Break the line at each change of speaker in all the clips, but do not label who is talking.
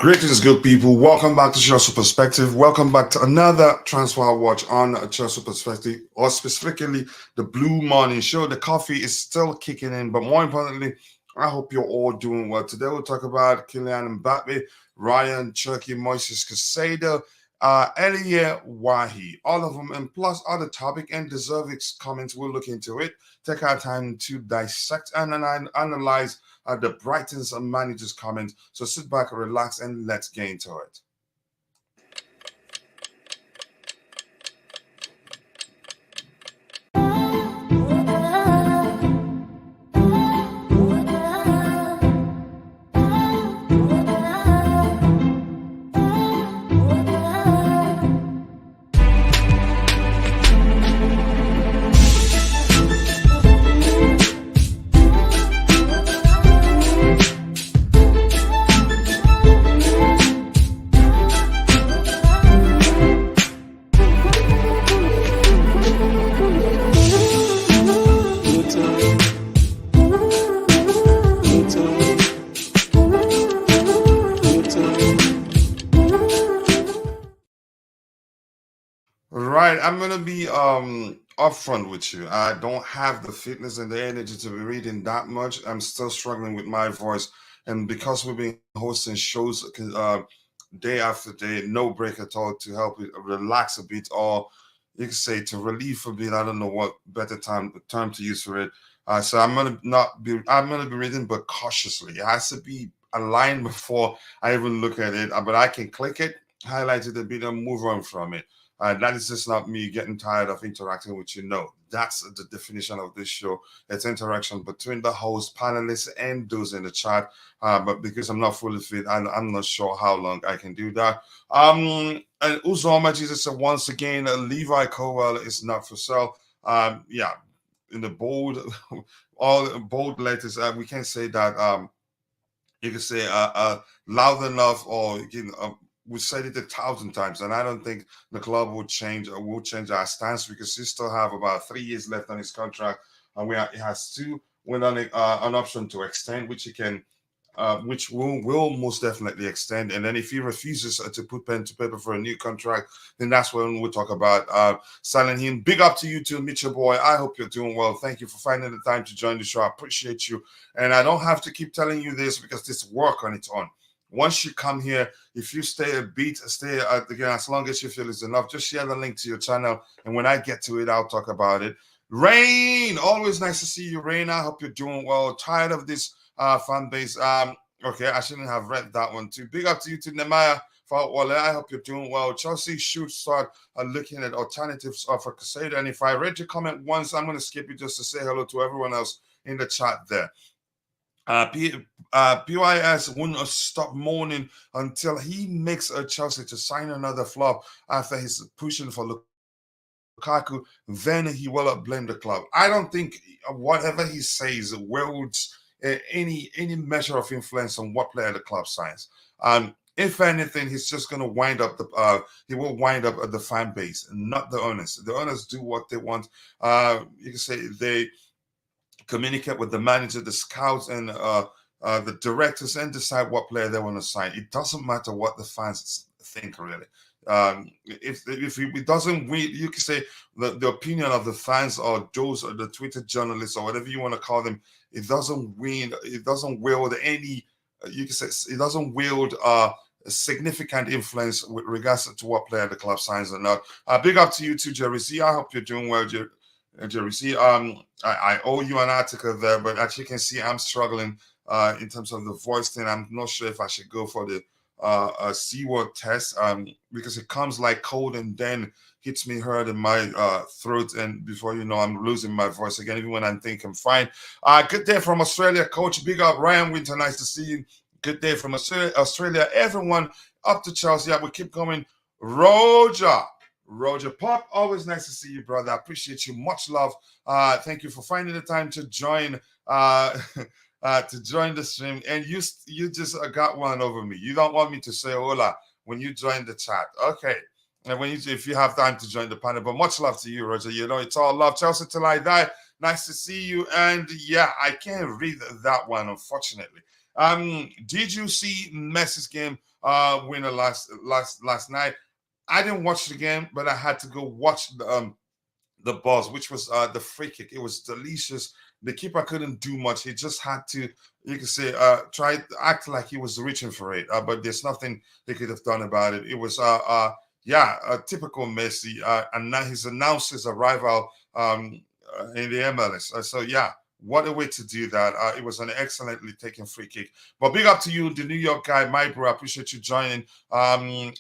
Greetings, good people. Welcome back to Chelsea Perspective. Welcome back to another Transfer Watch on Chelsea Perspective, or specifically the Blue Morning Show. The coffee is still kicking in, but more importantly, I hope you're all doing well. Today we'll talk about Kylian Mbappe, Rayan, Cherki, Moises Caicedo, Elye Wahi, all of them, and plus other topic and De Zerbi's comments. We'll look into it, take our time to dissect and analyze the Brighton's manager's comment. So sit back, relax, and let's get into it. Right, I'm gonna be upfront with you. I don't have the fitness and the energy to be reading that much. I'm still struggling with my voice, and because we've been hosting shows day after day, no break at all to help it relax a bit, or you can say to relieve a bit. I don't know what better term to use for it. So I'm gonna be reading, but cautiously. It has to be aligned before I even look at it. But I can click it, highlight it a bit, and move on from it. That is just not me getting tired of interacting with you. No, that's the definition of this show. It's interaction between the host, panelists, and those in the chat. But because I'm not fully fit, I'm not sure how long I can do that. And Uzoma Jesus said once again, Levi Colwill is not for sale. Yeah, in the bold, all bold letters. We can say that. You can say loud enough, or you know. We said it 1,000 times, and I don't think the club will change our stance, because he still have about 3 years left on his contract, and he has two with an option to extend, which he can, which will most definitely extend. And then if he refuses to put pen to paper for a new contract, then that's when we'll talk about selling him. Big up to you too, Mitchell boy. I hope you're doing well. Thank you for finding the time to join the show. I appreciate you, and I don't have to keep telling you this because this work on its own. Once you come here, if you stay a beat, stay again, as long as you feel it's enough, just share the link to your channel. And when I get to it, I'll talk about it. Rain, always nice to see you, Rain. I hope you're doing well. Tired of this fan base. Okay, I shouldn't have read that one too. Big up to you, to Nemaya. I hope you're doing well. Chelsea should start looking at alternatives for Caicedo. And if I read your comment once, I'm going to skip it just to say hello to everyone else in the chat there. PYS won't stop mourning until he makes a Chelsea to sign another flop after he's pushing for Lukaku. Then he will blame the club. I don't think whatever he says wields any measure of influence on what player the club signs. If anything, he's just going to wind up he will wind up at the fan base, not the owners. The owners do what they want. You can say they communicate with the manager, the scouts, and the directors, and decide what player they want to sign. It doesn't matter what the fans think, really. If it doesn't win, you can say the opinion of the fans, or those, or the Twitter journalists, or whatever you want to call them. It doesn't win. It doesn't wield any. You can say it doesn't wield a significant influence with regards to what player the club signs or not. Big up to you too, Jerry C. I hope you're doing well, Jerry C. I owe you an article there, but as you can see, I'm struggling in terms of the voice thing. I'm not sure if I should go for the C-word test because it comes like cold and then hits me hard in my throat, and before you know, I'm losing my voice again, even when I think I'm fine. Good day from Australia, Coach. Big up, Ryan Winter. Nice to see you. Good day from Australia. Everyone up to Chelsea. Yeah, we keep going. Roger Pop, always nice to see you, brother. I appreciate you. Much love. Thank you for finding the time to join the stream. And you just got one over me. You don't want me to say hola when you join the chat. Okay. And if you have time to join the panel, but much love to you, Roger. You know, it's all love. Chelsea till I die. Nice to see you. And yeah, I can't read that one, unfortunately. Did you see Messi's game winner last night? I didn't watch the game, but I had to go watch the buzz, which was the free kick. It was delicious. The keeper couldn't do much. He just had to, you could say, try to act like he was reaching for it. But there's nothing they could have done about it. It was, yeah, a typical Messi. And now he's announced his arrival in the MLS. So, yeah, what a way to do that. It was an excellently taken free kick. But big up to you, the New York guy, my bro. I appreciate you joining.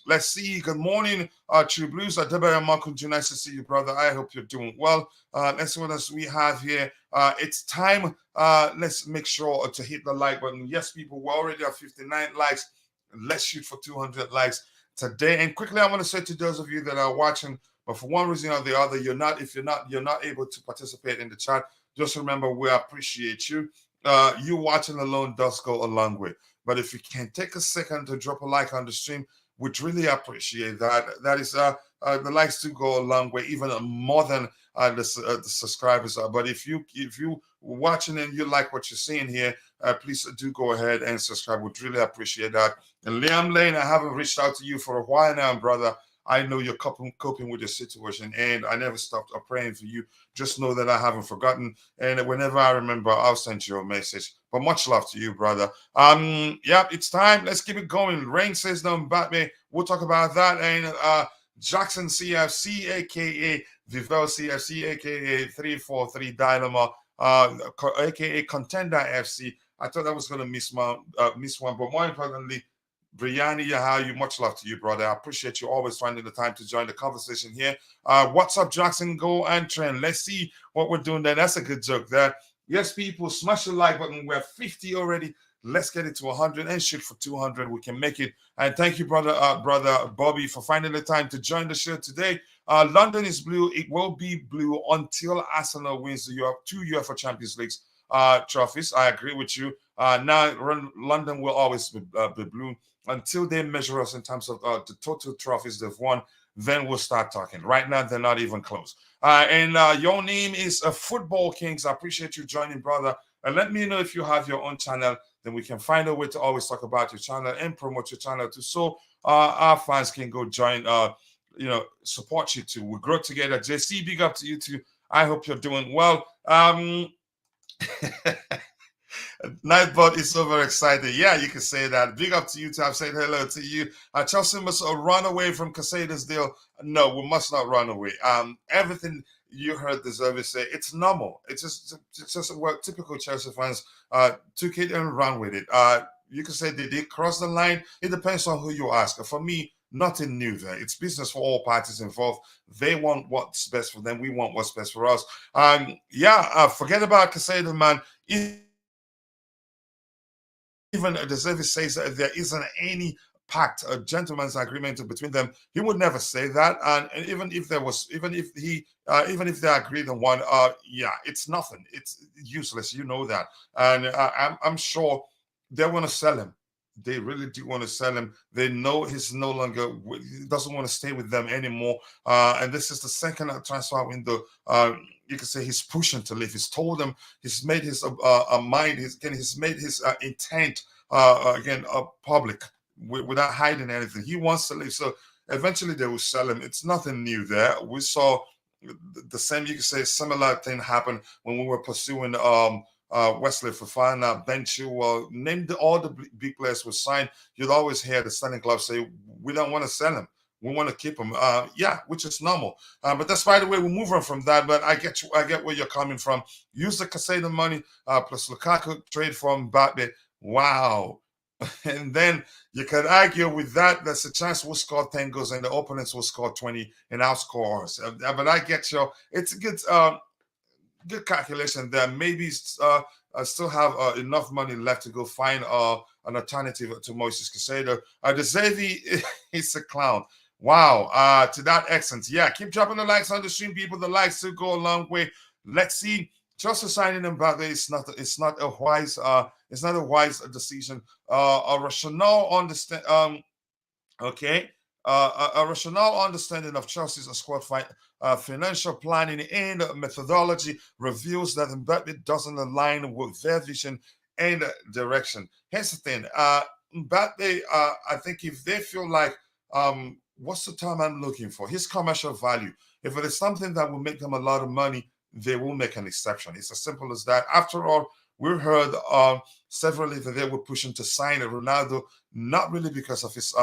Let's see. Good morning, True Blues. Adebaya Malcolm, nice to see you, brother. I hope you're doing well. Let's see what else we have here. It's time. Let's make sure to hit the like button. Yes, people, we're already at 59 likes. Let's shoot for 200 likes today. And quickly, I want to say to those of you that are watching, but for one reason or the other, you're not able to participate in the chat. Just remember, we appreciate you. You watching alone does go a long way. But if you can take a second to drop a like on the stream, we'd really appreciate that. That is, the likes do go a long way, even more than the subscribers are. But if you watching and you like what you're seeing here, please do go ahead and subscribe. We'd really appreciate that. And Liam Lane, I haven't reached out to you for a while now, brother. I know you're coping with your situation, and I never stopped praying for you. Just know that I haven't forgotten, and whenever I remember, I'll send you a message. But much love to you, brother. Yeah, it's time. Let's keep it going. Rain says no Mbappe. We'll talk about that. And Jackson CFC, aka Vivel CFC, aka 343 Dynamo, aka Contender FC. I thought I was gonna miss one, but more importantly, Brianni Yahayu, much love to you, brother. I appreciate you always finding the time to join the conversation here. What's up, Jackson? Go and trend. Let's see what we're doing there. That's a good joke there. Yes, people, smash the like button. We're 50 already. Let's get it to 100 and shoot for 200. We can make it. And thank you, brother Bobby, for finding the time to join the show today. London is blue. It will be blue until Arsenal wins the two UEFA Champions League trophies. I agree with you. Now, London will always be blue until they measure us in terms of the total trophies they've won. Then we'll start talking. Right now, they're not even close. And your name is Football Kings. I appreciate you joining, brother. And let me know if you have your own channel. Then we can find a way to always talk about your channel and promote your channel too. So our fans can go join, support you too. We grow together. JC, big up to you too. I hope you're doing well. Nightbot is so very excited. Yeah, you can say that. Big up to you too. I've said hello to you. Chelsea must run away from Caicedo's deal. No, we must not run away. Everything you heard De Zerbi say, it's normal. It's just what typical Chelsea fans took it and ran with it. You can say they did cross the line. It depends on who you ask. For me, nothing new there. It's business for all parties involved. They want what's best for them. We want what's best for us. Forget about Caicedo, man. Even De Zerbi says that there isn't any pact, a gentleman's agreement between them. He would never say that. And even if there was, even if they agreed on one, it's nothing. It's useless. You know that. And I'm sure they want to sell him. They really do want to sell him. They know he's no longer, he doesn't want to stay with them anymore. And this is the second transfer window. You can say he's pushing to leave. He's told them, he's made his mind, he's made his intent public without hiding anything. He wants to leave. So eventually they will sell him. It's nothing new there. We saw the same, you can say, similar thing happen when we were pursuing Wesley Fofana, Ben Chilwell, named all the big players were signed. You'd always hear the selling club say, we don't want to sell him. We want to keep him. Which is normal. But that's, by the way, we're moving from that. But I get where you're coming from. Use the Caicedo money plus Lukaku trade for Mbappe. Wow. And then you could argue with that. There's a chance we'll score 10 goals and the opponents will score 20 and outscore us. But I get you. It's a good calculation there. Maybe still have enough money left to go find an alternative to Moises Caicedo. De Zerbi is a clown. Wow. To that extent. Yeah, keep dropping the likes on the stream, people. The likes will go a long way. Let's see. Just signing Mbappe is not a wise decision. A rational understand. A rational understanding of Chelsea's squad financial planning and methodology reveals that Mbappe doesn't align with their vision and direction. Here's the thing. Mbappe, I think if they feel like, what's the term I'm looking for? His commercial value. If it is something that will make them a lot of money, they will make an exception. It's as simple as that. After all, we heard severally that they were pushing to sign Ronaldo, not really because of his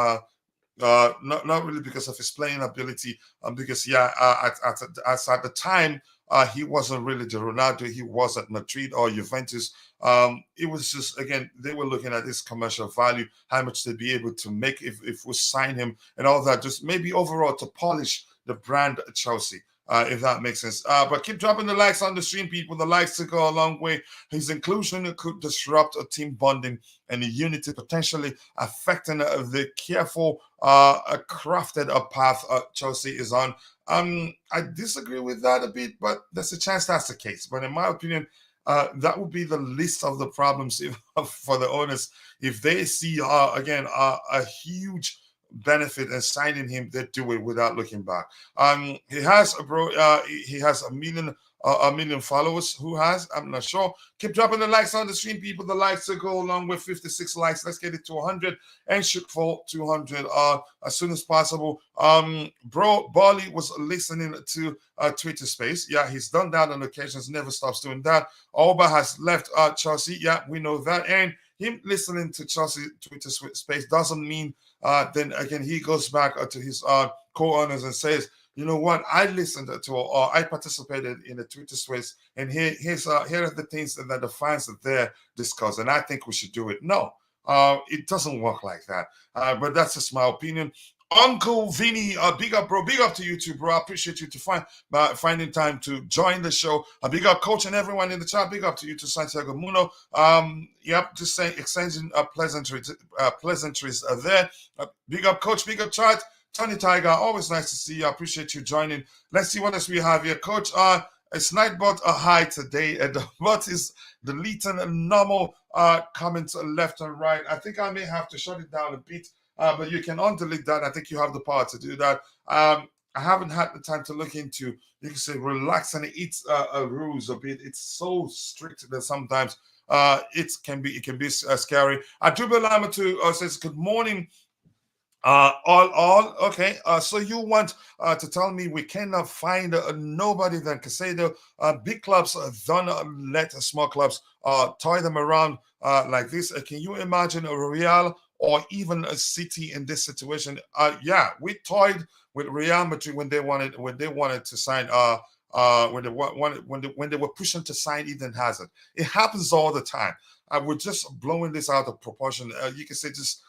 not really because of his playing ability, because yeah, at the time, he wasn't really the Ronaldo he was at Madrid or Juventus. It was just, again, they were looking at his commercial value, how much they'd be able to make if we sign him and all that, just maybe overall to polish the brand Chelsea. If that makes sense. But keep dropping the likes on the stream, people. The likes to go a long way. His inclusion could disrupt a team bonding and the unity, potentially affecting the careful, crafted path Chelsea is on. I disagree with that a bit, but there's a chance that's the case. But in my opinion, that would be the least of the problems for the owners if they see again a huge benefit in signing him. They do it without looking back. He has he has a million followers. Who has? I'm not sure. Keep dropping the likes on the stream, people. The likes to go along with 56 likes. Let's get it to 100 and shoot for 200 as soon as possible. Bro Boehly was listening to Twitter Space. Yeah, he's done that on occasions. Never stops doing that. Alba has left Chelsea. Yeah, we know that. And him listening to Chelsea Twitter Space doesn't mean then again he goes back to his co-owners and says, you know what, I listened to or I participated in the Twitter space, and here are the things that the fans are there discuss, and I think we should do it. No, it doesn't work like that. But that's just my opinion. Uncle Vinny, big up, bro. Big up to you too, bro. I appreciate you finding time to join the show. A big up, coach, and everyone in the chat. Big up to you to Santiago Muno. Yep, just saying, exchanging pleasantries are there. Big up, coach. Big up, chat. Tony Tiger, always nice to see you. I appreciate you joining. Let's see what else we have here, coach. It's Nightbot a high today, and the bot is deleting normal comments left and right. I think I may have to shut it down a bit. But you can undelete that. I think you have the power to do that. I haven't had the time to look into, you can say, relaxing its rules a bit. It's so strict that sometimes it can be scary. Aduba Lamatu says, good morning. All okay. So you want to tell me we cannot find nobody than Caicedo? Big clubs don't let small clubs toy them around like this. Can you imagine a Real or even a City in this situation? Yeah, we toyed with Real Madrid when they wanted to sign when they were pushing to sign Eden Hazard. It happens all the time. We're just blowing this out of proportion. You can say just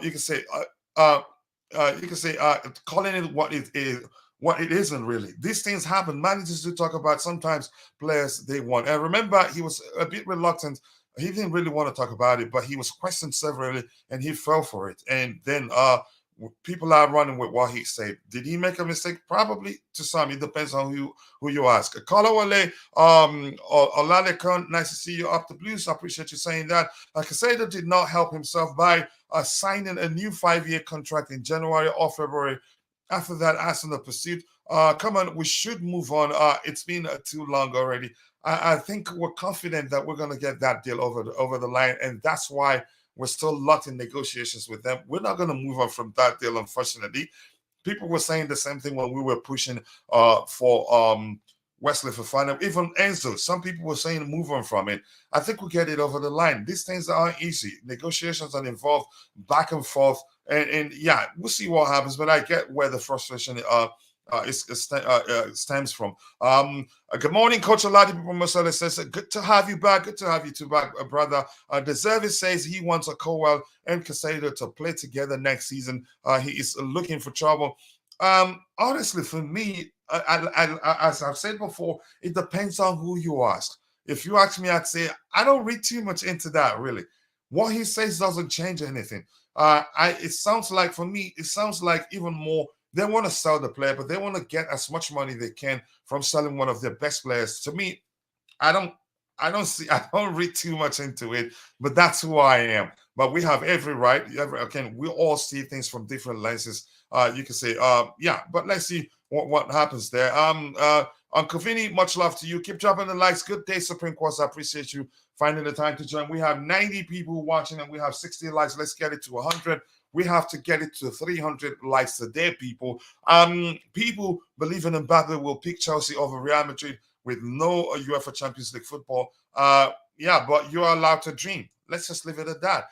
you can say calling it what it isn't really. These things happen. Managers do talk about sometimes players they want. And remember, he was a bit reluctant. He didn't really want to talk about it, but he was questioned severally and he fell for it. And then people are running with what he said. Did he make a mistake? Probably to some. It depends on who you ask. Kalawale, Olalekon, nice to see you up the blues. I appreciate you saying that. Caicedo did not help himself by signing a new 5-year contract in January or February. After that, Arsenal pursued. Come on, we should move on. It's been too long already. I think we're confident that we're going to get that deal over the line, and that's why we're still locked in negotiations with them. We're not going to move on from that deal, unfortunately. People were saying the same thing when we were pushing for Wesley Fofana, even Enzo. Some people were saying move on from it. I think we get it over the line. These things aren't easy. Negotiations are involved, back and forth, and yeah, we'll see what happens. But I get where the frustration stems from. Good morning, Coach. A lot of people must have says, good to have you back. Good to have you two back, brother. De Zerbi says he wants a Colwill and Caicedo to play together next season. He is looking for trouble. Honestly, for me, as I've said before, it depends on who you ask. If you ask me, I'd say I don't read too much into that, really. What he says doesn't change anything. It sounds like, for me, it sounds like even more they want to sell the player, but they want to get as much money they can from selling one of their best players. To me, I don't read too much into it, but that's who I am. But we have every right. Again, we all see things from different lenses. You can say, yeah, but let's see what happens there. Uncle Vinny, much love to you. Keep dropping the likes. Good day, Supreme Course. I appreciate you finding the time to join. We have 90 people watching and we have 60 likes. Let's get it to 100. We have to get it to 300 likes today, people. People believing Mbappe will pick Chelsea over Real Madrid with no UEFA Champions League football. Yeah, but you're allowed to dream. Let's just leave it at that.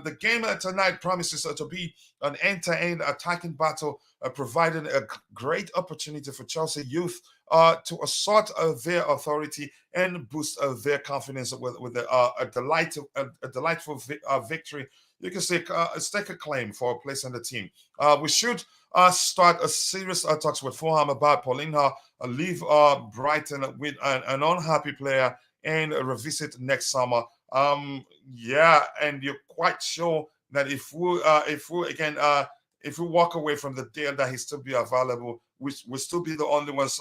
The game tonight promises to be an end-to-end attacking battle, providing a great opportunity for Chelsea youth to assert their authority and boost their confidence with a delightful victory. You can say stake a claim for a place on the team. We should start a serious talks with Fulham about Paulinho, leave Brighton with an unhappy player and revisit next summer. Yeah, and you're quite sure that if we walk away from the deal that he still be available, we'll still be the only ones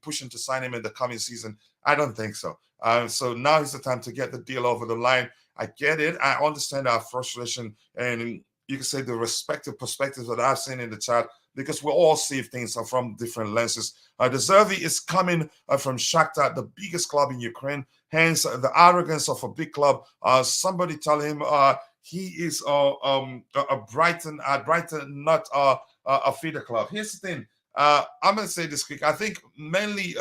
pushing to sign him in the coming season. I don't think so. So now is the time to get the deal over the line. I get it. I understand our frustration and you can say the respective perspectives that I've seen in the chat because we all see things from different lenses. De Zerbi is coming from Shakhtar, the biggest club in Ukraine, hence the arrogance of a big club. Somebody tell him he is a Brighton, not a feeder club. Here's the thing. I'm going to say this quick. I think mainly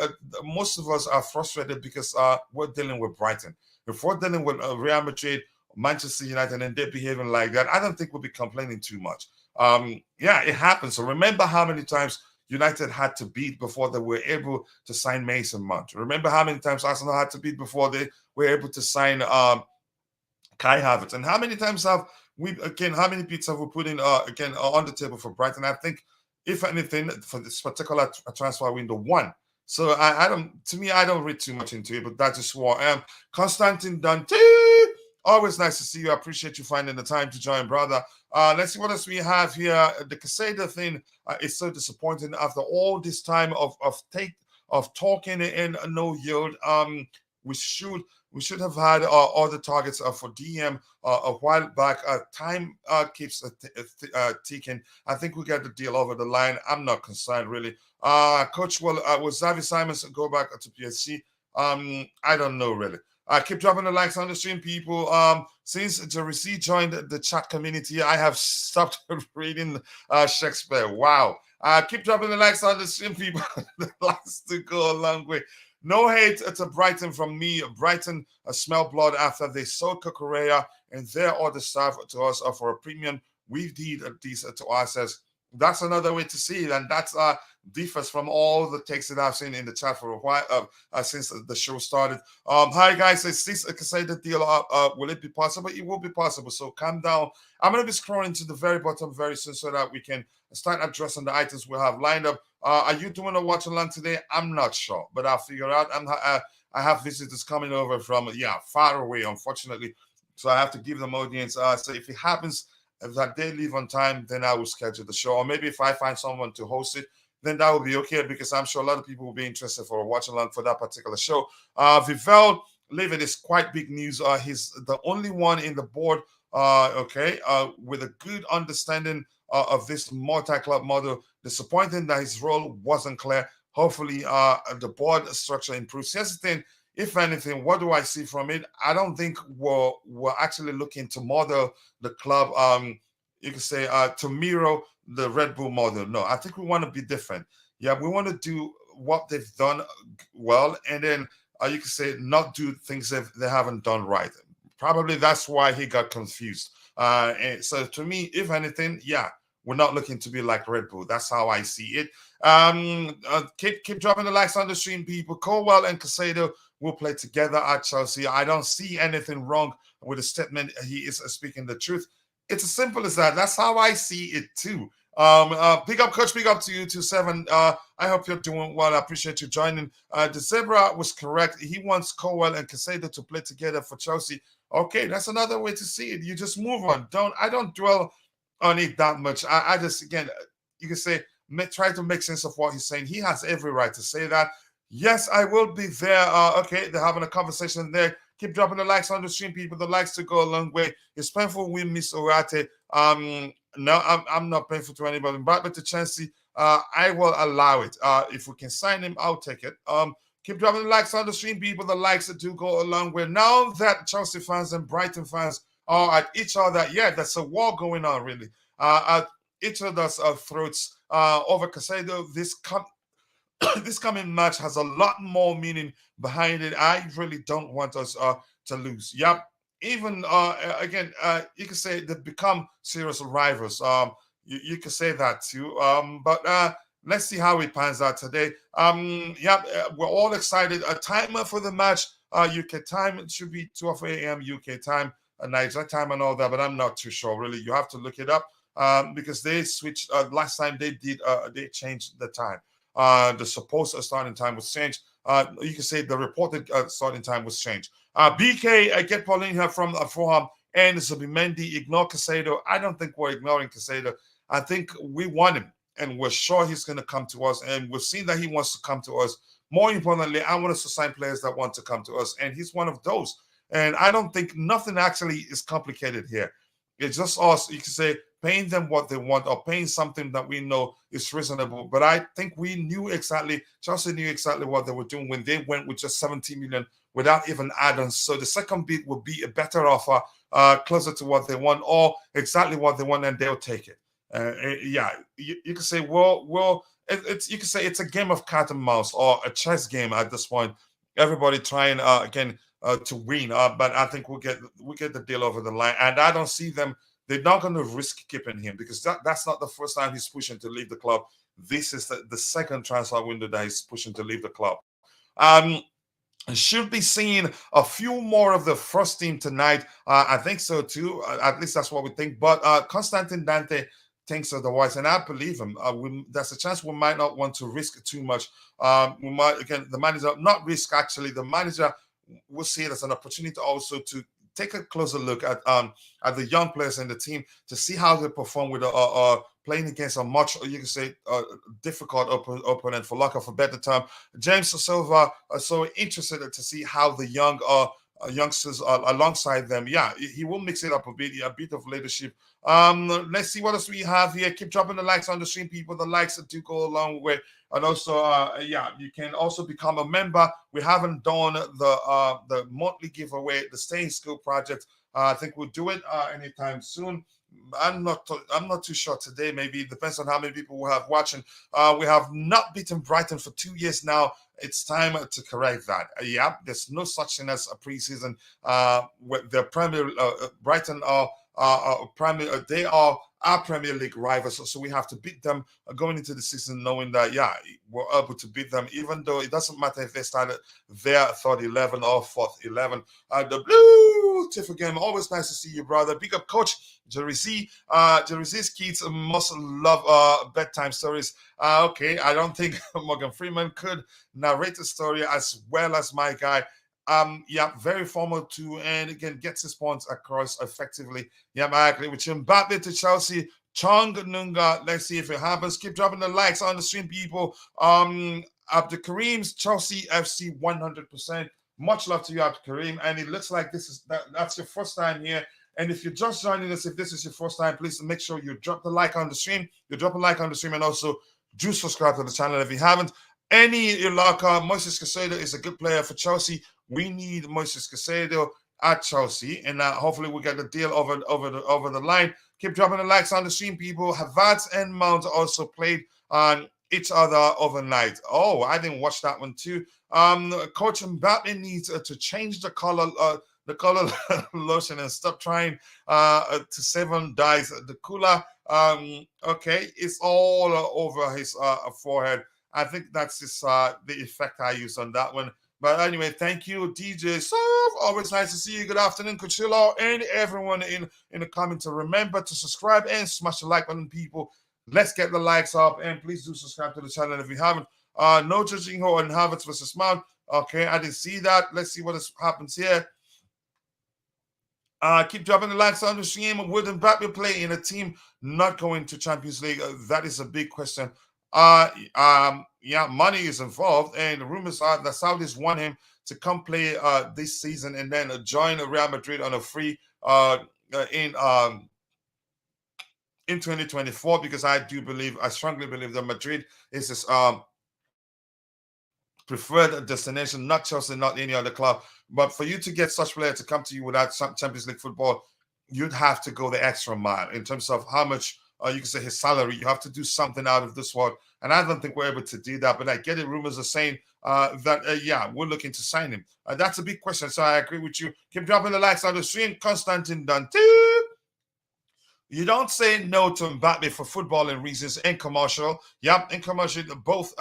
most of us are frustrated because we're dealing with Brighton. If we're dealing with Real Madrid, Manchester United, and they're behaving like that, I don't think we'll be complaining too much. Yeah, it happens. So remember how many times United had to beat before they were able to sign Mason Mount. Remember how many times Arsenal had to beat before they were able to sign Kai Havertz. And how many times have we, again, how many beats have we put in, on the table for Brighton? I think, if anything, for this particular transfer window, one. So I don't, to me, I don't read too much into it, but that's just what I am. Constantine Dante, always nice to see you. I appreciate you finding the time to join, brother. Let's see what else we have here. The Caicedo thing is so disappointing after all this time of talking and no yield. We should have had other targets for DM a while back. Time keeps ticking. I think we got the deal over the line. I'm not concerned really. Coach, will Xavi Simons go back to PSG? I don't know really. Keep dropping the likes on the stream, people. Since Jerisi joined the chat community, I have stopped reading Shakespeare. Wow. Keep dropping the likes on the stream, people. The likes to go a long way. No hate to Brighton from me. Brighton smell blood after they sold Cucurella and their other staff to us for a premium. We did this to ourselves. That's another way to see it, and that's differs from all the takes that I've seen in the chat for a while since the show started. Hi guys, is this a Caicedo deal? Will it be possible? It will be possible. So calm down. I'm gonna be scrolling to the very bottom very soon so that we can start addressing the items we have lined up. Are you doing a watch along today? I'm not sure, but I'll figure out. I have visitors coming over from far away, unfortunately, so I have to give them audience. So if it happens that they leave on time, then I will schedule the show. Or maybe if I find someone to host it, then that will be okay because I'm sure a lot of people will be interested for a watch along for that particular show. Vivel Livid is quite big news. He's the only one in the board, with a good understanding of this multi-club model. Disappointing that his role wasn't clear. Hopefully, the board structure improves. Here's the thing. If anything, what do I see from it? I don't think we're actually looking to model the club. You can say to mirror the Red Bull model. No, I think we want to be different. Yeah, we want to do what they've done well, and then you can say not do things that they haven't done right. Probably that's why he got confused. And so to me, if anything, we're not looking to be like Red Bull. That's how I see it. Keep dropping the likes on the stream, people. Colwill and Caicedo will play together at Chelsea. I don't see anything wrong with the statement. He is speaking the truth. It's as simple as that. That's how I see it too. Big up, Coach. Big up to you, 27. I hope you're doing well. I appreciate you joining. The Zebra was correct. He wants Colwill and Caicedo to play together for Chelsea. Okay, that's another way to see it. You just move on. I don't dwell on it that much. I just, again, you can say, try to make sense of what he's saying. He has every right to say that. Yes, I will be there. Okay, they're having a conversation there. Keep dropping the likes on the stream, people. The likes to go a long way. It's painful we miss Orate. No, I'm not painful to anybody. But to Chelsea, I will allow it. If we can sign him, I'll take it. Keep dropping the likes on the stream, people. The likes that do go along with. Now that Chelsea fans and Brighton fans are at each other, yeah, that's a war going on, really. At each other's throats over Caicedo. This coming match has a lot more meaning behind it. I really don't want us to lose. Yep. Even again, you can say they become serious rivals. You could say that too. But let's see how it pans out today. Yeah, we're all excited. A timer for the match. UK time, it should be 12 a.m. UK time, Niger time, and all that. But I'm not too sure. Really, you have to look it up because they switched last time. They changed the time. The supposed starting time was changed. You can say the reported starting time was changed. BK, I get Pauline here from Fulham and Zubimendi. Ignore Caicedo. I don't think we're ignoring Caicedo. I think we want him and we're sure he's going to come to us. And we've seen that he wants to come to us. More importantly, I want us to sign players that want to come to us. And he's one of those. And I don't think nothing actually is complicated here. It's just us, you can say, paying them what they want or paying something that we know is reasonable. But I think Chelsea knew exactly what they were doing when they went with just 70 million without even add-ons. So the second bid would be a better offer, closer to what they want or exactly what they want, and they'll take it. Yeah, you can say, you can say it's a game of cat and mouse or a chess game at this point. Everybody trying again to win, but I think we'll get the deal over the line, and I don't see them. They're not going to risk keeping him because that's not the first time he's pushing to leave the club. This is the second transfer window that he's pushing to leave the club. Should be seeing a few more of the first team tonight. I think so too. At least that's what we think. But Constantin Dante thinks otherwise, and I believe him. There's a chance we might not want to risk too much. We might, again, the manager not risk actually. The manager will see it as an opportunity also to take a closer look at the young players in the team to see how they perform with playing against a much, you can say, difficult opponent, for lack of a better term. James Silva so interested to see how the youngsters alongside them. Yeah, he will mix it up a bit of leadership. Let's see what else we have here. Keep dropping the likes on the stream, people. The likes do go a long way. And also, yeah, you can also become a member. We haven't done the monthly giveaway, the Stay in School project. I think we'll do it anytime soon. I'm not too sure today. Maybe it depends on how many people we have watching. We have not beaten Brighton for 2 years now. It's time to correct that. Yeah, there's no such thing as a preseason. The Premier Brighton are they are our Premier League rivals, so we have to beat them going into the season, knowing that we're able to beat them, even though it doesn't matter if they started their third 11 or fourth 11. The Blue Tiff again, always nice to see you, brother. Big up, Coach Jerry Z. Jerry Z's kids must love bedtime stories. Okay, I don't think Morgan Freeman could narrate a story as well as my guy. Yeah, very formal too, and again gets his points across effectively. Yeah, I agree with you. Mbappe to Chelsea, Chong Nunga. Let's see if it happens. Keep dropping the likes on the stream, people. Abdul Kareem's Chelsea FC 100%. Much love to you, Abdul Kareem. And it looks like that's your first time here. And if you're just joining us, if this is your first time, please make sure you drop the like on the stream. You drop a like on the stream, and also do subscribe to the channel if you haven't. Any Ilaka, Moises Caicedo is a good player for Chelsea. We need Moises Caicedo at Chelsea, and hopefully we'll get the deal over the line. Keep dropping the likes on the stream, people. Havertz and Mount also played on each other overnight. Oh, I didn't watch that one too. Coach Mbappe needs to change the color lotion and stop trying to save on dyes. The cooler, okay, it's all over his forehead. I think that's the effect I use on that one. But anyway, thank you, DJ Surf. Always nice to see you. Good afternoon, Coachella, and everyone in the comments. Remember to subscribe and smash the like button, people. Let's get the likes up, and please do subscribe to the channel if you haven't. No judging on Havertz versus Mount. Okay, I didn't see that. Let's see what happens here. Keep dropping the likes on the stream. Would Mbappe play in a team not going to Champions League? That is a big question. Yeah, money is involved, and the rumors are the Saudis want him to come play this season and then join Real Madrid on a free in in 2024, because I strongly believe that Madrid is his preferred destination, not Chelsea, not any other club. But for you to get such player to come to you without some Champions League football, you'd have to go the extra mile in terms of how much you can say his salary. You have to do something out of this world, and I don't think we're able to do that. But I get it. Rumors are saying that yeah, we're looking to sign him. That's a big question. So I agree with you. Keep dropping the likes on the stream. Constantine Dante. You don't say no to Mbappe for footballing reasons in commercial. Yep, in commercial, both.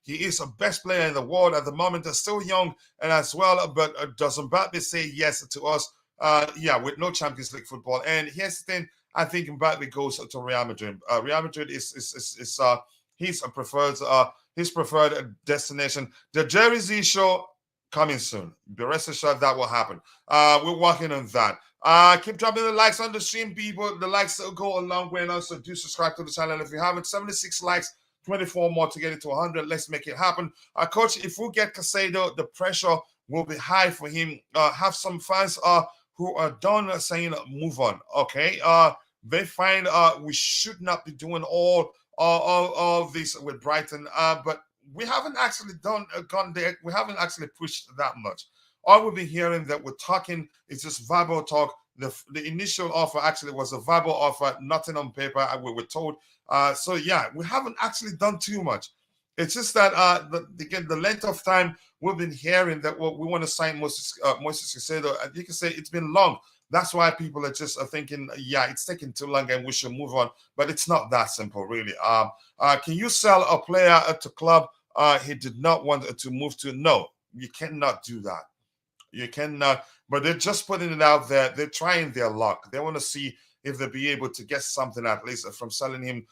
He is the best player in the world at the moment. They're still young and as well. But does Mbappe say yes to us? Yeah, with no Champions League football. And here's the thing: I think Mbappe goes to Real Madrid. Real Madrid is his preferred destination. The Jersey show coming soon. Be rest assured that will happen. We're working on that. Keep dropping the likes on the stream, people. The likes will go a long way, and also do subscribe to the channel if you haven't. 76 likes, 24 more to get it to 100. Let's make it happen. Coach, if we get Caicedo, the pressure will be high for him. Have some fans who are done saying move on. Okay. They find we should not be doing all this with Brighton. But we haven't actually gone there. We haven't actually pushed that much. All we've been hearing that we're talking is just verbal talk. The initial offer actually was a verbal offer, nothing on paper. We were told. So yeah, we haven't actually done too much. It's just that again, the length of time we've been hearing that we want to sign Moises Caicedo. You can say it's been long. That's why people are just thinking, yeah, it's taking too long and we should move on. But it's not that simple, really. Can you sell a player to club he did not want to move to? No, you cannot do that. You cannot, but they're just putting it out there. They're trying their luck. They want to see if they'll be able to get something at least from selling him.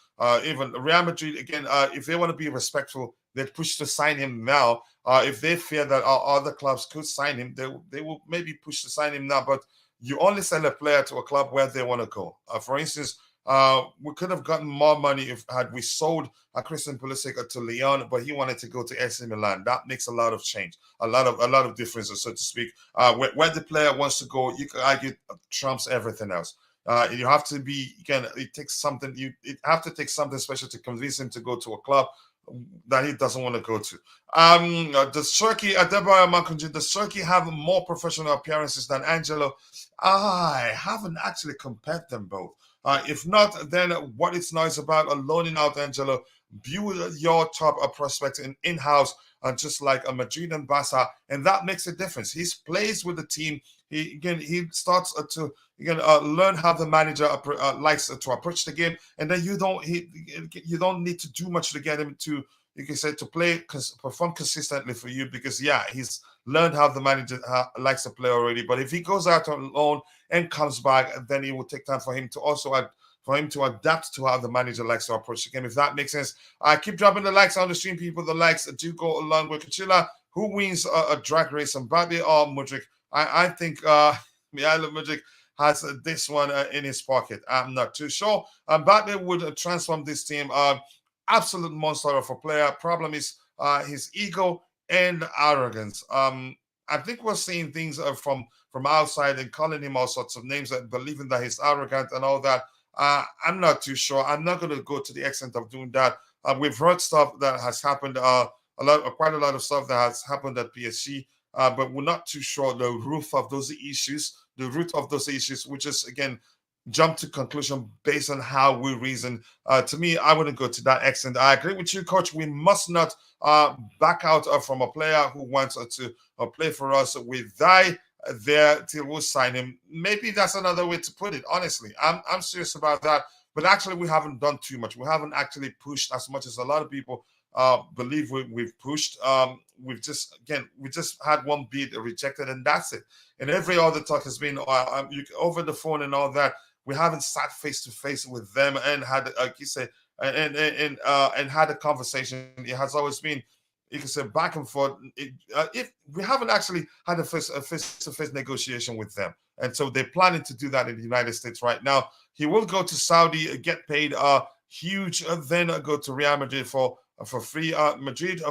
Even Real Madrid, again, if they want to be respectful, they'd push to sign him now. If they fear that other clubs could sign him, they will maybe push to sign him now. But you only sell a player to a club where they want to go. For instance, we could have gotten more money had we sold Christian Pulisic to Lyon, but he wanted to go to AC Milan. That makes a lot of change, a lot of differences, so to speak. Where the player wants to go, you can argue trumps everything else. You have to be again. It takes something. It have to take something special to convince him to go to a club that he doesn't want to go to. Does Cherki does Cherki have more professional appearances than Angelo? I haven't actually compared them both. If not, then what it's nice about loaning out Angelo, build your top prospect in-house, just like a Madrid and Barca, and that makes a difference. He plays with the team. He starts to learn how the manager likes to approach the game, and then you don't need to do much to get him to, you can say, to perform consistently for you, because yeah, he's learned how the manager likes to play already. But if he goes out on loan and comes back, then it will take time for him to also adapt to how the manager likes to approach the game, if that makes sense. I keep dropping the likes on the stream, people. The likes do go along with Kachila. Who wins a drag race, Mbappe or Mudryk? I think Mihailo Mudryk has this one in his pocket. I'm not too sure. Mbappe would transform this team. Absolute monster of a player. Problem is his ego and arrogance. I think we're seeing things from outside and calling him all sorts of names and believing that he's arrogant and all that. I'm not too sure. I'm not going to go to the extent of doing that. We've heard stuff that has happened, quite a lot of stuff that has happened at PSG, but we're not too sure the root of those issues, which is, again, jump to conclusion based on how we reason. To me, I wouldn't go to that extent. I agree with you, Coach. We must not back out from a player who wants to play for us. We die there till we sign him. Maybe that's another way to put it. Honestly, I'm serious about that. But actually, we haven't done too much. We haven't actually pushed as much as a lot of people believe we've pushed. We just had one bid rejected, and that's it. And every other talk has been over the phone and all that. We haven't sat face to face with them and had, like you say, and had a conversation. It has always been, you can say, back and forth. If we haven't actually had a face-to-face negotiation with them, and so they're planning to do that in the United States right now. He will go to Saudi, get paid huge, then go to Real Madrid for free. Madrid,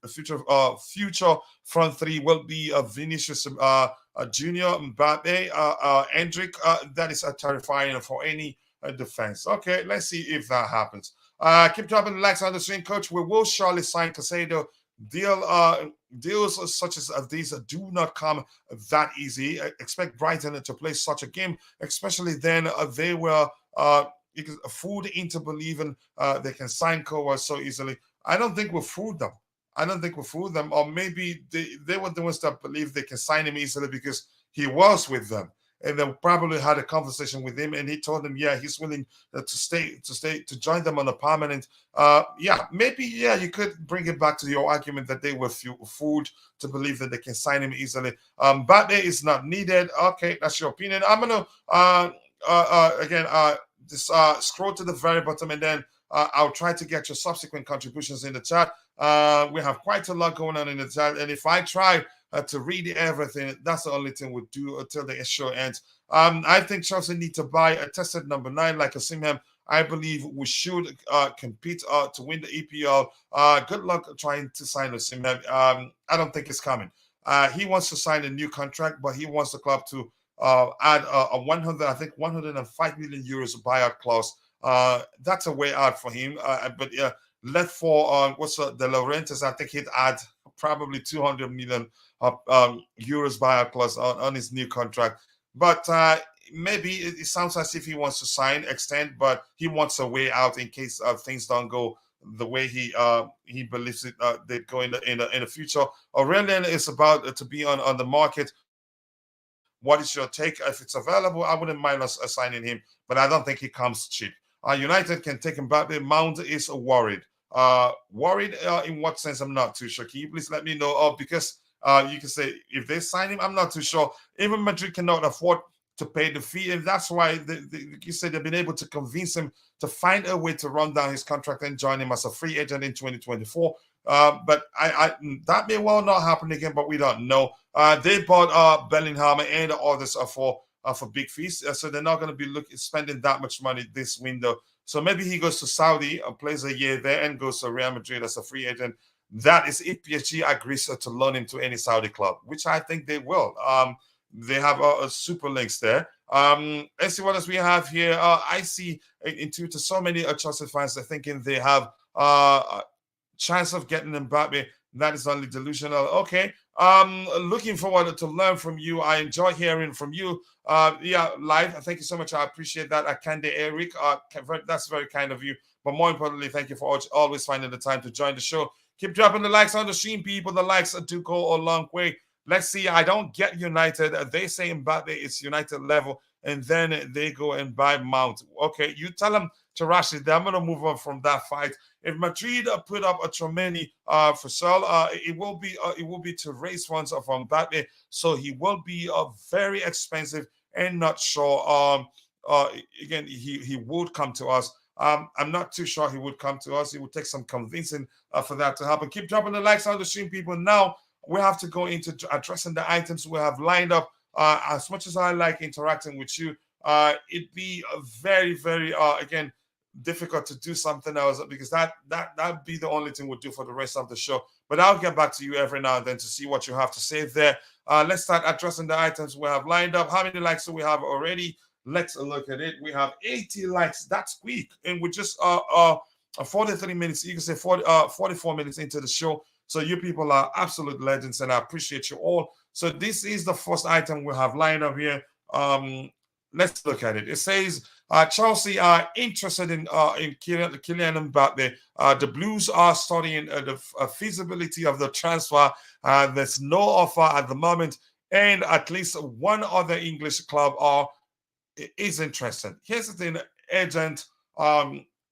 future front three will be Vinicius Junior, Mbappe, Hendrick. That is terrifying for any defense. Okay, let's see if that happens. Keep dropping the likes on the stream, coach. We will surely sign Caicedo. Deals such as these do not come that easy. Expect Brighton to play such a game, especially then they were fooled into believing they can sign Kowa so easily. I don't think we fooled them. I don't think we fooled them. Or maybe they were the ones that believe they can sign him easily because he was with them. And they probably had a conversation with him, and he told them, yeah, he's willing to join them on a permanent. Yeah, maybe, yeah, you could bring it back to your argument that they were fooled to believe that they can sign him easily. But there is not needed. Okay, that's your opinion. I'm gonna again just scroll to the very bottom, and then I'll try to get your subsequent contributions in the chat. We have quite a lot going on in the chat, and if I try to read everything, that's the only thing we'll do until the show ends. I think Chelsea need to buy a tested number 9 like a Simham. I believe we should compete to win the EPL. Good luck trying to sign a Simham. I don't think it's coming. He wants to sign a new contract, but he wants the club to add a 105 million euros buyout clause. That's a way out for him. But left for what's De Laurentiis, I think he'd add probably 200 million euros buyout clause on his new contract. But maybe it sounds as if he wants to extend, but he wants a way out in case things don't go the way he believes it they go in the future. Aurelian is about to be on the market. What is your take? If it's available, I wouldn't mind us assigning him, but I don't think he comes cheap. United can take him back. Mount is worried. Worried in what sense? I'm not too sure. Can you please let me know? Because you can say if they sign him, I'm not too sure. Even Madrid cannot afford to pay the fee, and that's why you said they've been able to convince him to find a way to run down his contract and join him as a free agent in 2024. But I that may well not happen again, but we don't know. They bought Bellingham and others for big fees, so they're not going to be spending that much money this window. So maybe he goes to Saudi and plays a year there and goes to Real Madrid as a free agent. That is if PSG agrees to loan him to any Saudi club, which I think they will. They have a super links there. Let's see what else we have here. I see into so many Chelsea fans are thinking they have a chance of getting Mbappe. That is only delusional. Okay. Looking forward to learn from you. I enjoy hearing from you. Yeah, live. Thank you so much. I appreciate that. Kande Eric. That's very kind of you. But more importantly, thank you for always finding the time to join the show. Keep dropping the likes on the stream, people. The likes do go a long way. Let's see. I don't get United. They say Mbappe is United level, and then they go and buy Mount. Okay, you tell them to Rashid. I'm going to move on from that fight. If Madrid put up a Tremeni for sale, it will be to raise funds from Mbappe, so he will be very expensive and not sure. Again, he would come to us. I'm not too sure he would come to us. It would take some convincing for that to happen. Keep dropping the likes on the stream, people. Now we have to go into addressing the items we have lined up. As much as I like interacting with you, it'd be very, very again difficult to do something else because that'd be the only thing we'll do for the rest of the show. But I'll get back to you every now and then to see what you have to say there. Let's start addressing the items we have lined up. How many likes do we have already? Let's look at it. We have 80 likes. That's quick, and we're just 43 minutes. You can say 44 minutes into the show. So you people are absolute legends, and I appreciate you all. So this is the first item we have lined up here. Let's look at it. It says Chelsea are interested in Kylian Mbappe. The Blues are studying the feasibility of the transfer. There's no offer at the moment, and at least one other English club is interested. Here's the thing, agent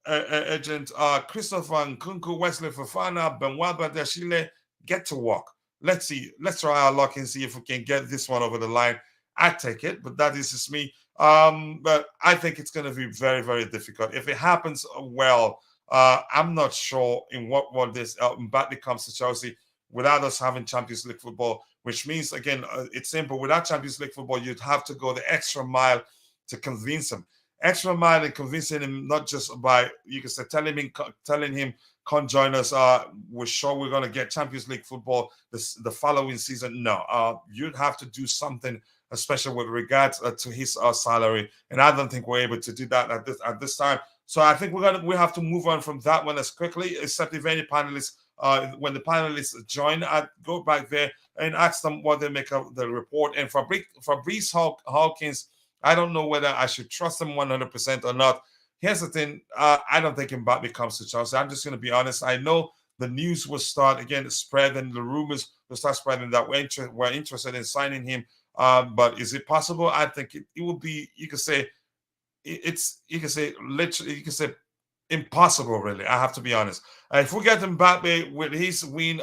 Christopher Nkunku, Wesley Fofana, Benoit Badiashile, get to work. Let's see. Let's try our luck and see if we can get this one over the line. I take it, but that is just me. But I think it's going to be very, very difficult. If it happens, well, I'm not sure in what world this Mbappe comes to Chelsea without us having Champions League football, which means, again, it's simple. Without Champions League football, you'd have to go the extra mile to convince him. Extra mile and convincing him, not just by, you can say, telling him come join us. We're sure we're going to get Champions League football the following season. No, you'd have to do something, especially with regards to his salary, and I don't think we're able to do that at this time. So I think we have to move on from that one as quickly, except if any panelists, when the panelists join, I'd go back there and ask them what they make of the report. And Fabrice Hawkins, I don't know whether I should trust him 100% or not. Here's the thing: I don't think Mbappe comes to Chelsea. I'm just going to be honest. I know the news will start again spreading, the rumors will start spreading that we're interested in signing him. But is it possible? I think it will be. You could say you can say literally, you can say impossible. Really, I have to be honest. If we get Mbappe with his win,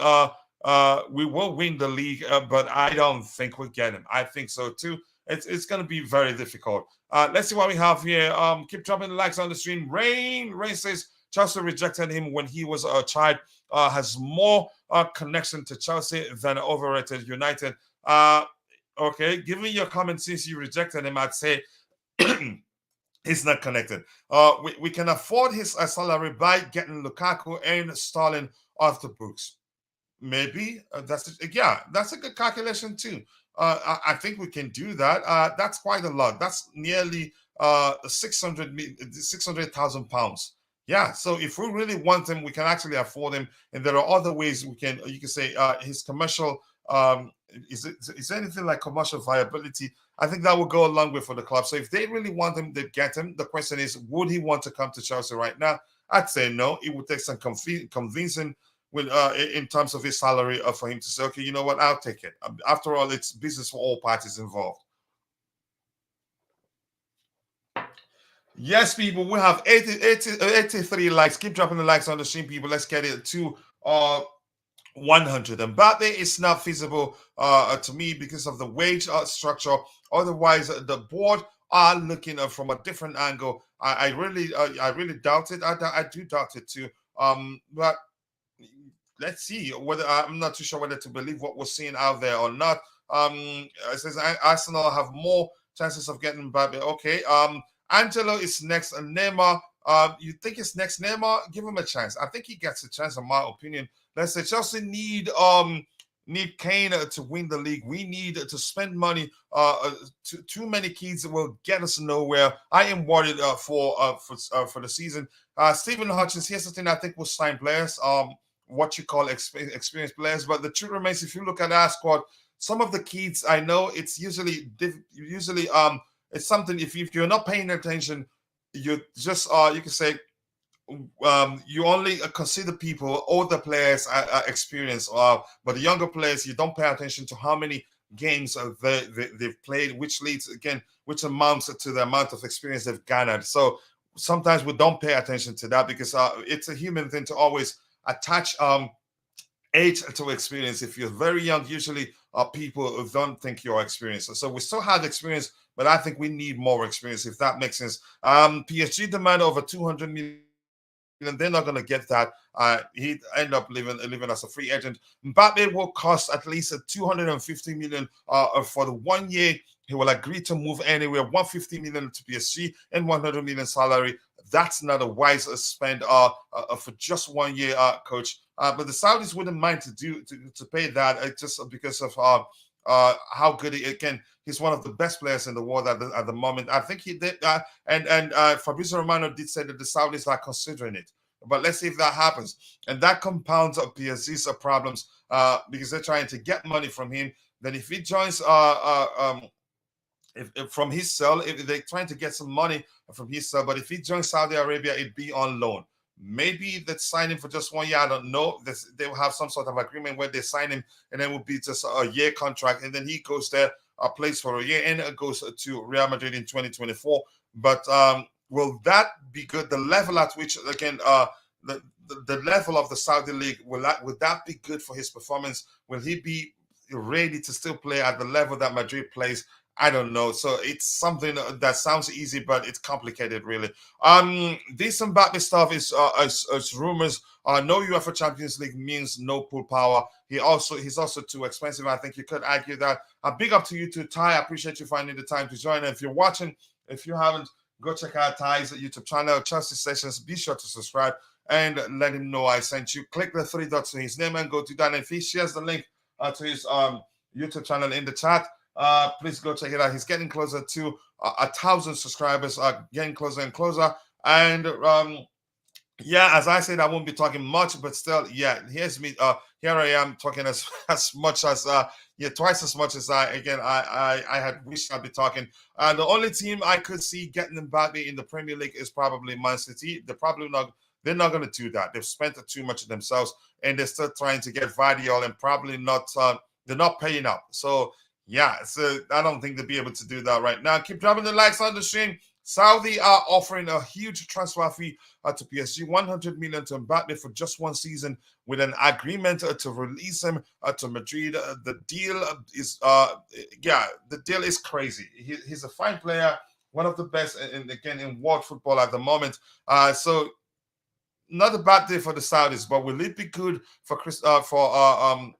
we will win the league. But I don't think we'll get him. I think so too. It's going to be very difficult. Let's see what we have here. Keep dropping the likes on the stream. Rain says Chelsea rejected him when he was a child. Has more connection to Chelsea than overrated United. Okay, give me your comment since you rejected him. I'd say he's not connected. We can afford his salary by getting Lukaku and Sterling off the books. Maybe that's a good calculation too. I think we can do that. That's quite a lot. That's nearly 600,000 pounds. Yeah. So if we really want him, we can actually afford him, and there are other ways we can. You can say his commercial. Is anything like commercial viability? I think that will go a long way for the club. So if they really want him, they get him. The question is, would he want to come to Chelsea right now? I'd say no. It would take some convincing with in terms of his salary for him to say, okay, you know what, I'll take it. After all, it's business for all parties involved. Yes, people, we have 83 likes. Keep dropping the likes on the stream, people. Let's get it to 100. And Mbappe is not feasible to me because of the wage structure. Otherwise, the board are looking from a different angle. I really doubt it. I do doubt it too. But let's see whether I'm not too sure whether to believe what we're seeing out there or not. It says Arsenal have more chances of getting Mbappe. Okay. Angelo is next. And Neymar, you think it's next? Neymar, give him a chance. I think he gets a chance, in my opinion. Let's say Chelsea need Kane to win the league. We need to spend money. Too many kids will get us nowhere. I am worried for the season. Stephen Hutchins, here's the thing: I think we'll sign players. What you call experienced players, but the truth remains, if you look at our squad, some of the kids, I know it's usually it's something. If you're not paying attention, you just you can say you only consider people, older players experience, but the younger players, you don't pay attention to how many games they've played, which amounts to the amount of experience they've garnered. So sometimes we don't pay attention to that because it's a human thing to always attach age to experience. If you're very young, usually people don't think you're experienced. So we still have experience, but I think we need more experience, if that makes sense. PSG demand over 200 million. They're not going to get that. He'd end up living as a free agent. Mbappe will cost at least 250 million for the 1 year. He will agree to move anywhere. 150 million to PSG and 100 million salary. That's not a wise spend for just 1 year, coach. But the Saudis wouldn't mind to pay that just because of how good he's one of the best players in the world at the moment. I think he did, and Fabrizio Romano did say that the Saudis are considering it. But let's see if that happens, and that compounds up PSG's problems because they're trying to get money from him. Then if he joins, if from his sale, if they're trying to get some money from his sale, but if he joins Saudi Arabia, it'd be on loan. Maybe they sign him for just 1 year. I don't know. They will have some sort of agreement where they sign him, and then it will be just a year contract, and then he goes there, plays for a year, and goes to Real Madrid in 2024. But will that be good? The level at which, again, the level of the Saudi league, would that be good for his performance? Will he be ready to still play at the level that Madrid plays? I don't know. So it's something that sounds easy, but it's complicated, really. This Mbappe stuff is rumors. No UEFA Champions League means no pool power. He's also too expensive. I think you could argue that. Big up to you too, Ty. I appreciate you finding the time to join. And if you're watching, if you haven't, go check out Ty's YouTube channel, Chelsea Sessions. Be sure to subscribe. and let him know I sent you. Click the three dots to his name and go to that. And if he shares the link to his YouTube channel in the chat, please go check it out. He's getting closer to 1,000 subscribers, getting closer and closer. And yeah, as I said, I won't be talking much, but still, yeah, here's me. Here I am talking as much as yeah, twice as much as I had wished I'd be talking. The only team I could see getting Mbappe in the Premier League is probably Man City. They're not going to do that. They've spent too much of themselves, and they're still trying to get Vardiol, and probably not. They're not paying up. So yeah, so I don't think they'll be able to do that right now. Keep dropping the likes on the stream. Saudi are offering a huge transfer fee to PSG, 100 million to Mbappe for just one season, with an agreement to release him to Madrid. The deal is crazy. He's a fine player, one of the best, in world football at the moment. So not a bad day for the Saudis, but will it be good for Kylian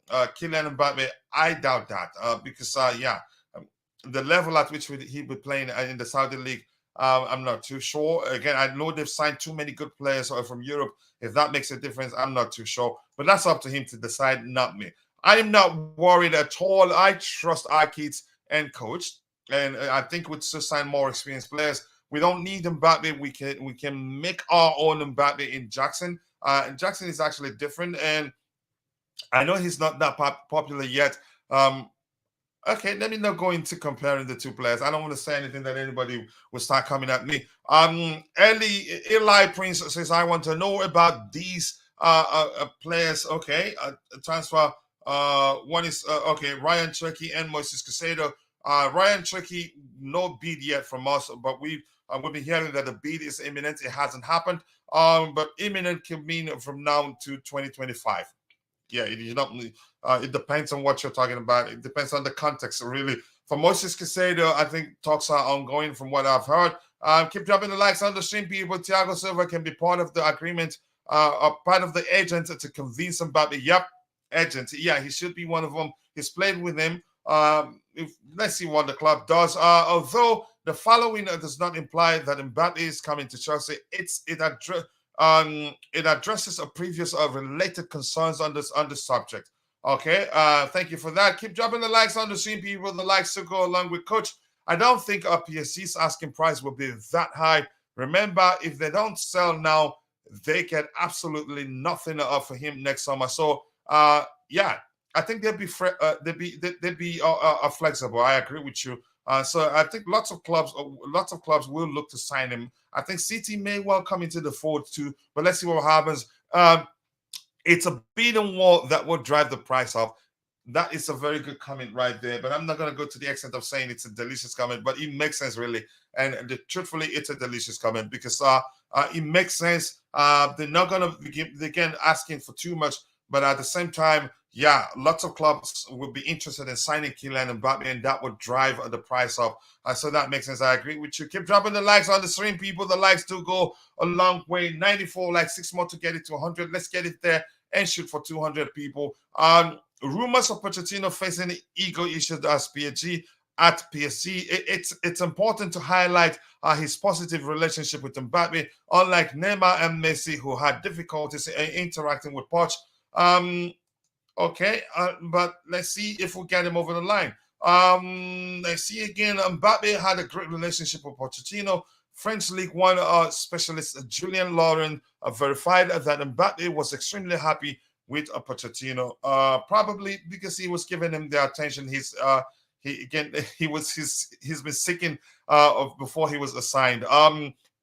Mbappe? I doubt that because the level at which he'll be playing in the Saudi league, I'm not too sure. Again, I know they've signed too many good players from Europe. If that makes a difference, I'm not too sure. But that's up to him to decide, not me. I'm not worried at all. I trust our kids and coach, and I think we'd still sign more experienced players. We don't need Mbappe. We can make our own Mbappe in Jackson. And Jackson is actually different, and I know he's not that popular yet. Okay, let me not go into comparing the two players. I don't want to say anything that anybody will start coming at me. Eli Prince says, I want to know about these players. Okay, transfer. One is okay, Rayan, Cherki, and Moises Caicedo. Rayan, Cherki, no bid yet from us, but we've been hearing that the bid is imminent. It hasn't happened, but imminent can mean from now to 2025. Yeah, it depends on what you're talking about. It depends on the context, really. For Moises Caicedo, I think talks are ongoing from what I've heard. Keep dropping the likes on the stream, people. Thiago Silva can be part of the agreement, part of the agent to convince Mbappe. Yep, agent. Yeah, he should be one of them. He's played with him. Let's see what the club does. Although the following does not imply that Mbappe is coming to Chelsea, it addresses a previous related concerns on this subject. Okay, thank you for that. Keep dropping the likes on the stream, people. The likes to go along with coach. I don't think PSG's asking price will be that high. Remember, if they don't sell now, they get absolutely nothing for him next summer. So, yeah, I think they'd be flexible. I agree with you. So I think lots of clubs will look to sign him. I think City may well come into the fold too, but let's see what happens. It's a bidding war that will drive the price up. That is a very good comment right there, but I'm not going to go to the extent of saying it's a delicious comment, but it makes sense really. And truthfully, it's a delicious comment because it makes sense. They're not going to begin asking for too much, but at the same time, yeah, lots of clubs will be interested in signing Kylian Mbappe, and that would drive the price up. So that makes sense. I agree with you. Keep dropping the likes on the stream, people. The likes do go a long way. 94, like 6 more to get it to 100. Let's get it there and shoot for 200, people. Rumors of Pochettino facing ego issues as PSG at PSG. It's important to highlight his positive relationship with Mbappe, unlike Neymar and Messi, who had difficulties interacting with Poch. Okay, but let's see if we get him over the line. Let's see again. Mbappe had a great relationship with Pochettino. French League One specialist Julien Laurent verified that Mbappe was extremely happy with Pochettino, probably because he was giving him the attention he's been seeking of before he was assigned.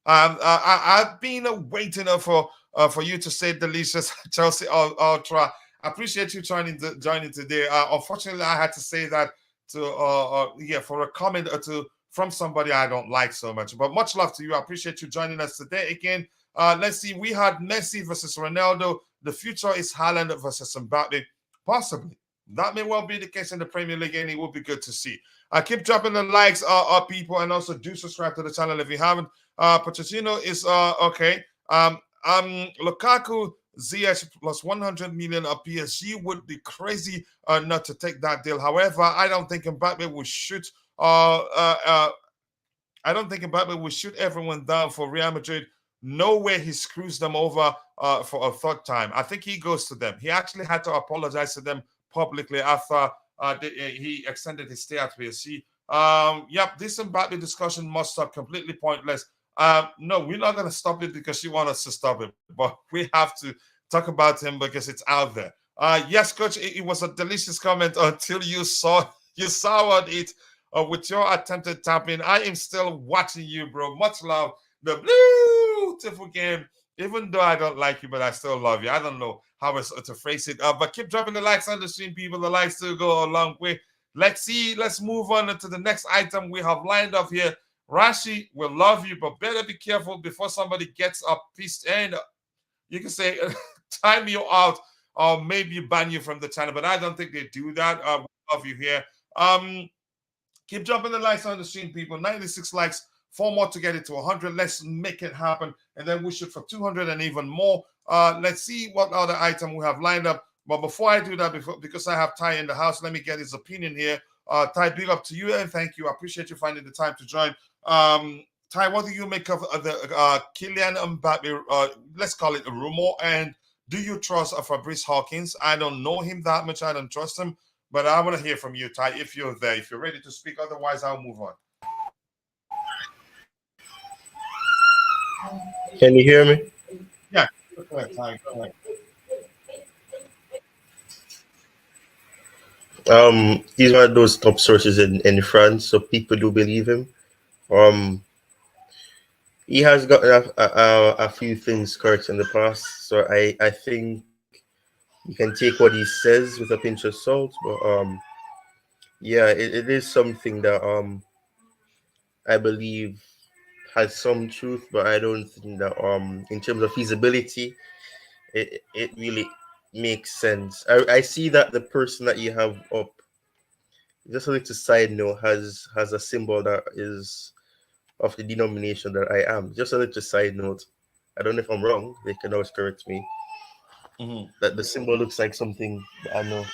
I've been waiting for you to say delicious Chelsea Ultra. I appreciate you joining today. Unfortunately, I had to say that for a comment from somebody I don't like so much. But much love to you. I appreciate you joining us today again. Let's see. We had Messi versus Ronaldo. The future is Haaland versus Mbappe. Possibly. That may well be the case in the Premier League, and it will be good to see. Keep dropping the likes, people, and also do subscribe to the channel if you haven't. Pochettino is okay. Lukaku, ZH plus 100 million of PSG would be crazy not to take that deal. However, I don't think Mbappe will shoot. I don't think Mbappe will shoot everyone down for Real Madrid. No way he screws them over for a third time. I think he goes to them. He actually had to apologize to them publicly after he extended his stay at PSG. Yep, this Mbappe discussion must stop. Completely pointless. No, we're not going to stop it because you want us to stop it, but we have to talk about him because it's out there. Yes, coach, it was a delicious comment until you soured it with your attempted tapping. I am still watching you, bro. Much love. The beautiful game. Even though I don't like you, but I still love you. I don't know how else to phrase it. But keep dropping the likes on the stream, people. The likes do go a long way. Let's see. Let's move on to the next item we have lined up here. Rashi will love you, but better be careful before somebody gets up pissed. And you can say, time you out, or maybe ban you from the channel. But I don't think they do that. We love you here. Keep dropping the likes on the stream, people. 96 likes, 4 more to get it to 100. Let's make it happen. And then we shoot for 200 and even more. Let's see what other item we have lined up. But before I do that, because I have Ty in the house, let me get his opinion here. Ty, big up to you and thank you. I appreciate you finding the time to join. Ty, what do you make of the Kylian Mbappe, let's call it a rumor, and do you trust Fabrice Hawkins? I don't know him that much. I don't trust him. But I want to hear from you, Ty, if you're there, if you're ready to speak. Otherwise, I'll move on.
Can you hear me?
Yeah. Go ahead, Ty. Go
ahead. He's one of those top sources in France, so people do believe him. He has got a few things correct in the past, so I think you can take what he says with a pinch of salt. But yeah, it is something that I believe has some truth, but I don't think that in terms of feasibility, it really makes sense. I see that the person that you have up, just a little side note, has a symbol that is of the denomination that I am. Just a little side note. I don't know if I'm wrong. They can always correct me.
Mm-hmm.
That the symbol looks like something that I know.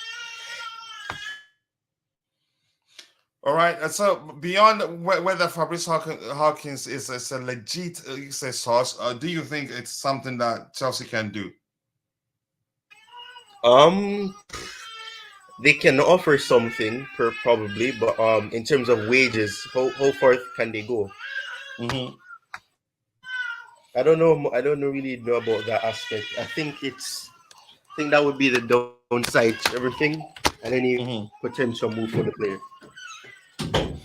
All right. So beyond whether Fabrice Hawkins is a legit source, do you think it's something that Chelsea can do?
They can offer something probably, but in terms of wages, how far can they go?
Mm-hmm.
I don't know. I don't really know about that aspect. I think that would be the downside to everything, and any
Mm-hmm.
potential move for the player.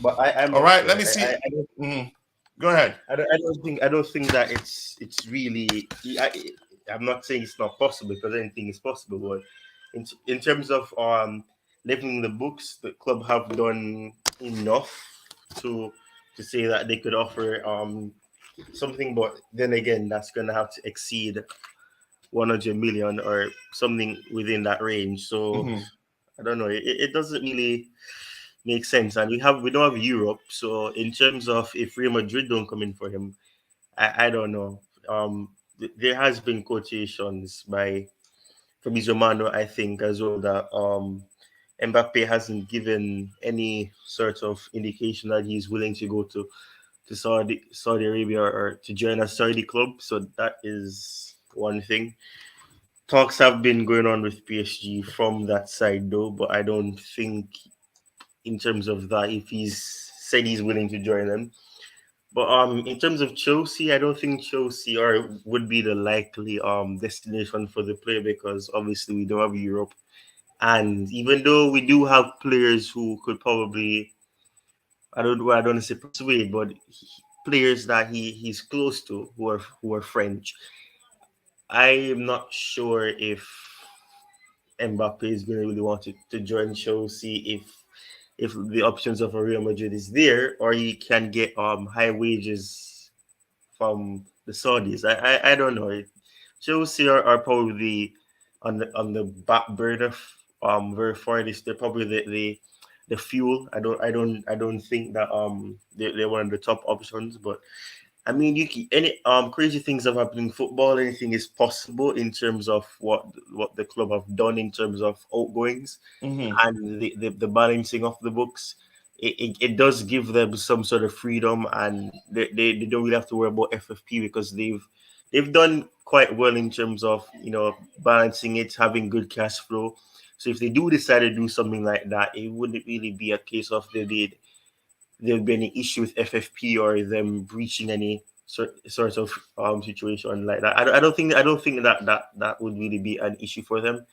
But I'm
All
not
right.
sure.
Let me see. Mm-hmm. Go ahead.
I don't think that it's really. I'm not saying it's not possible because anything is possible. But in terms of leveling the books, the club have done enough to say that they could offer something. But then again, that's gonna have to exceed 100 million or something within that range. So
Mm-hmm.
I don't know. It doesn't really make sense. And we don't have Europe. So in terms of if Real Madrid don't come in for him, I don't know. There has been quotations by Fabrizio Romano, I think, as well that Mbappe hasn't given any sort of indication that he's willing to go to Saudi Arabia or to join a Saudi club. So that is one thing. Talks have been going on with PSG from that side though, but I don't think in terms of that if he's said he's willing to join them. But in terms of Chelsea, I don't think Chelsea would be the likely destination for the player because obviously we don't have Europe. And even though we do have players who could probably I don't want to say persuade, but players that he's close to who are French. I am not sure if Mbappe is going to really want to join Chelsea if the options of a Real Madrid is there, or he can get high wages from the Saudis. I don't know. Chelsea are probably on the back burner very far. They're probably the fuel. I don't think that they're one of the top options, but I mean, any crazy things have happened in football. Anything is possible in terms of what the club have done in terms of outgoings
Mm-hmm.
and the balancing of the books. It does give them some sort of freedom, and they don't really have to worry about FFP because they've done quite well in terms of balancing it, having good cash flow. So if they do decide to do something like that, it wouldn't really be a case of there'll be any issue with FFP or them breaching any sort of situation like that. I don't think that would really be an issue for them.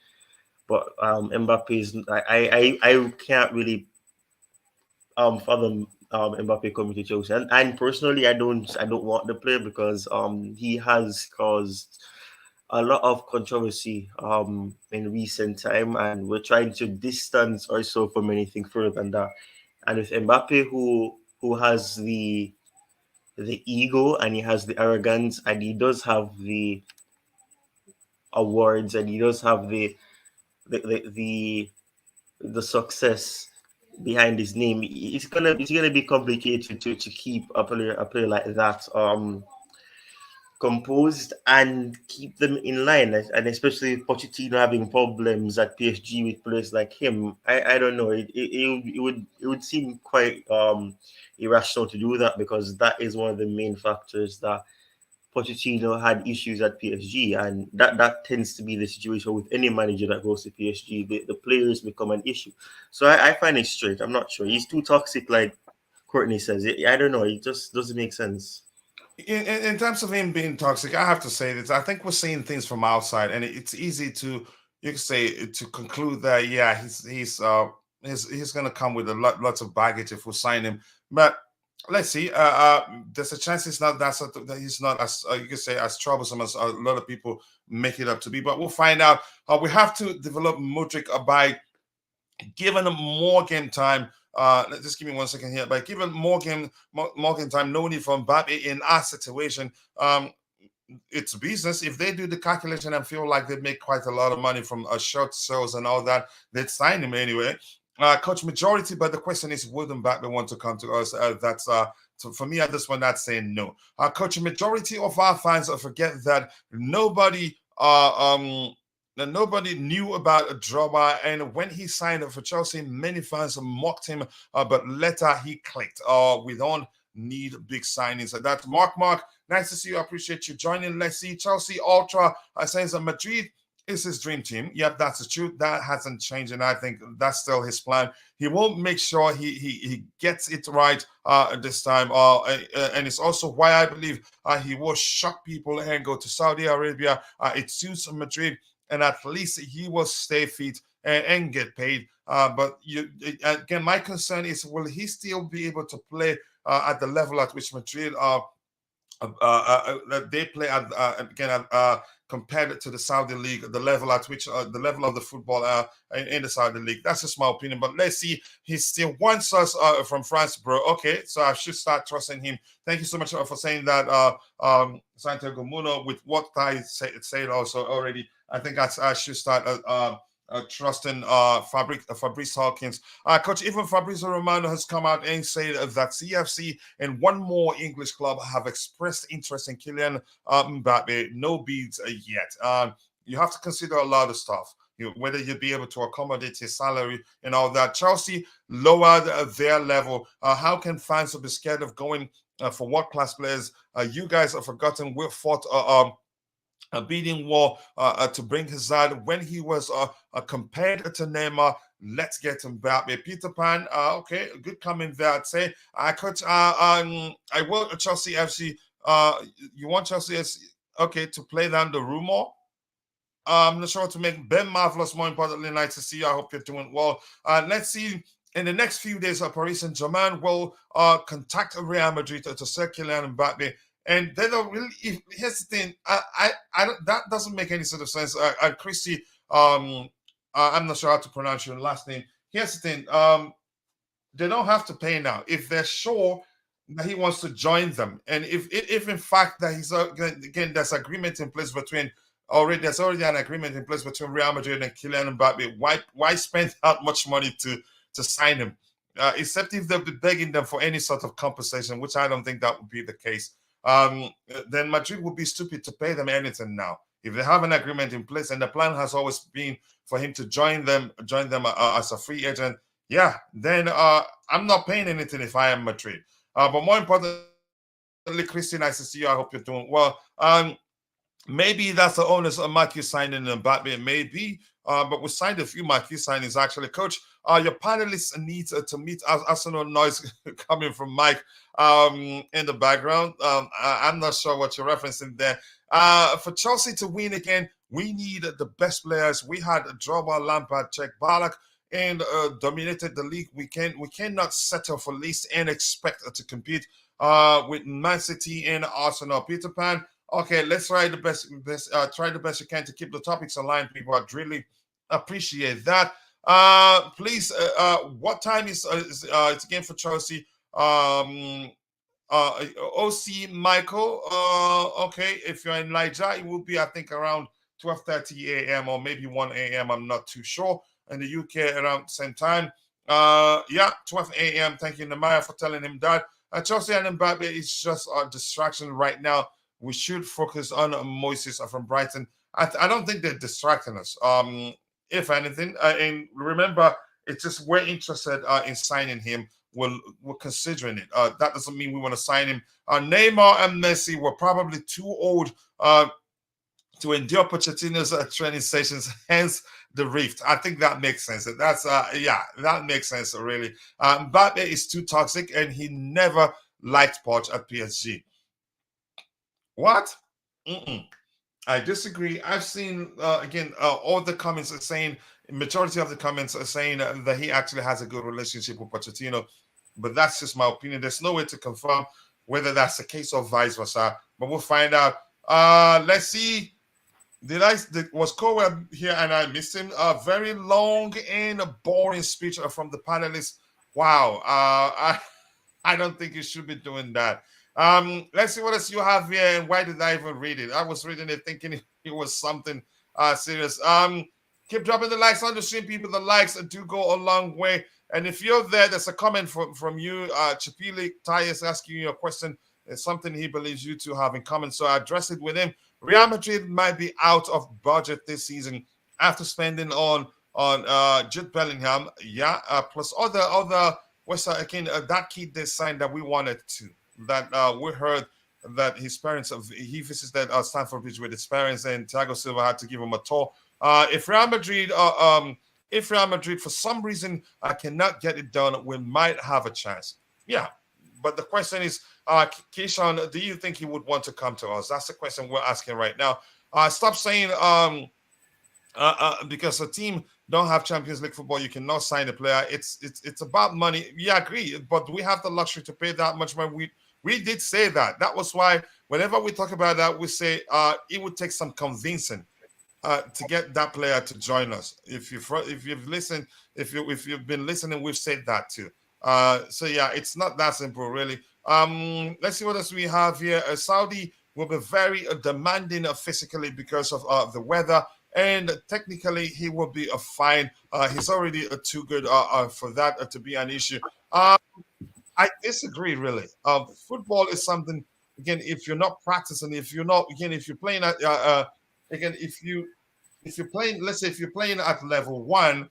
But Mbappe is I can't really fathom Mbappe coming to Chelsea. And personally, I don't want the player because he has caused a lot of controversy in recent time, and we're trying to distance ourselves from anything further than that. And with Mbappe, who has the ego and he has the arrogance and he does have the awards and he does have the the, the the success behind his name, it's gonna be complicated to keep a player like that composed and keep them in line, and especially Pochettino having problems at PSG with players like him. I don't know. It would seem quite irrational to do that because that is one of the main factors that Pochettino had issues at PSG, and that tends to be the situation with any manager that goes to PSG. The players become an issue. So I find it straight. I'm not sure. He's too toxic, like Courtney says. I don't know. It just doesn't make sense.
In terms of him being toxic, I have to say this. I think we're seeing things from outside, and it's easy to, you can say, to conclude that yeah, he's going to come with lots of baggage if we sign him. But let's see. There's a chance he's not that he's not as you can say as troublesome as a lot of people make it up to be. But we'll find out. We have to develop Mudrik by given him more game time. Just give me 1 second here. By giving more game time, no need for Mbappe in our situation. It's business. If they do the calculation and feel like they make quite a lot of money from short sales and all that, they'd sign him anyway. Coach majority, but the question is, would Mbappe want to come to us? That's so for me at this one, that's saying no. Coach majority of our fans forget that nobody knew about Drogba, and when he signed up for Chelsea, many fans mocked him, but later he clicked. We don't need big signings. So that's Mark. Nice to see you. I appreciate you joining. Let's see. Chelsea Ultra says that Madrid is his dream team. Yep, that's the truth. That hasn't changed, and I think that's still his plan. He will make sure he gets it right this time. And it's also why I believe he will shock people and go to Saudi Arabia. It suits Madrid, and at least he will stay fit and get paid. But again, my concern is, will he still be able to play at the level at which Madrid they play at again compared to the Saudi league, the level at which the level of the football in the Saudi league. That's just my opinion. But let's see. He still wants us from France, bro. Okay, so I should start trusting him. Thank you so much for saying that, Santiago Muno. With what I said also already, I think I should start trusting Fabrice Hawkins. Coach, even Fabrizio Romano has come out and said that CFC and one more English club have expressed interest in Kylian Mbappe. No bids yet. You have to consider a lot of stuff. Whether you'll be able to accommodate his salary and all that. Chelsea lowered their level. How can fans be scared of going for world-class players? You guys have forgotten we fought a beating war to bring Hazard when he was compared to Neymar. Let's get Mbappe. Peter Pan, okay, good comment there. I'd say, Coach, I will Chelsea FC. You want Chelsea FC, okay, to play down the rumor? I'm not sure what to make. Ben Marvelous, more importantly, nice to see you. I hope you're doing well. Let's see. In the next few days, Paris Saint-Germain will contact Real Madrid to sell Kylian Mbappe. And they don't really. Here's the thing. I don't, that doesn't make any sort of sense. Christy, I'm not sure how to pronounce your last name. Here's the thing. They don't have to pay now if they're sure that he wants to join them, and if in fact that he's again there's agreement in place between there's already an agreement in place between Real Madrid and Kylian Mbappe. Why spend that much money to sign him? Except if they'll be begging them for any sort of compensation, which I don't think that would be the case. Then Madrid would be stupid to pay them anything now. If they have an agreement in place, and the plan has always been for him to join them as a free agent, yeah, then I'm not paying anything if I am Madrid. But more importantly, Christine, nice to see you. I hope you're doing well. Maybe that's the onus of Matthew signing and Mbappe, maybe. But we signed a few Matthew signings actually. Coach, your panelists need to meet Arsenal noise coming from Mike in the background. I'm not sure what you're referencing there. For Chelsea to win again, we need the best players. We had Drogba, Lampard, Czech, Ballack, and dominated the league. We cannot settle for least and expect to compete with Man City and Arsenal. Peter Pan. Okay, let's try the try the best you can to keep the topics aligned, people. I'd really appreciate that. Please, what time is it's again for Chelsea? OC Michael. Okay, if you're in Niger, it will be I think around 12:30 a.m. or maybe 1 a.m. I'm not too sure. In the UK around the same time. Yeah, 12 a.m. Thank you, Namaya, for telling him that. Chelsea and Mbappe is just a distraction right now. We should focus on Moises from Brighton. I don't think they're distracting us. If anything, and remember, it's just we're interested in signing him. We're considering it. That doesn't mean we want to sign him. Neymar and Messi were probably too old to endure Pochettino's training sessions. Hence the rift. I think that makes sense. That's yeah, that makes sense really. Mbappe is too toxic, and he never liked Poch at PSG. What? Mm-mm. I disagree. I've seen again all the comments are saying majority of the comments are saying that he actually has a good relationship with Pochettino, but that's just my opinion. There's no way to confirm whether that's the case or vice versa, but we'll find out. Let's see. Was Colwill here and I missed him? A very long and boring speech from the panelists. Wow. I don't think you should be doing that. Let's see what else you have here and why did I even read it? I was reading it thinking it was something serious. Keep dropping the likes on the stream, people. The likes do go a long way. And if you're there, there's a comment from you. Chapili Tai is asking you a question. It's something he believes you two have in common. So I address it with him. Real Madrid might be out of budget this season after spending on Jude Bellingham. Yeah, plus other what's again that kid they signed that we wanted to. That we heard that his parents he visited Stamford Bridge with his parents, and Thiago Silva had to give him a tour. If Real Madrid for some reason cannot get it done, we might have a chance. Yeah, but the question is, Keyshawn, do you think he would want to come to us? That's the question we're asking right now. Stop saying because a team don't have Champions League football, you cannot sign a player. It's about money. Yeah, I agree, but we have the luxury to pay that much money. We did say that. That was why whenever we talk about that, we say it would take some convincing to get that player to join us. If you've listened, if you've been listening, we've said that too. So yeah, it's not that simple, really. Let's see what else we have here. Saudi will be very demanding physically because of the weather, and technically he will be a fine. He's already too good for that to be an issue. I disagree, really. Football is something, again, if you're not practicing, if you're not, again, if you're playing at, again, if you're playing, let's say if you're playing at level 1,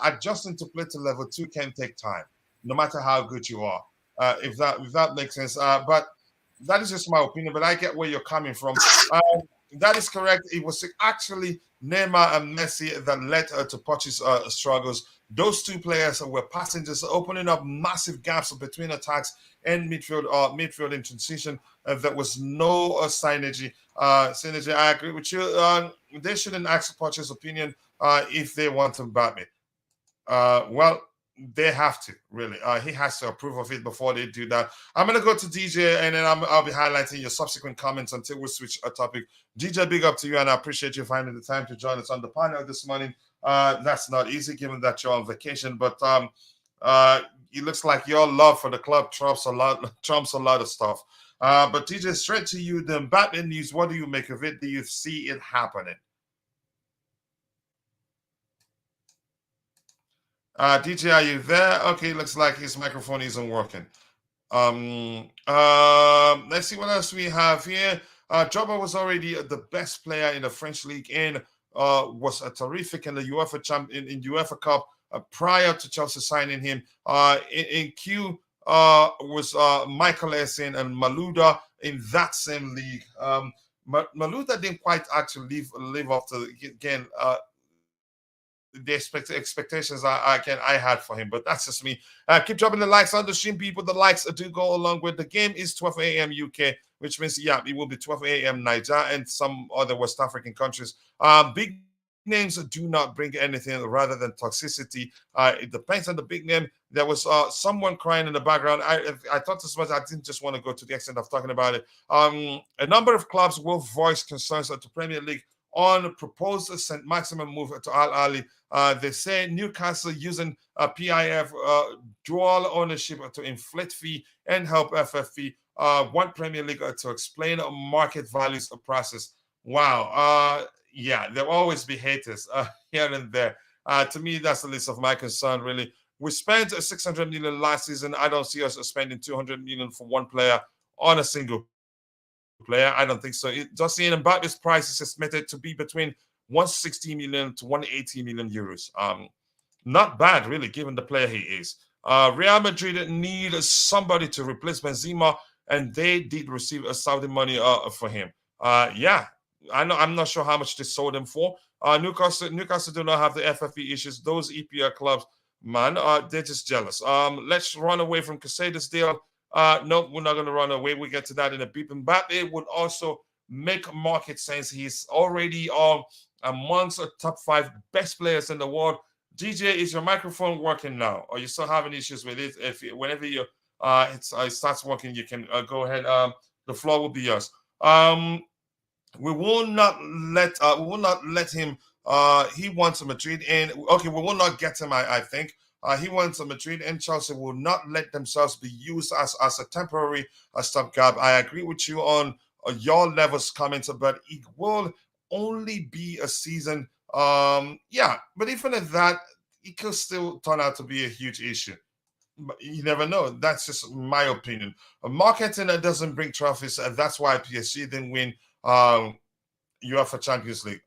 adjusting to play to level 2 can take time, no matter how good you are. If that makes sense. But that is just my opinion, but I get where you're coming from. That is correct. It was actually Neymar and Messi that led to Poch's struggles. Those two players were passengers, opening up massive gaps between attacks and midfield in transition. There was no synergy. Synergy. I agree with you. They shouldn't ask Poch's opinion if they want to bat me. Well, they have to, really. He has to approve of it before they do that. I'm going to go to DJ, and then I'll be highlighting your subsequent comments until we switch a topic. DJ, big up to you, and I appreciate you finding the time to join us on the panel this morning. That's not easy, given that you're on vacation, but it looks like your love for the club trumps a lot of stuff. But DJ, straight to you, the Mbappe news, what do you make of it? Do you see it happening? DJ, are you there? Okay, looks like his microphone isn't working. Let's see what else we have here. Drogba was already the best player in the French league and was terrific in the UEFA in UEFA Cup prior to Chelsea signing him. In Q was Michael Essien and Malouda in that same league. Maluda didn't quite actually live up to again the expectations I had for him. But that's just me. Keep dropping the likes on the stream, people. The likes do go along with the game. Is 12 a.m. UK, which means yeah, it will be 12 a.m. Niger and some other West African countries. Big names do not bring anything rather than toxicity. It depends on the big name. There was someone crying in the background. I thought this was. I didn't just want to go to the extent of talking about it. A number of clubs will voice concerns at the Premier League on proposed St. Maximum move to Al Ali. They say Newcastle using PIF dual ownership to inflate fee and help FFP. Want Premier League to explain market values of process. Wow. Yeah, there'll always be haters here and there. To me, that's the least of my concern, really. We spent 600 million last season. I don't see us spending 200 million for one player on a single player. I don't think so. Just seeing Mbappe's price is estimated to be between 160 million to 180 million euros. Not bad, really, given the player he is. Real Madrid need somebody to replace Benzema, and they did receive a Saudi money for him. Yeah, I know. I'm not sure how much they sold him for. Newcastle do not have the FFP issues. Those EPL clubs, man, they're just jealous. Let's run away from Caicedo's deal. No, we're not going to run away. We get to that in a beep. And Mbappe would also make market sense. He's already amongst the top 5 best players in the world. DJ, is your microphone working now? Or you still having issues with it? If whenever you it starts working, you can go ahead. The floor will be yours. We will not let him. He wants Madrid, and okay, we will not get him. I think. He wants Madrid, and Chelsea will not let themselves be used as a temporary stopgap. I agree with you on your levels comments, but it will only be a season. Yeah, but even at that, it could still turn out to be a huge issue. But you never know. That's just my opinion. Marketing that doesn't bring trophies. That's why PSG didn't win UEFA Champions League.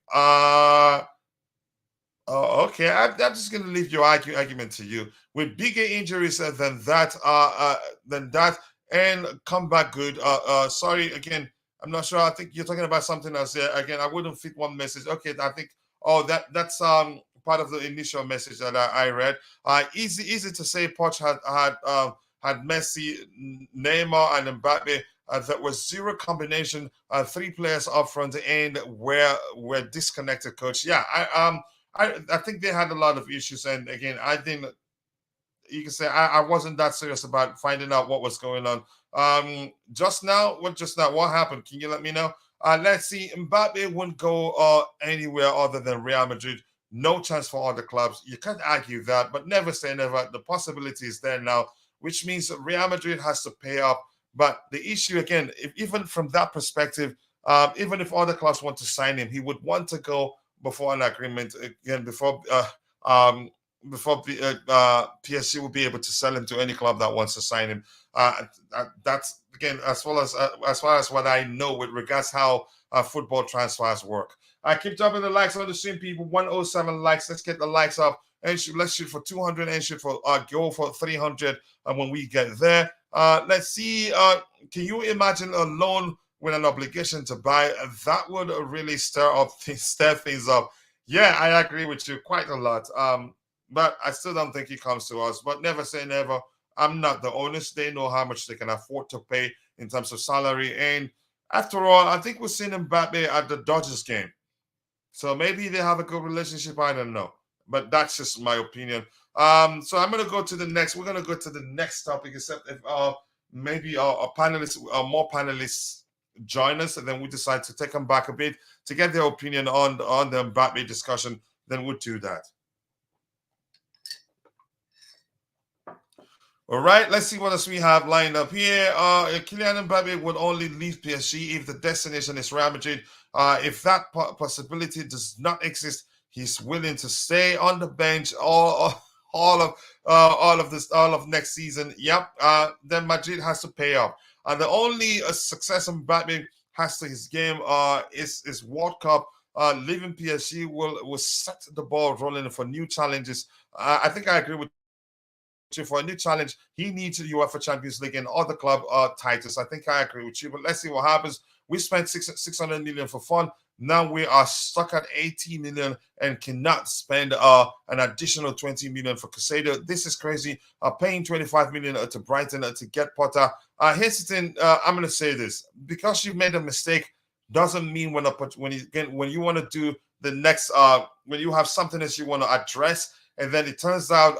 Okay. I'm just going to leave your argument to you. With bigger injuries than that, and come back good. Sorry again. I'm not sure. I think you're talking about something else there. Again, I wouldn't fit one message. Okay, I think. Oh, that's part of the initial message that I read. Easy to say. Poch had Messi, Neymar, and Mbappe. That was zero combination. 3 players up front, and we're disconnected, coach. Yeah, I think they had a lot of issues, and again, I think you can say I wasn't that serious about finding out what was going on. Just now, what happened? Can you let me know? Let's see. Mbappe wouldn't go anywhere other than Real Madrid. No chance for other clubs. You can't argue that, but never say never. The possibility is there now, which means Real Madrid has to pay up. But the issue again, even from that perspective, even if other clubs want to sign him, he would want to go before an agreement again, before PSG will be able to sell him to any club that wants to sign him. That's again as far as what I know with regards how football transfers work. I keep dropping the likes on the stream, people. 107 likes. Let's get the likes up and let's shoot for 200 and shoot for go for 300 when we get there. Let's see. Can you imagine a loan with an obligation to buy? That would really stir things up. Yeah, I agree with you quite a lot. But I still don't think he comes to us. But never say never. I'm not the owners. They know how much they can afford to pay in terms of salary. And after all, I think we've seen Mbappe at the Dodgers game. So maybe they have a good relationship. I don't know. But that's just my opinion. So I'm gonna go to the next. We're gonna go to the next topic, except if maybe our panelists, more panelists join us, and then we decide to take them back a bit to get their opinion on the Mbappe discussion. Then we'll do that. All right, let's see what else we have lined up here. Kylian Mbappe would only leave PSG if the destination is Real Madrid. If that possibility does not exist, he's willing to stay on the bench all of next season. Yep. Then Madrid has to pay up. And the only success Mbappe has to his game is World Cup. Leaving PSG will set the ball rolling for new challenges. I think I agree with you. For a new challenge, he needs the UEFA Champions League and other club titles. I think I agree with you. But let's see what happens. We spent 600 million for fun. Now we are stuck at 80 million and cannot spend an additional 20 million for Caicedo. This is crazy. Paying 25 million to Brighton to get Potter. Here's the thing. I'm gonna say this: because you've made a mistake doesn't mean when you want to do the next when you have something that you want to address, and then it turns out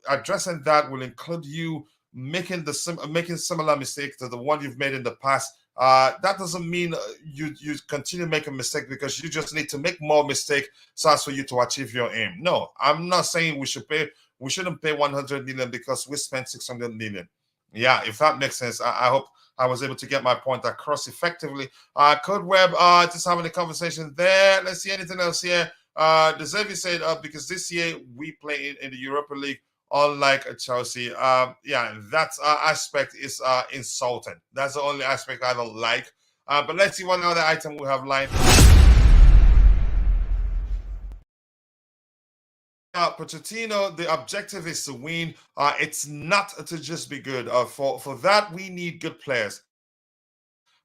addressing that will include you making making similar mistake to the one you've made in the past. That doesn't mean you continue making mistake, because you just need to make more mistake so as for you to achieve your aim. No, I'm not saying we shouldn't pay 100 million because we spent 600 million. Yeah, if that makes sense. I hope I was able to get my point across effectively. Code Web, just having a conversation there. Let's see anything else here. De Zerbi said, because this year we play in the Europa League, unlike Chelsea. Yeah, that aspect is insulting. That's the only aspect I don't like. But let's see what other item we have lined. Pochettino, the objective is to win. It's not to just be good. For that, we need good players.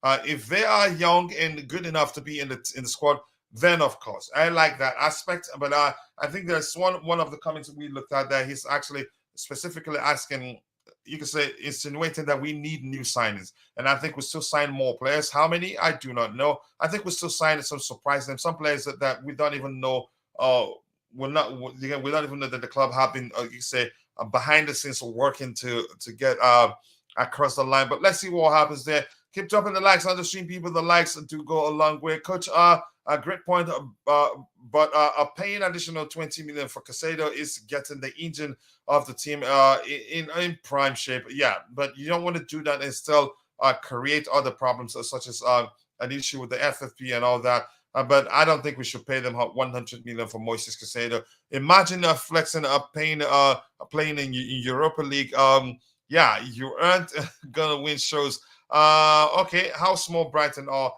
If they are young and good enough to be in the squad, then of course I like that aspect. But I think there's one of the comments we looked at there. He's actually specifically asking, you could say, insinuating that we need new signings, and I think we still sign more players. How many? I do not know. I think we still sign some surprise names, some players that we don't even know. We don't even know that the club have been, you say, behind the scenes working to get across the line. But let's see what happens there. Keep dropping the likes on the stream, people. The likes do go a long way. Coach, a great point. But paying additional 20 million for Caicedo is getting the engine of the team in prime shape. Yeah, but you don't want to do that and still create other problems, such as an issue with the FFP and all that. But I don't think we should pay them 100 million for Moises Caicedo. Imagine flexing up, playing in Europa League. Yeah, you aren't gonna win shows. Okay, how small Brighton are.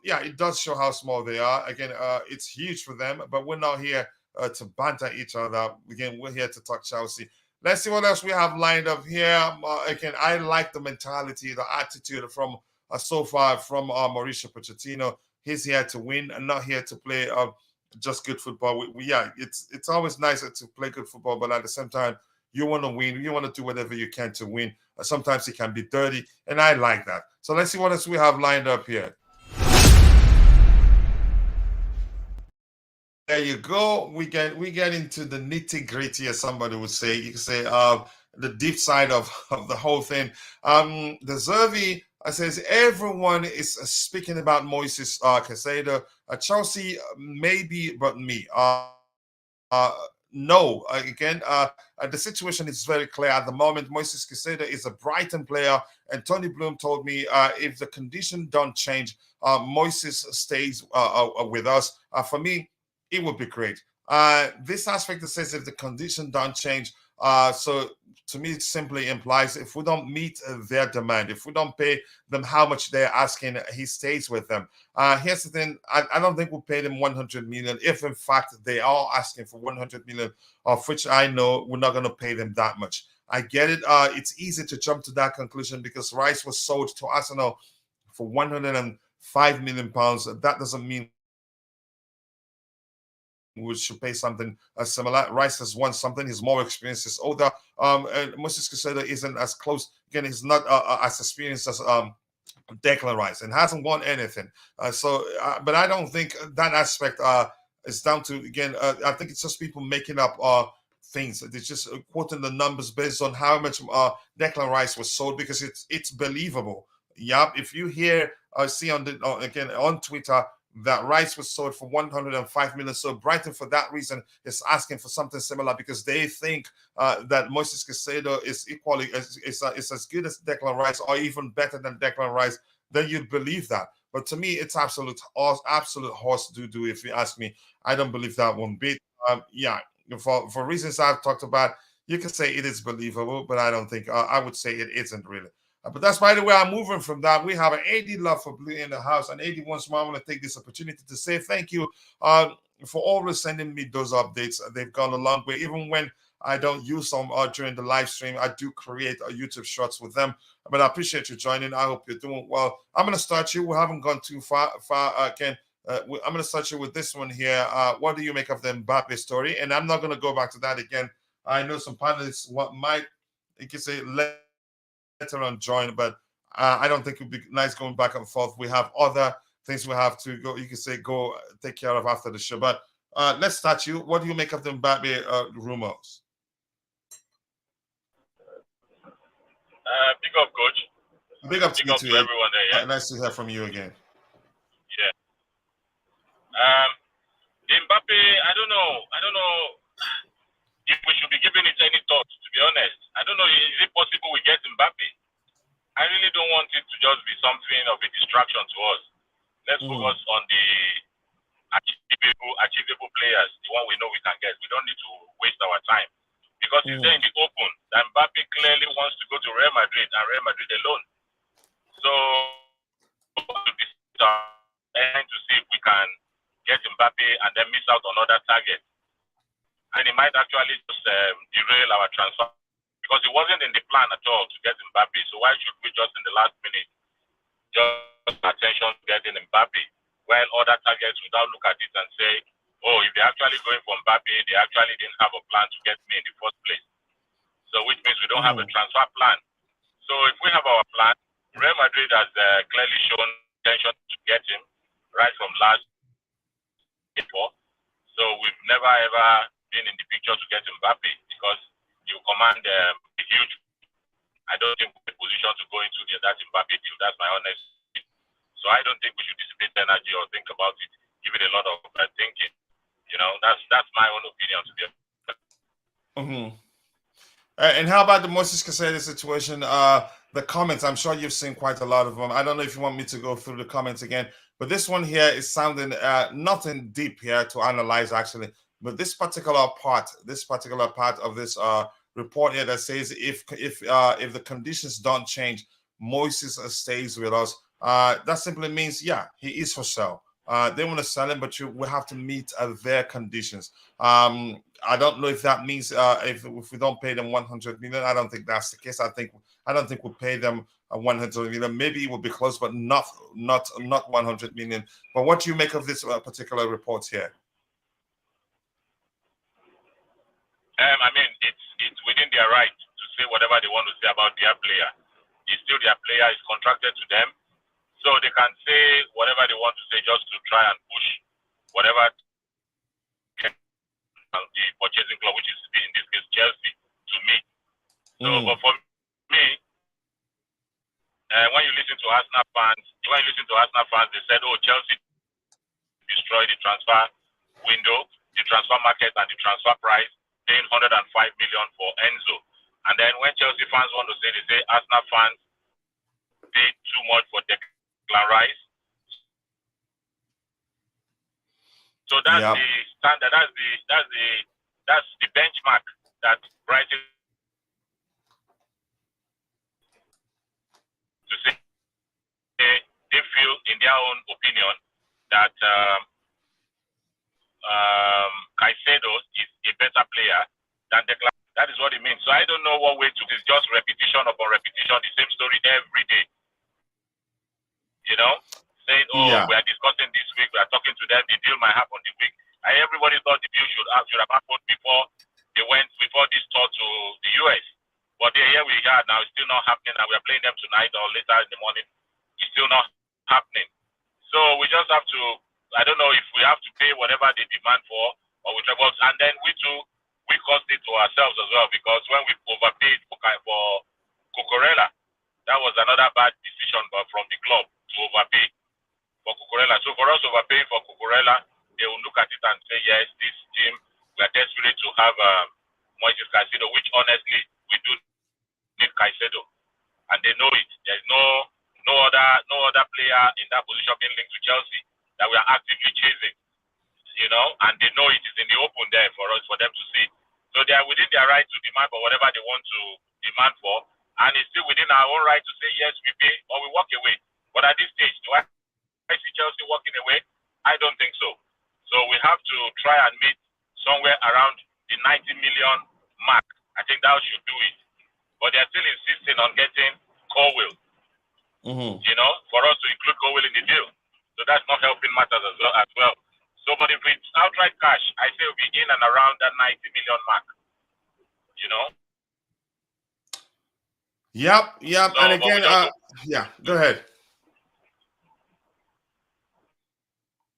Yeah, it does show how small they are. Again, it's huge for them, but we're not here to banter each other. Again, we're here to talk Chelsea. Let's see what else we have lined up here. Again, I like the mentality, the attitude from so far from Mauricio Pochettino. He's here to win and not here to play just good football. Yeah, it's always nicer to play good football, but at the same time, you want to win. You want to do whatever you can to win. Sometimes it can be dirty, and I like that. So let's see what else we have lined up here. There you go. We get into the nitty gritty, as somebody would say. You can say the deep side of the whole thing. The Zerbi says everyone is speaking about Moises Caicedo. Chelsea, maybe, but me. No, again, the situation is very clear at the moment. Moises Caicedo is a Brighton player, and Tony Bloom told me if the condition don't change, Moises stays with us. For me, it would be great. This aspect that says if the condition don't change, so to me it simply implies if we don't meet their demand, if we don't pay them how much they're asking, he stays with them. Here's the thing: I don't think we'll pay them 100 million if in fact they are asking for 100 million, of which I know we're not going to pay them that much. I get it. It's easy to jump to that conclusion because Rice was sold to Arsenal for 105 million pounds. That doesn't mean we should pay something similar. Rice has won something. He's more experienced. He's older. And Moises Caicedo isn't as close. Again, he's not as experienced as Declan Rice and hasn't won anything. But I don't think that aspect is down to, again, I think it's just people making up things. They're just quoting the numbers based on how much Declan Rice was sold because it's believable. Yeah, if you see again on Twitter that Rice was sold for 105 million. So Brighton, for that reason, is asking for something similar because they think that Moises Caicedo is equally is as good as Declan Rice or even better than Declan Rice. Then you'd believe that. But to me, it's absolute horse doo-doo. If you ask me, I don't believe that one bit. Yeah, for reasons I've talked about, you can say it is believable, but I don't think I would say it isn't really. But that's, by the way, I'm moving from that. We have an AD love for Blue in the house. And 81 small. I want to take this opportunity to say thank you for always sending me those updates. They've gone a long way. Even when I don't use them during the live stream. I do create YouTube shorts with them. But I appreciate you joining. I hope you're doing well. I'm going to start you. We haven't gone too far, Ken. I'm going to start you with this one here. What do you make of the Mbappe story? And I'm not going to go back to that again. I know some panelists might, you can say, later on join, but I don't think it would be nice going back and forth. We have other things we have to go, you can say, go take care of after the show. But let's start you. What do you make of the Mbappe rumors?
Big up, coach.
Big up to you
to
too.
everyone there. Yeah.
Nice to hear from you again.
Yeah. Mbappe, I don't know if we should be giving it any thought. To be honest, I don't know. Is it possible we get Mbappe? I really don't want it to just be something of a distraction to us. Let's focus on the achievable players, the one we know we can get. We don't need to waste our time because it's there in the open. That Mbappe clearly wants to go to Real Madrid and Real Madrid alone. So, and to see if we can get Mbappe and then miss out on other targets. And it might actually just derail our transfer because it wasn't in the plan at all to get Mbappe. So why should we just in the last minute just attention to getting Mbappe while other targets without look at it and say, oh, if they're actually going for Mbappe, they actually didn't have a plan to get me in the first place. So which means we don't have a transfer plan. So if we have our plan, Real Madrid has clearly shown intention to get him right from last year. So we've never ever been in the picture to get Mbappe because you command a huge. I don't think we're in a position to go into that Mbappe deal. That's my honest. So I don't think we should dissipate energy or think about it. Give it a lot of thinking. You know, that's my own opinion to be.
And how about the Moises Caicedo situation? The comments, I'm sure you've seen quite a lot of them. I don't know if you want me to go through the comments again, but this one here is sounding nothing deep here to analyze actually. But this particular part of this report here that says if the conditions don't change, Moises stays with us. That simply means, yeah, he is for sale. They want to sell him, but we have to meet their conditions. I don't know if that means if we don't pay them 100 million. I don't think that's the case. I don't think we'll pay them 100 million. Maybe it will be close, but not 100 million. But what do you make of this particular report here?
I mean, it's within their right to say whatever they want to say about their player. It's still their player is contracted to them, so they can say whatever they want to say just to try and push whatever the purchasing club, which is in this case Chelsea, to me. So, but for me, when you listen to Arsenal fans, they said, "Oh, Chelsea destroyed the transfer window, the transfer market, and the transfer price, paying 105 million for Enzo." And then when Chelsea fans want to say, they say Arsenal fans paid too much for Declan Rice. So that's the standard. That's the benchmark that Brighton to say they feel, in their own opinion, that Caicedo is a better player than Declan. That is what it means. So I don't know what way to. It's just repetition upon repetition, the same story every day. You know, saying, "Oh, we are discussing this week. We are talking to them. The deal might happen this week." Everybody thought the deal should have happened before this tour to the US. But here we are now. It's still not happening, and we are playing them tonight or later in the morning. It's still not happening. So we just have to. I don't know if we have to pay whatever they demand for, or whichever. And then we caused it to ourselves as well, because when we overpaid for Cucurella, that was another bad decision from the club to overpay for Cucurella. So for us overpaying for Cucurella, they will look at it and say, yes, this team, we are desperate to have Moises Caicedo, which honestly we do need Caicedo, and they know it. There's no other player in that position being linked to Chelsea that we are actively chasing, you know, and they know it is in the open there for them to see. So they are within their right to demand for whatever they want to demand for, and it's still within our own right to say yes, we pay or we walk away. But at this stage, do I see Chelsea walking away? I don't think so. So we have to try and meet somewhere around the 90 million mark, I think that should do it. But they're still insisting on getting Colwill, for us to include Colwill in the deal. So that's not helping matters as well. So, but if it's outright cash, I say we'll be in and around that 90 million mark.
Yep.
So,
And again, go ahead.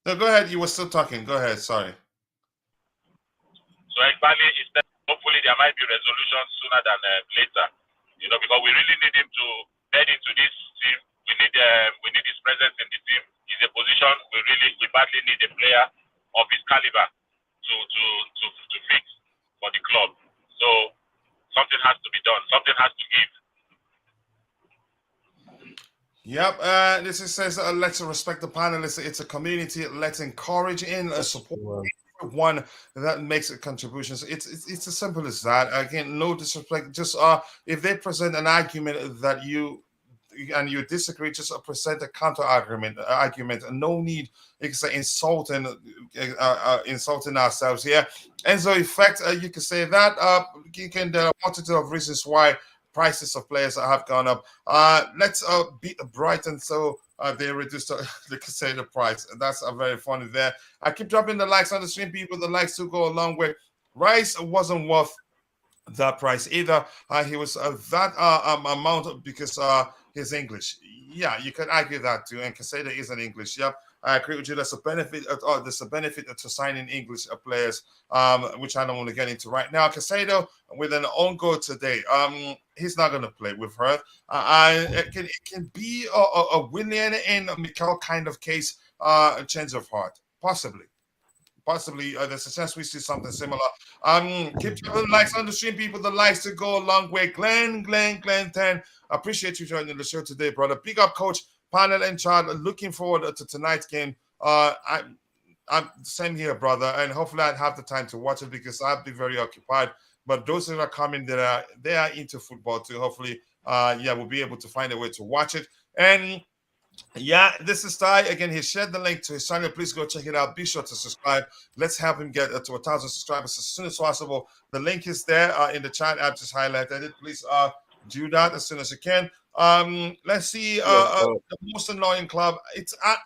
No, go ahead. You were still talking. Go ahead. Sorry.
So, exactly, hopefully there might be resolution sooner than later. Because we really need him to bed into this team. We need his presence in the team. He's a position we badly need a player of his caliber to fix for the club. So something has to be done. Something has to give.
Yep. This says, let's respect the panelists. It's a community. Let's encourage and support everyone that makes contributions. It's as simple as that. Again, no disrespect. Just if they present an argument that you disagree, just present a counter argument. And no need insulting ourselves here. And so, in fact, you can say that there are a multitude of reasons why prices of players have gone up. Let's beat Brighton, so they reduced the Caicedo price. And that's very funny there. I keep dropping the likes on the stream, people. The likes to go along with. Rice wasn't worth that price either. He was that amount because he's English. Yeah, you could argue that too. And Caicedo isn't English. Yep. I agree with you. There's a benefit. There's a benefit to signing English players, which I don't want to get into right now. Caicedo with an own goal today. He's not going to play. We've heard. It can be a Willian and Mikel kind of case. A change of heart, possibly. There's a chance we see something similar. Keep the likes on the stream, people. The likes to go a long way. Glenn 10. Appreciate you joining the show today, brother. Big up, coach. Panel and Chad, looking forward to tonight's game. I'm same here, brother, and hopefully I'd have the time to watch it because I'll be very occupied. But those that are coming, they are into football too. Hopefully, we'll be able to find a way to watch it. And this is Ty again. He shared the link to his channel. Please go check it out. Be sure to subscribe. Let's help him get to 1,000 subscribers as soon as possible. The link is there in the chat. I've just highlighted it. Please do that as soon as you can. Let's see. The most annoying club.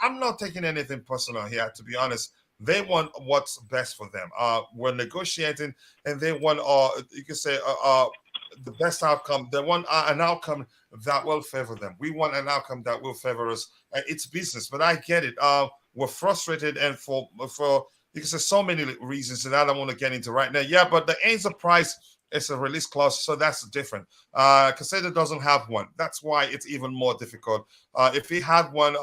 I'm not taking anything personal here, to be honest. They want what's best for them. We're negotiating, and they want, you can say, the best outcome. They want an outcome that will favor them. We want an outcome that will favor us. It's business, but I get it. We're frustrated, and for you can say so many reasons that I don't want to get into right now. Yeah, but the Ainsley price. It's a release clause, so that's different. Caicedo doesn't have one. That's why it's even more difficult. If he had one,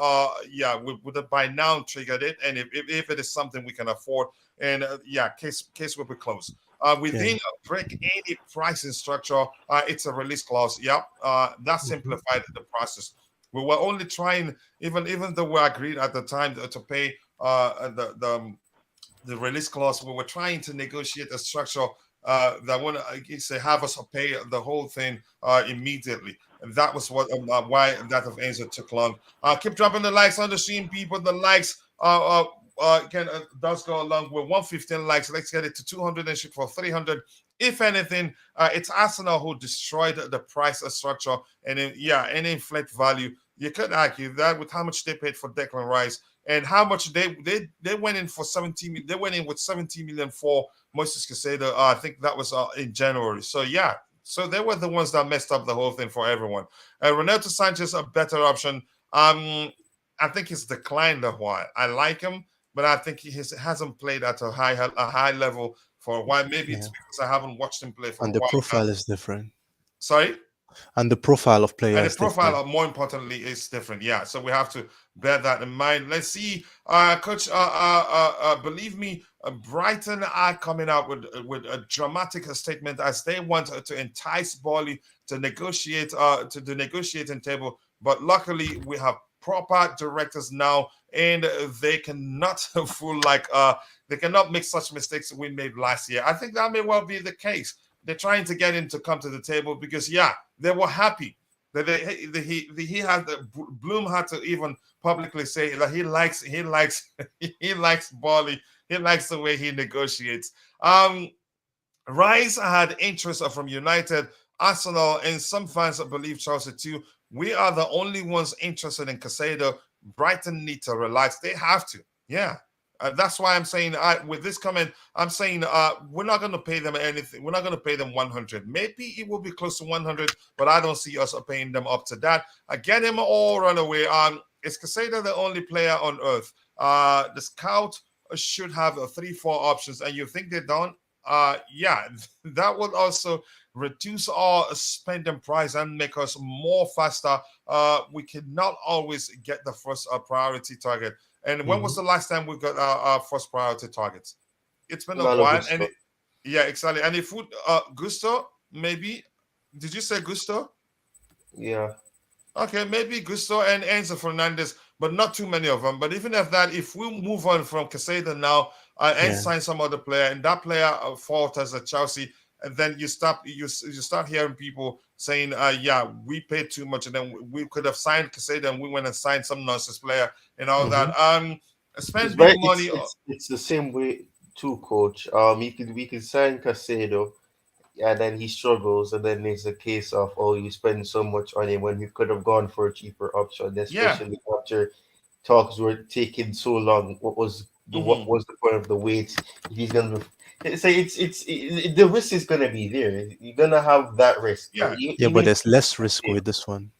we would have by now triggered it. And if it is something we can afford, and case will be closed. Within a break any pricing structure, it's a release clause. Yep, that simplified the process. We were only trying, even though we agreed at the time to pay the release clause, we were trying to negotiate a structure that want to have us pay the whole thing immediately. And that was why that of Enzo took long. Keep dropping the likes on the stream, people. The likes does go along with 115 likes. Let's get it to 200 and shoot for 300. If anything, it's Arsenal who destroyed the price structure and inflate value. You could argue that with how much they paid for Declan Rice and how much they went in for 17 million. They went in with 17 million for Moises Caicedo. I think that was in January. So so they were the ones that messed up the whole thing for everyone. Renato Sanchez, a better option. I think he's declined a while. I like him, but I think he hasn't played at a high level for a while. Maybe it's because I haven't watched him play for a while.
And the profile is different.
Sorry?
And the profile of players.
And the profile, more importantly, is different. Yeah, so we have to bear that in mind. Let's see, Coach. Believe me, Brighton are coming out with a dramatic statement as they want to entice Boehly to negotiate to the negotiating table. But luckily, we have proper directors now, and they cannot fool they cannot make such mistakes we made last year. I think that may well be the case. They're trying to get him to come to the table because they were happy that Bloom had to even publicly say that he likes Boehly. He likes the way he negotiates. Rice had interest from United, Arsenal, and some fans believe Chelsea too. We are the only ones interested in Caicedo. Brighton need to relax. They have to. Yeah. That's why I'm saying with this comment, I'm saying we're not going to pay them anything. We're not going to pay them 100. Maybe it will be close to 100, but I don't see us paying them up to that. Get him all run away. Is Caicedo the only player on earth? The scout should have 3-4 options, and you think they don't? Yeah, that would also reduce our spending price and make us more faster. We cannot always get the first priority target. And when was
Mhm.
the last time we got our first priority targets? It's been a
Malo
while,
Gusto.
yeah, exactly. And if would Gusto, maybe, did you say Gusto?
Yeah.
Okay, maybe Gusto and Enzo Fernandez, but not too many of them. But even if that, if we move on from Caicedo now and
Yeah.
sign some other player, and that player falters at Chelsea, and then you start hearing people saying, "Yeah, we paid too much, and then we could have signed Caicedo, and we went and signed some nonsense player and all that."
Mhm.
It's
Spend big
very
money.
it's the same way too, coach. We could sign Casado, and then he struggles, and then it's a case of, oh, you spend so much on him when we could have gone for a cheaper option,
Yeah.
especially after talks were taking so long. What
Mhm.
was the point of the wait? If he's gonna say the risk is gonna be there. You're gonna have that risk.
Yeah.
Yeah,
Even
but
if
there's
you get
less risk
Casado,
with this one.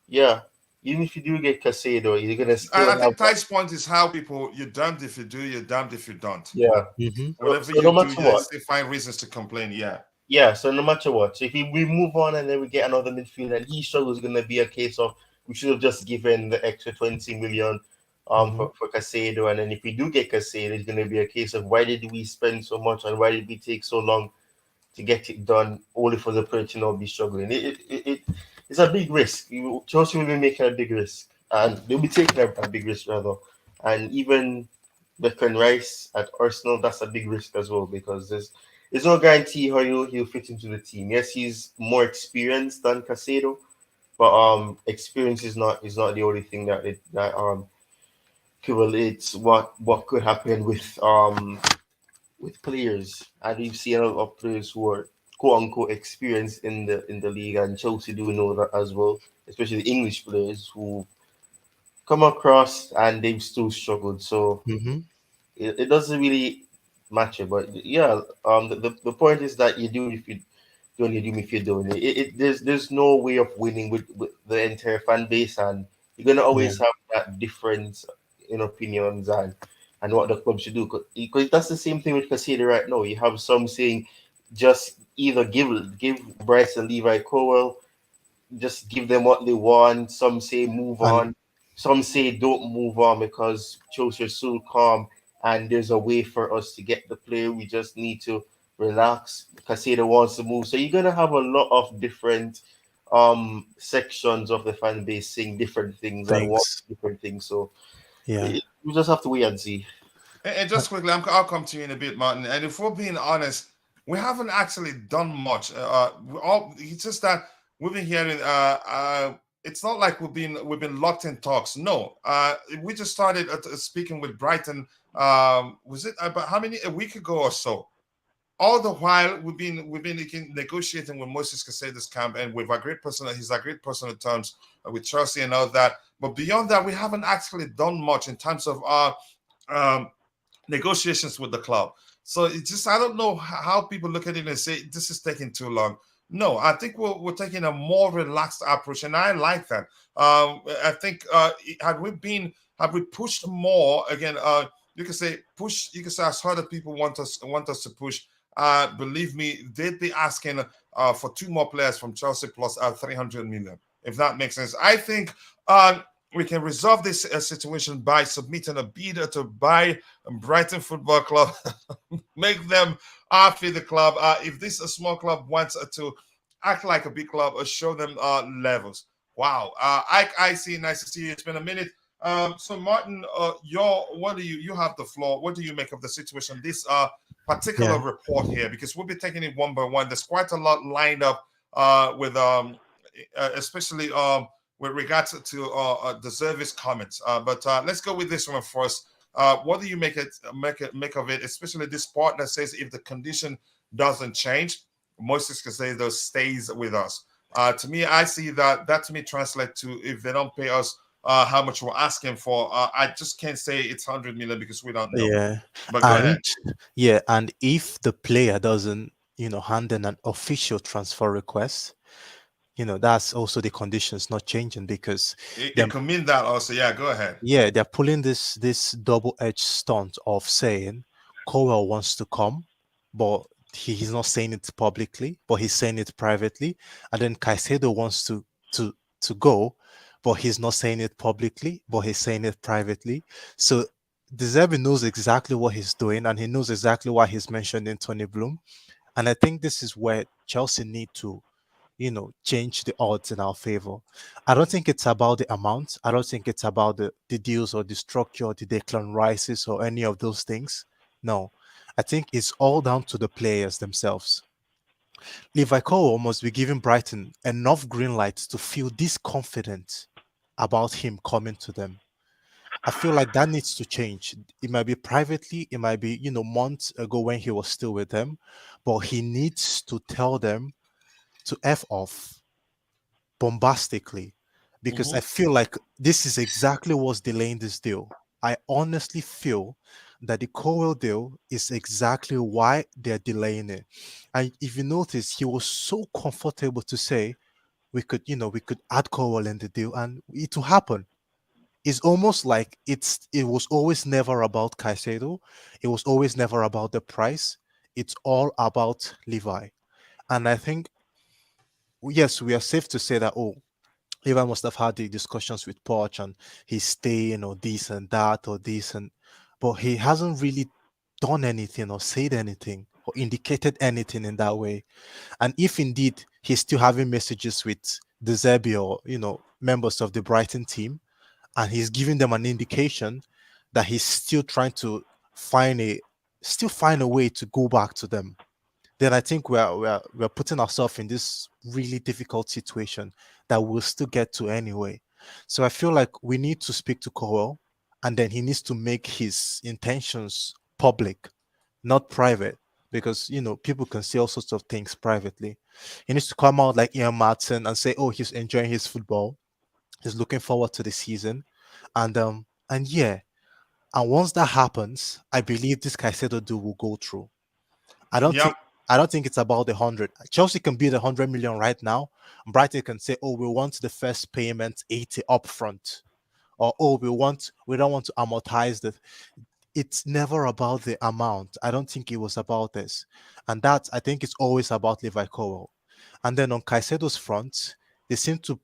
yeah, even if you do get Casado, you're gonna
I
still have
think
that.
Ty's point is how people, you're damned if you do, you're damned if you don't.
Yeah.
Mhm.
Whatever
So
you
no
do,
matter
you
what.
still find reasons to complain. Yeah.
Yeah, so no matter what, so if we move on and then we get another midfielder and he struggles, it's gonna be a case of we should have just given the extra 20 million
Mhm.
for Casado, and then if we do get Casado, it's gonna be a case of why did we spend so much and why did we take so long to get it done only for the player to not be struggling. It's a big risk. Chelsea will be making a big risk, and they'll be taking a big risk rather, and even Declan Rice at Arsenal, that's a big risk as well because there's no guarantee how he'll fit into the team. Yes, he's more experienced than Casado, but experience is not the only thing that correlates what could happen with players. And we've seen a lot of players who are quote unquote experienced in the league, and Chelsea do know that as well, especially the English players who come across and they've still struggled. So
Mhm.
it doesn't really matter. But yeah, the point is that you do if you don't, you do if you're doing there's no way of winning with the entire fan base, and you're gonna
Yeah.
always have that difference in opinions and what the club should do. Because that's the same thing with Casado right now. You have some saying just either give Bryce and Levi Colwill, just give them what they want. Some say move
And
on. Some say don't move on because Chelsea are so calm and there's a way for us to get the player. We just need to relax. Casado wants to move. So you're gonna have a lot of different sections of the fan base saying different things and want
thanks.
different things. So
Yeah.
we just have to wait and see.
And just quickly, I'll come to you in a bit, Martin. And if we're being honest, we haven't actually done much. It's just that we've been hearing. It's not like we've been locked in talks. No, we just started speaking with Brighton. Was it about how many a week ago or so? All the while we've been negotiating with Moises Caicedo's camp, and with a great person, he's a great personal terms with Chelsea and all that. But beyond that, we haven't actually done much in terms of um, negotiations with the club. So it's just I don't know how people look at it and say this is taking too long. No, I think we're taking a more relaxed approach, and I like that. I think had we pushed more again, you can say push. You can say as hard as people want us to push. Believe me, they'd be asking for two more players from Chelsea plus 300 million. If that makes sense, I think we can resolve this situation by submitting a bid to buy Brighton Football Club, make them feed the club. If this a small club wants to act like a big club, show them levels. Wow, I see. Nice to see you. It's been a minute. So Martin, what do you have the floor? What do you make of the situation? This particular
Yeah.
report here, because we'll be taking it one by one. There's quite a lot lined up with especially with regards to the service comments. But let's go with this one first. What do you make of it, especially this part that says if the condition doesn't change, Moises Caicedo stays with us. To me, I see that to me translates to, if they don't pay us how much we're asking for, I just can't say it's 100 million because we don't know.
Yeah,
But go ahead.
and yeah, and if the player doesn't, hand in an official transfer request, that's also the conditions not changing because
It
they're
could mean that also. Yeah, go ahead.
yeah, they're pulling this double-edged stunt of saying Cowell wants to come, but he's not saying it publicly, but he's saying it privately, and then Caicedo wants to go, but he's not saying it publicly, but he's saying it privately. So De Zerbi knows exactly what he's doing, and he knows exactly why he's mentioning Tony Bloom. And I think this is where Chelsea need to change the odds in our favor. I don't think it's about the amount. I don't think it's about the deals or the structure or the Declan Rices or any of those things. No, I think it's all down to the players themselves. Levi Colwill must be giving Brighton enough green lights to feel this confident about him coming to them. I feel like that needs to change. It might be privately, it might be, months ago when he was still with them, but he needs to tell them to F off bombastically because I
Hmm.
feel like this is exactly what's delaying this deal. I honestly feel that the Cowell deal is exactly why they're delaying it. And if you notice, he was so comfortable to say we could add Cowell in the deal and it will happen. It's almost like it was always never about Caicedo. It was always never about the price. It's all about Levi. And I think yes, we are safe to say that Levi must have had the discussions with Poch and he's staying or this and that or this but he hasn't really done anything or said anything or indicated anything in that way. And if indeed he's still having messages with De Zerbi or members of the Brighton team, and he's giving them an indication that he's still trying to find a find a way to go back to them, then I think we're putting ourselves in this really difficult situation that we'll still get to anyway. So I feel like we need to speak to Cowell, and then he needs to make his intentions public, not private, because people can see all sorts of things privately. He needs to come out like Ian Martin and say, "Oh, he's enjoying his football. He's looking forward to the season," and yeah, and once that happens, I believe this Caicedo deal will go through. I don't
Yep.
think I don't think it's about the 100. Chelsea can be the 100 million right now. Brighton can say, "Oh, we want the first payment 80 upfront," or "Oh, we don't want to amortize the." It's never about the amount. I don't think it was about this, and that I think it's always about Levi Colwill. And then on Caicedo's front, they seem to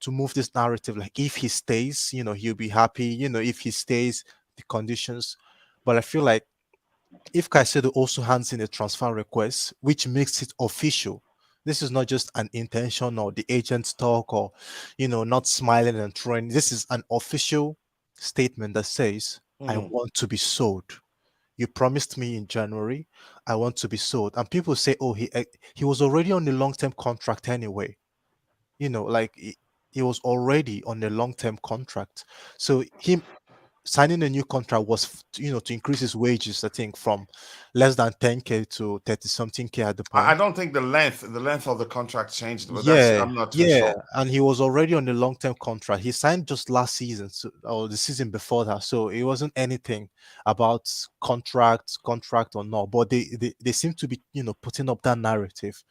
move this narrative like if he stays, he'll be happy. If he stays, the conditions. But I feel like if Caicedo also hands in a transfer request, which makes it official, this is not just an intention or the agent's talk or, not smiling and throwing. This is an official statement that says, I
Hmm.
want to be sold. You promised me in January, I want to be sold. And people say, oh, he was already on a long-term contract anyway. Like he was already on a long-term contract. So him signing a new contract was to increase his wages, I think, from less than 10K to 30 something K at the
I
point.
don't think the length of the contract changed, but that's
Yeah,
I'm not too
yeah,
sure.
and he was already on a long-term contract. He signed just last season, or the season before that, so it wasn't anything about contract or not. But they seem to be, putting up that narrative.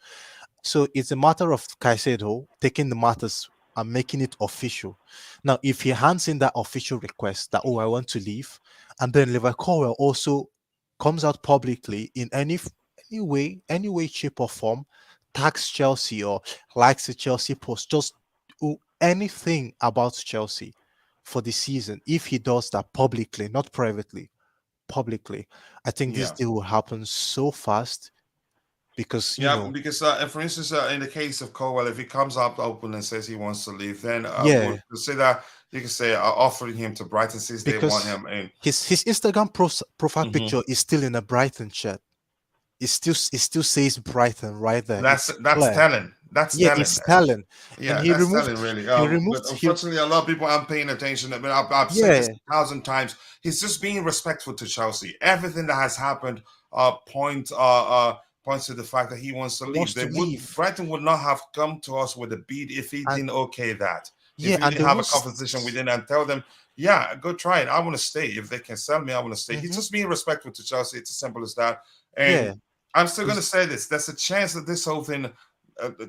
So it's a matter of Caicedo taking the matters and making it official. Now, if he hands in that official request that, oh, I want to leave, and then Levi Colwill also comes out publicly in any way, shape, or form, tags Chelsea or likes the Chelsea post, just anything about Chelsea for the season, if he does that publicly, not privately, publicly, I think this
Yeah.
deal will happen so fast because,
Yeah, because for instance, in the case of Cowell, if he comes up open and says he wants to leave, then
yeah,
would consider you can say offering him to Brighton since they want
because
him in.
his Instagram profile
Hmm.
picture is still in a Brighton shirt. It still says Brighton right there.
That's
It's
that's
clear.
telling. That's
Yeah,
telling.
it's telling. And
Yeah, that's telling really.
he
But
removed he
unfortunately, a lot of people aren't paying attention. I mean, I've said
yeah,
this 1,000 times. He's just being respectful to Chelsea. Everything that has happened, point points to the fact that he wants to
He
leave.
wants to leave.
Brighton would not have come to us with a bid if he
And
didn't okay that.
yeah,
If he
and
didn't
they
have a
won't.
conversation with him and tell them, yeah, go try it. I want to stay. If they can sell me, I want to stay. He's
Mhm.
just being respectful to Chelsea. It's as simple as that. And
Yeah,
I'm still going to
it's,
say this. There's a chance that this whole thing,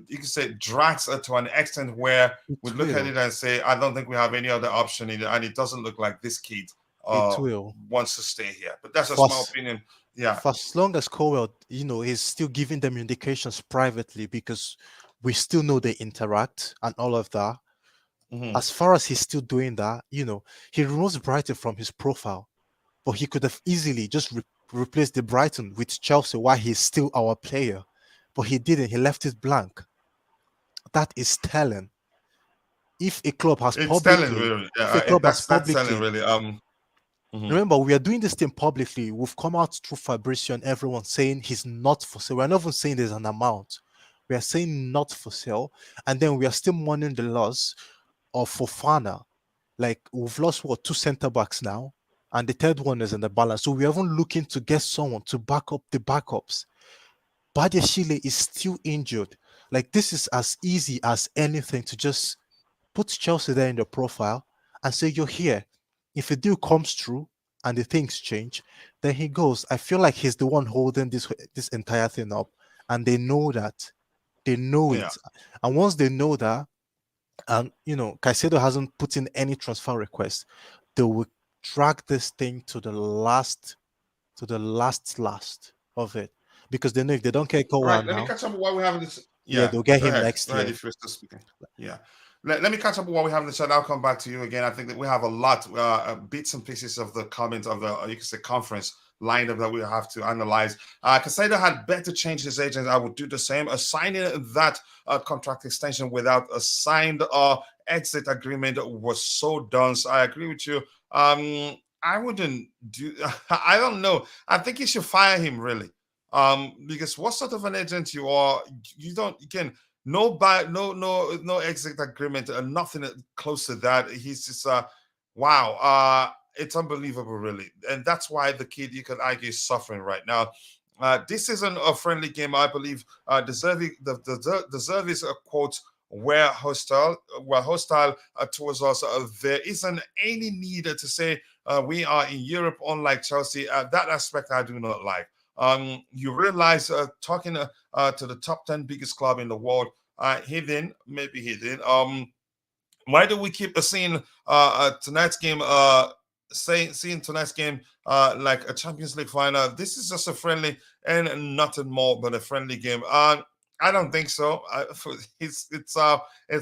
you can say, drags to an extent where
it
we look at
will.
it and say, I don't think we have any other option, and it doesn't look like this kid
It will.
wants to stay here. But that's just
For
my
as,
opinion. Yeah.
for as long as Colwell, is still giving them indications privately because we still know they interact and all of that.
Mhm.
As far as he's still doing that, he removes Brighton from his profile, but he could have easily just replaced the Brighton with Chelsea while he's still our player. But he didn't. He left it blank. That is telling. If a club has
It's telling,
publicly,
really.
if a
Yeah,
club has
that's telling,
publicly,
really. Mhm.
remember, we are doing this thing publicly. We've come out through Fabrizio and everyone saying he's not for sale. We're not even saying there's an amount. We are saying not for sale. And then we are still mourning the loss of Fofana. Like, we've lost, what, two centre backs now? And the third one is in the balance. So we're even looking to get someone to back up the backups. Badiashile is still injured. Like, this is as easy as anything to just put Chelsea there in the profile and say, you're here. If a deal comes through and the things change, then he goes. I feel like he's the one holding this entire thing up. And they know that. They know
Yeah.
it. And once they know that, and Caicedo hasn't put in any transfer request, they will drag this thing to the last last of it. Because they know if they don't get
All right,
Kowan
let me
now,
catch up with what we have in this.
yeah,
Yeah,
they'll get
go
him
ahead.
next
Go ahead
year.
if you're still speaking. Yeah. Let me catch up with what we have in the chat. I'll come back to you again. I think that we have a lot, bits and pieces of the comment of the, you can say, conference lined up that we have to analyze. Caicedo had better change his agent. I would do the same. Signing that contract extension without a signed exit agreement was so done. So I agree with you. I wouldn't do, I don't know. I think you should fire him, really. Because what sort of an agent you are, you can no exit agreement, nothing close to that. He's just wow, it's unbelievable, really, and that's why the kid, you could argue, is suffering right now. This isn't a friendly game, I believe. The Zerbi's quote were hostile towards us. There isn't any need to say we are in Europe, unlike Chelsea. That aspect I do not like. You realize talking to the top 10 biggest club in the world, maybe hidden. Why do we keep seeing tonight's game, seeing tonight's game like a Champions League final? This is just a friendly and nothing more but a friendly game. I don't think so. It's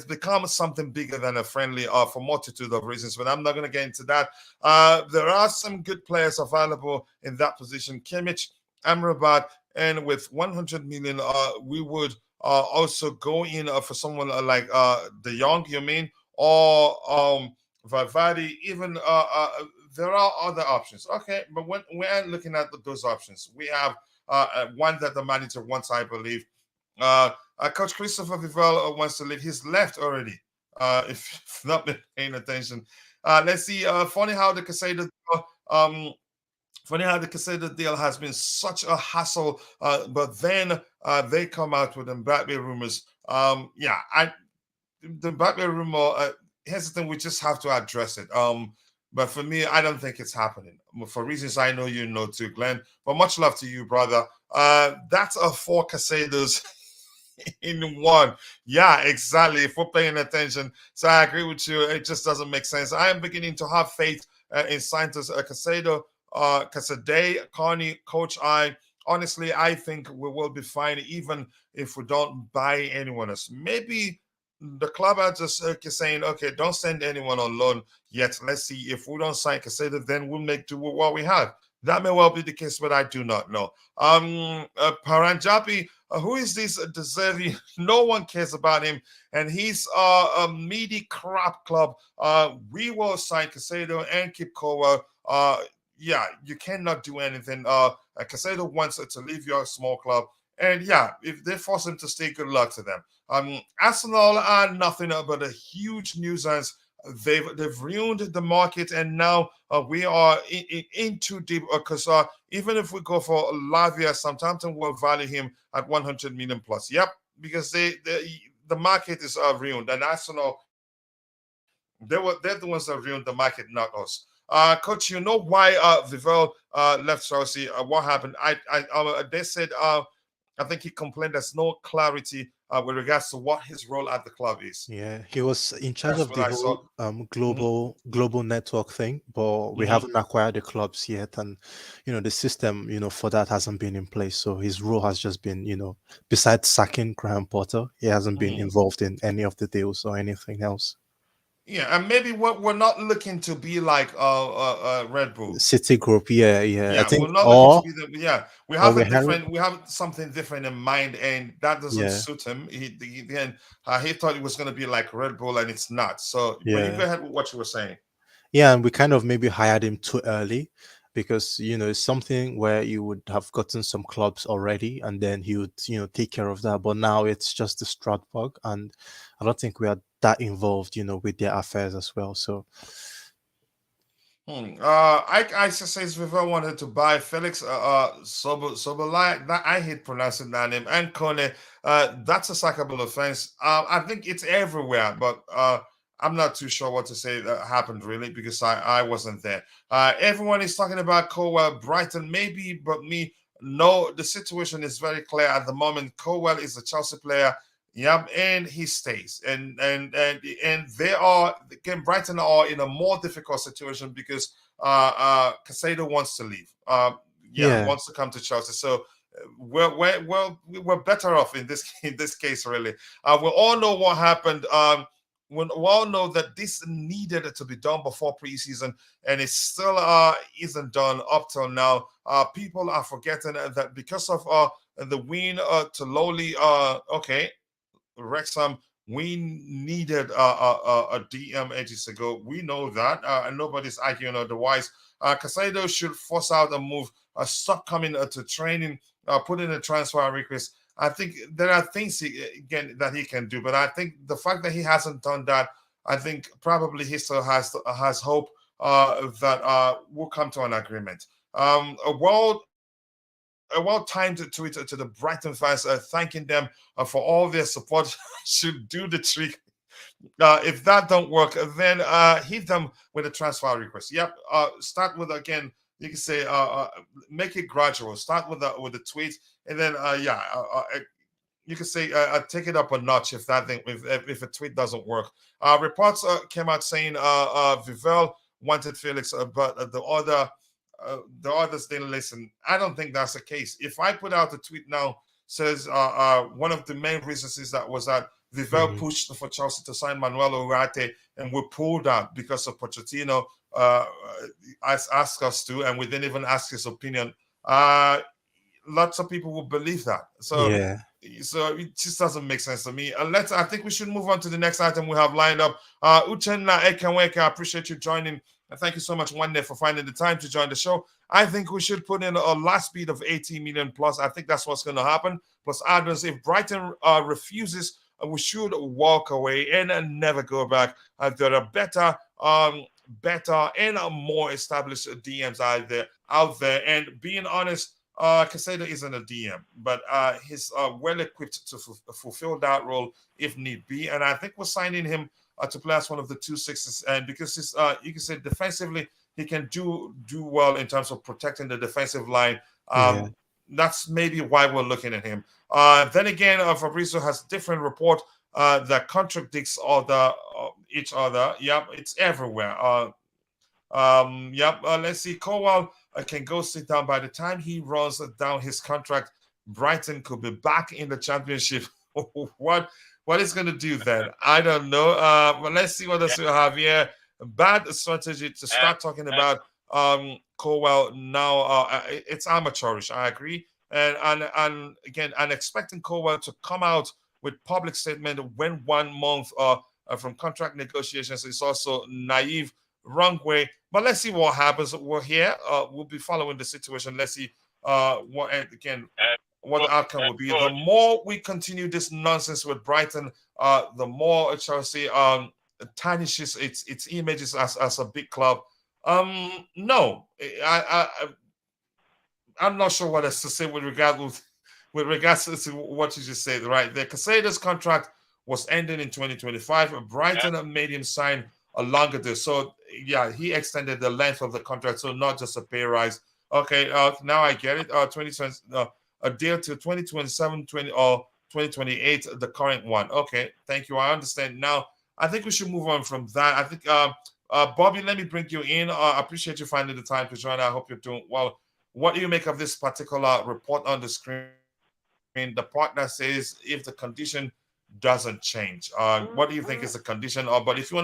become something bigger than a friendly for multitude of reasons, but I'm not going to get into that. There are some good players available in that position. Kimmich, Amrabat, and with 100 million, we would also go in for someone like De Jong, you mean, or Valverde. Even there are other options. Okay, but when we're looking at those options, we have one that the manager wants, I believe. Coach Christopher Vival wants to leave. He's left already. If not been paying attention. Let's see. Funny how the Caicedo deal has been such a hassle, but then they come out with Mbappe rumors. The Mbappe rumor, here's the thing, we just have to address it. But for me, I don't think it's happening. For reasons I know you know too, Glenn. But much love to you, brother. That's a 4 Caicedos in one. Yeah, exactly. If we're paying attention. So I agree with you. It just doesn't make sense. I am beginning to have faith in Santos Caicedo, Casade, Carney, Coach I. Honestly, I think we will be fine even if we don't buy anyone else. Maybe the club are just saying, okay, don't send anyone on loan yet. Let's see if we don't sign Caicedo, then we'll make do with what we have. That may well be the case, but I do not know. Paranjapi, who is this De Zerbi? No one cares about him, and he's a meaty crap club. We will sign Caicedo and keep Colwell. Yeah, you cannot do anything. Caicedo wants to leave your small club, and yeah, if they force him to stay, good luck to them. Arsenal are nothing but a huge nuisance. they've ruined the market, and now we are in too deep. Because even if we go for Lavia, Southampton will value him at 100 million plus. Yep, because the market is ruined, and Arsenal, they're the ones that ruined the market, not us. Coach, you know why Vivell left Chelsea? What happened? They said I think he complained there's no clarity with regards to what his role at the club is.
Yeah, he was in charge
That's
of
what
the
I saw.
whole
Hmm.
global network thing, but we
Hmm.
haven't acquired the clubs yet, and the system for that hasn't been in place. So his role has just been besides sacking Graham Potter, he hasn't been
Hmm.
involved in any of the deals or anything else.
Yeah, and maybe we're not looking to be like Red Bull.
City Group, yeah, I
Yeah,
think,
we're not looking to be the. Yeah,
or we had,
we have something different in mind, and that doesn't
yeah,
suit him. Then he thought it was going to be like Red Bull, and it's not. So, but you
yeah.
go ahead with what you were saying.
Yeah, and we kind of maybe hired him too early because it's something where you would have gotten some clubs already and then he would take care of that. But now it's just the Strasbourg, and I don't think we are that involved with their affairs as well. So
I says Viva wanted to buy Felix Sobolai. That I hate pronouncing that name. And Kone. That's a sackable offense. I think it's everywhere, but I'm not too sure what to say that happened really because I wasn't there. Everyone is talking about Colwell, Brighton, maybe, but me. No, the situation is very clear at the moment. Colwell is a Chelsea player. Yep, and he stays, and they are again. Brighton are in a more difficult situation because Caicedo wants to leave. Yeah,
yeah,
wants to come to Chelsea. So we're better off in this in this case. Really, we all know what happened. We all know that this needed to be done before preseason, and it still isn't done up till now. People are forgetting that because of the win to lowly. Okay, Wrexham, we needed a DM ages ago. We know that, and nobody's arguing otherwise. Caicedo should force out a move, stop coming to training, put in a transfer request. I think there are things again that he can do, but I think the fact that he hasn't done that, I think probably he still has hope that we'll come to an agreement. A well-timed tweet to the Brighton fans, thanking them for all their support should do the trick. If that don't work, then hit them with a transfer request. Yep. Start with again. You can say make it gradual. Start with the tweet, and then you can say take it up a notch if that thing if a tweet doesn't work. Reports came out saying Vivell wanted Felix, but the others didn't listen. I don't think that's the case. If I put out a tweet now says one of the main reasons is that was that Vivell
mhm,
pushed for Chelsea to sign Manuel Ugarte, and we pulled out because of Pochettino uh, asked us to, and we didn't even ask his opinion. Lots of people will believe that.
yeah,
So it just doesn't make sense to me. I think we should move on to the next item we have lined up. Uchenna Ekenweka, I appreciate you joining. And thank you so much, Wande, for finding the time to join the show. I think we should put in a last bid of 18 million plus. I think that's what's going to happen. Plus add-ons. If Brighton refuses, we should walk away and never go back. There are better and more established DMs out there. And being honest, Caicedo isn't a DM, but he's well equipped to fulfill that role if need be. And I think we're signing him to play as one of the 2 6s, and because he's, you can say defensively, he can do well in terms of protecting the defensive line.
yeah,
That's maybe why we're looking at him. Then again, Fabrizio has different report that contradicts each other. Yep, it's everywhere. Yep. Let's see. Colwell can go sit down. By the time he runs down his contract, Brighton could be back in the championship. What is going to do then? I don't know. But let's see what else we have here. Bad strategy to start talking about Colwell now. It's amateurish. I agree. And again, and expecting Colwell to come out with public statement when 1 month from contract negotiations is also naive, wrong way. But let's see what happens. We're here. We'll be following the situation. Let's see what the outcome will be. The
Coach,
more we continue this nonsense with Brighton, the more Chelsea tarnishes its images as a big club. No, I'm not sure what else to say with regards to what you just said right there. Caicedo's contract was ending in 2025. Brighton made him sign a longer deal. So yeah, he extended the length of the contract, so not just a pay rise. Okay, now I get it. 2020, a deal to 2027, 20 or 2028, the current one. Okay, thank you. I understand. Now I think we should move on from that. I think Bobby, let me bring you in. I appreciate you finding the time to join. I hope you're doing well. What do you make of this particular report on the screen? The part that says if the condition doesn't change, what do you think is the condition? But if you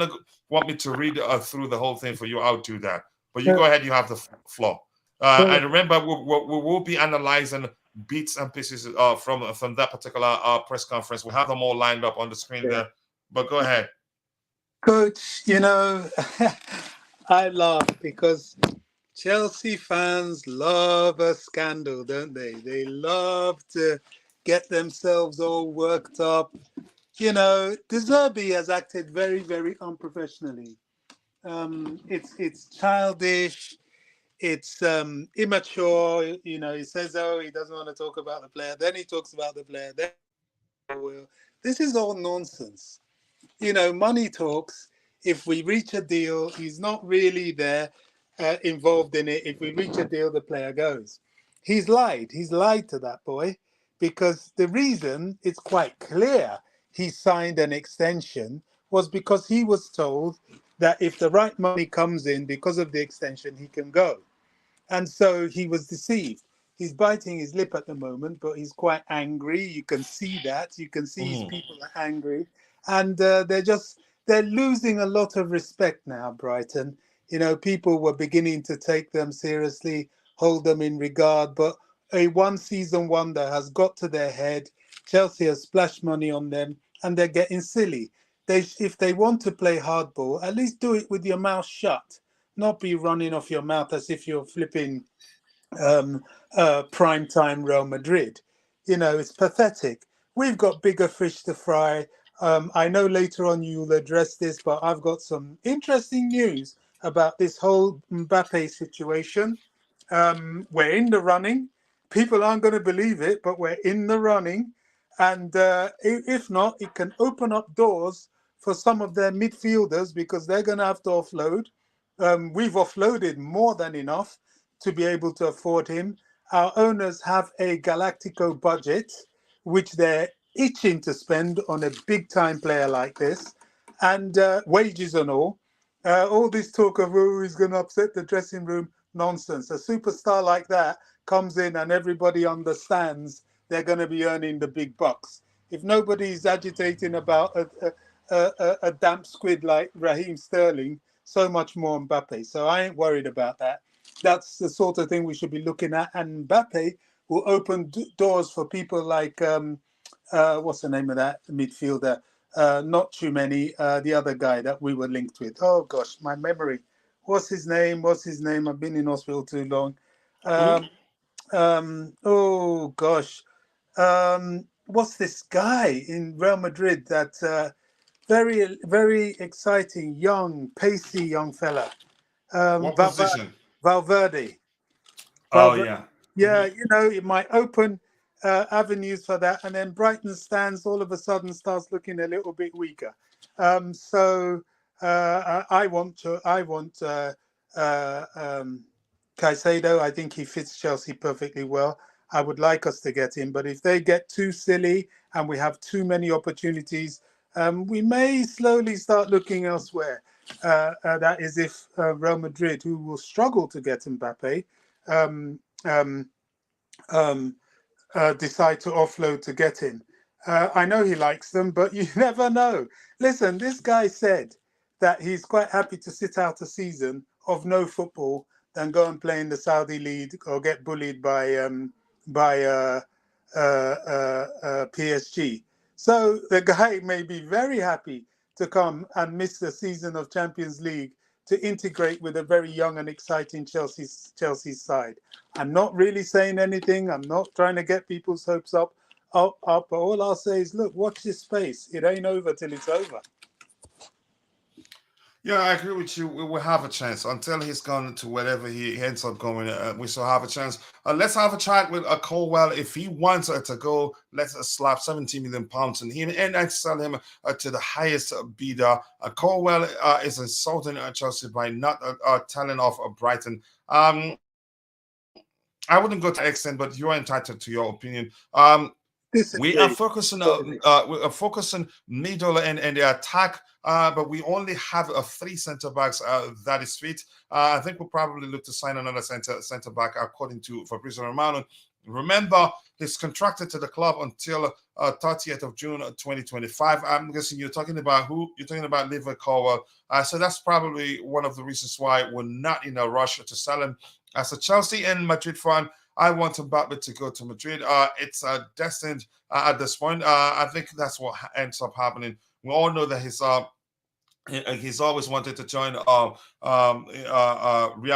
want me to read through the whole thing for you, I'll do that. But you go ahead. You have the floor. And remember, we will be analyzing bits and pieces from that particular press conference. We have them all lined up on the screen there. But go ahead,
Coach. I laugh because Chelsea fans love a scandal, don't they? They love to get themselves all worked up. De Zerbi has acted very, very unprofessionally. It's childish. It's immature. He says, "Oh, he doesn't want to talk about the player." Then he talks about the player. Then, this is all nonsense. Money talks. If we reach a deal, he's not really there. Involved in it. If we reach a deal, the player goes. He's lied. He's lied to that boy because the reason it's quite clear he signed an extension was because he was told that if the right money comes in because of the extension, he can go. And so he was deceived. He's biting his lip at the moment, but he's quite angry. You can see that. You can see his people are angry. And they're losing a lot of respect now, Brighton. People were beginning to take them seriously, hold them in regard, but a one-season wonder has got to their head. Chelsea has splashed money on them, and they're getting silly. If they want to play hardball, at least do it with your mouth shut, not be running off your mouth as if you're flipping prime-time Real Madrid. It's pathetic. We've got bigger fish to fry. I know later on you'll address this, but I've got some interesting news about this whole Mbappe situation. We're in the running. People aren't going to believe it, but we're in the running. And if not, it can open up doors for some of their midfielders because they're going to have to offload. We've offloaded more than enough to be able to afford him. Our owners have a Galactico budget, which they're itching to spend on a big-time player like this, and wages and all. All this talk of who's going to upset the dressing room, nonsense. A superstar like that comes in and everybody understands they're going to be earning the big bucks. If nobody's agitating about a damp squid like Raheem Sterling, so much more Mbappe. So I ain't worried about that. That's the sort of thing we should be looking at. And Mbappe will open doors for people like, what's the name of that midfielder? Not too many. The other guy that we were linked with. Oh, gosh, my memory. What's his name? I've been in hospital too long. Oh, gosh. What's this guy in Real Madrid that very, very exciting, young, pacey young fella?
what position?
Valverde.
Oh, yeah.
Yeah, it might open avenues for that, and then Brighton stands all of a sudden starts looking a little bit weaker. So I want Caicedo. I think he fits Chelsea perfectly well. I would like us to get him, but if they get too silly and we have too many opportunities, we may slowly start looking elsewhere. That is if Real Madrid, who will struggle to get Mbappe, decide to offload to get him. I know he likes them, but you never know. Listen, this guy said that he's quite happy to sit out a season of no football than go and play in the Saudi league or get bullied by PSG. So the guy may be very happy to come and miss the season of Champions League to integrate with a very young and exciting Chelsea's side. I'm not really saying anything. I'm not trying to get people's hopes up. But all I'll say is, look, watch this space. It ain't over till it's over.
Yeah, I agree with you. We will have a chance until he's gone to wherever he ends up going. We still have a chance. Let's have a chat with Colwell. If he wants to go, let's slap 17 million pounds on him and I sell him to the highest bidder. Colwell is insulting Chelsea by not telling off Brighton. I wouldn't go to that extent, but you're entitled to your opinion. We are
Disagree.
focusing
Totally.
we are focusing middle and the attack, but we only have three centre backs that is fit. I think we'll probably look to sign another centre back according to Fabrizio Romano. Remember, he's contracted to the club until 30th of June 2025. I'm guessing you're talking about who? You're talking about Levi Colwill. So that's probably one of the reasons why we're not in a rush to sell him. As a Chelsea and Madrid fan, I want Mbappe to go to Madrid. It's destined at this point. I think that's what ends up happening. We all know that he's always wanted to join Real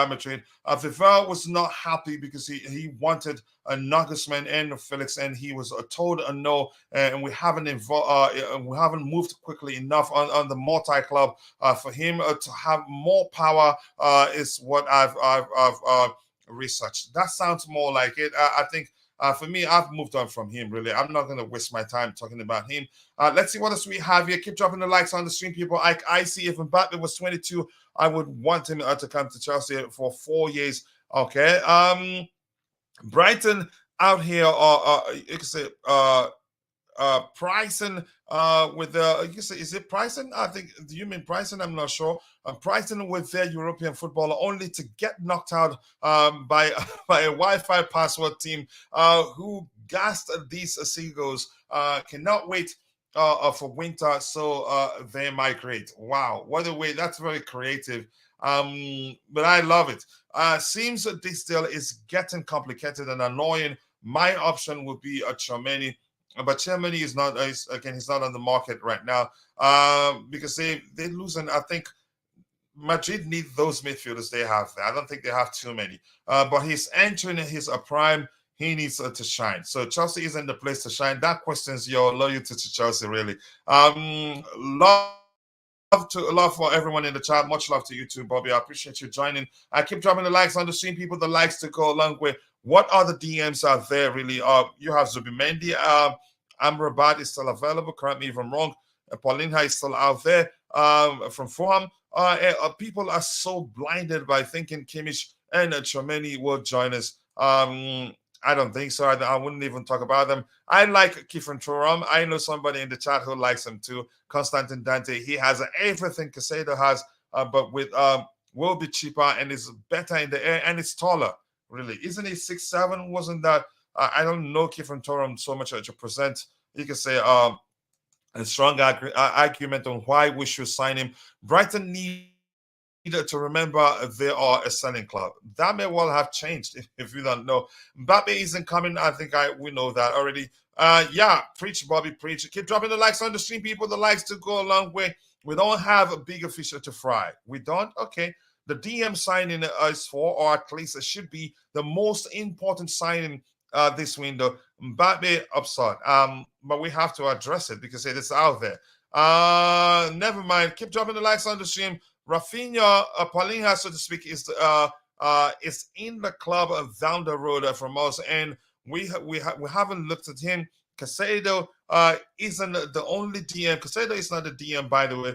Madrid. Vival was not happy because he wanted a Nagelsmann and Felix, and he was told a no. And we haven't moved quickly enough on the multi club for him to have more power. Is what I've researched. That sounds more like it. I think. For me, I've moved on from him, really. I'm not going to waste my time talking about him. Let's see what else we have here. Keep dropping the likes on the stream, people. I see if Mbappe was 22, I would want him to come to Chelsea for 4 years. Okay. Brighton out here, you can say, Bryson with the you say is it Bryson? I think do you mean Bryson? I'm not sure. Bryson with their European footballer only to get knocked out by by a Wi-Fi password team who gassed these seagulls. Cannot wait for winter, so they migrate. Wow, what a way! That's very creative. But I love it. Seems that this deal is getting complicated and annoying. My option would be a Chomeni, but Germany is not. He's not on the market right now because they lose. And I think Madrid need those midfielders they have there. I don't think they have too many. But he's entering his prime. He needs to shine. So Chelsea isn't the place to shine. That questions your loyalty to Chelsea, really. Love for everyone in the chat. Much love to you too, Bobby. I appreciate you joining. I keep dropping the likes on the stream, people. The likes to go along with. What other DMs are there really? You have Zubimendi. Amrabat is still available. Correct me if I'm wrong. Paulinha is still out there. From Fulham. People are so blinded by thinking Kimmich and Chomeni will join us. I don't think so. I wouldn't even talk about them. I like Kiefer Thuram. I know somebody in the chat who likes him too. Constantin Dante. He has everything Caicedo has, but with will be cheaper and is better in the air and it's taller. Really, isn't he 6'7"? Wasn't that? I don't know Kiefer Thuram so much to present. You can say a strong argument on why we should sign him. Brighton need to remember they are a selling club. That may well have changed if you don't know. Mbappe isn't coming. I think we know that already. Yeah, preach, Bobby, preach. Keep dropping the likes on the stream, people. The likes to go a long way. We don't have a bigger fish to fry. We don't? Okay. The DM signing is for, or at least it should be the most important signing this window. Mbappe upside. But we have to address it because it is out there. Never mind. Keep dropping the likes on the stream. Rafinha, Paulinha, so to speak, is in the club down the road from us, and we haven't looked at him. Caicedo isn't the only DM. Caicedo is not the DM, by the way,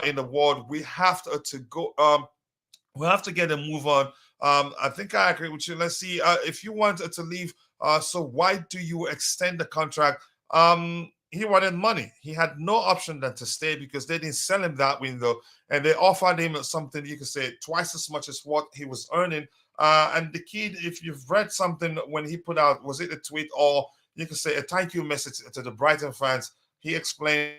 in the world. We have to go. We have to get a move on. I think I agree with you. Let's see. If you want to leave, so why do you extend the contract? He wanted money. He had no option than to stay because they didn't sell him that window, and they offered him something you could say twice as much as what he was earning. And the kid, if you've read something when he put out, was it a tweet or you could say a thank you message to the Brighton fans? He explained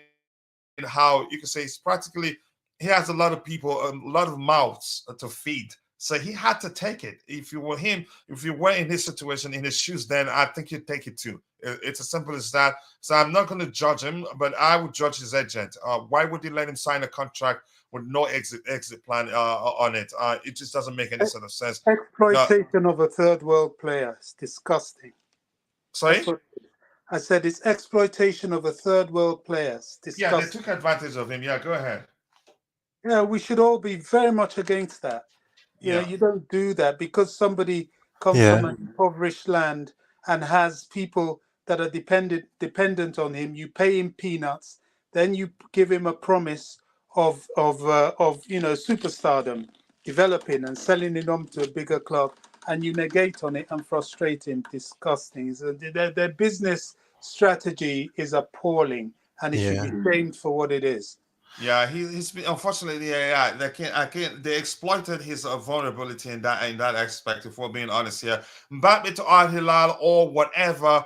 how you could say it's practically he has a lot of people, a lot of mouths to feed. So he had to take it. If you were him, if you were in his situation, in his shoes, then I think you'd take it too. It's as simple as that. So I'm not going to judge him, but I would judge his agent. Why would he let him sign a contract with no exit plan on it? It just doesn't make any sort of sense.
Exploitation of a third world player. It's disgusting.
Sorry?
I said it's exploitation of a third world player. It's disgusting.
Yeah, they took advantage of him. Yeah, go ahead.
Yeah, we should all be very much against that. You know,
Yeah.
you don't do that because somebody comes from
Yeah,
an impoverished land and has people that are dependent on him. You pay him peanuts, then you give him a promise of superstardom, developing and selling him on to a bigger club, and you negate on it and frustrate him. Disgusting. So their business strategy is appalling, and it should
yeah,
be blamed for what it is.
Yeah, he's been unfortunately. Yeah, they can't. I can't. They exploited his vulnerability in that aspect. If we're being honest here, Mbappe to Al Hilal or whatever.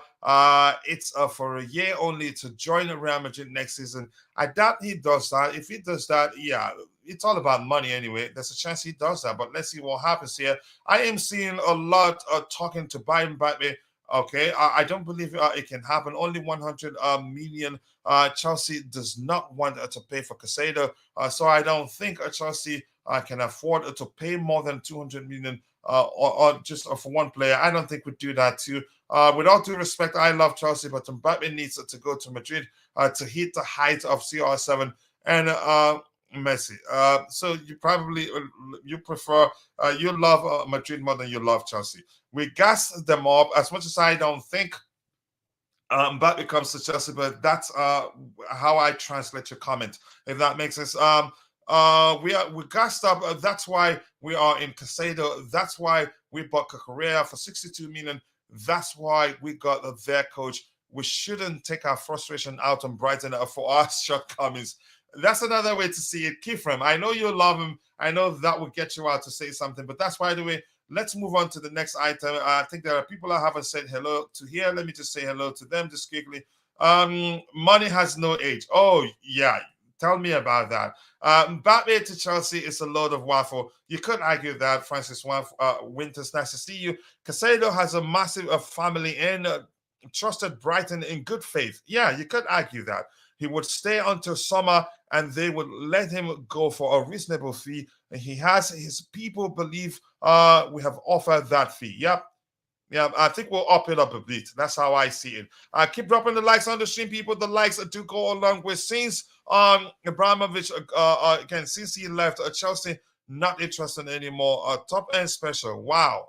It's for a year only to join Real Madrid next season. I doubt he does that. If he does that, yeah, it's all about money anyway. There's a chance he does that, but let's see what happens here. I am seeing a lot talking to buy Mbappe. Okay, I don't believe it can happen. Only 100 million Chelsea does not want to pay for Caicedo, so I don't think Chelsea can afford to pay more than 200 million or just for one player. I don't think we'd do that too. With all due respect, I love Chelsea, but Mbappe needs to go to Madrid to hit the height of CR7 and Messi. So you probably you prefer you love Madrid more than you love Chelsea. We gas them up as much as I don't think Mbappe comes to Chelsea, but that's how I translate your comment, if that makes sense. We gassed up. That's why we are in Caicedo. That's why we bought Korea for 62 million. That's why we got their coach. We shouldn't take our frustration out on Brighton for our shortcomings. That's another way to see it. Kifram, I know you love him. I know that will get you out to say something, but that's why the way. Let's move on to the next item. I think there are people I haven't said hello to here. Let me just say hello to them just quickly. Money has no age. Oh, yeah. Tell me about that. Mbappe to Chelsea is a load of waffle. You could argue that, Francis Winters. Nice to see you. Caicedo has a massive family and trusted Brighton in good faith. Yeah, you could argue that. He would stay until summer and they would let him go for a reasonable fee. And he has his people believe we have offered that fee. Yep. Yeah, I think we'll up it up a bit. That's how I see it. Keep dropping the likes on the stream, people. The likes do go along with since Abramovich again since he left Chelsea, not interested anymore. Top end special. Wow.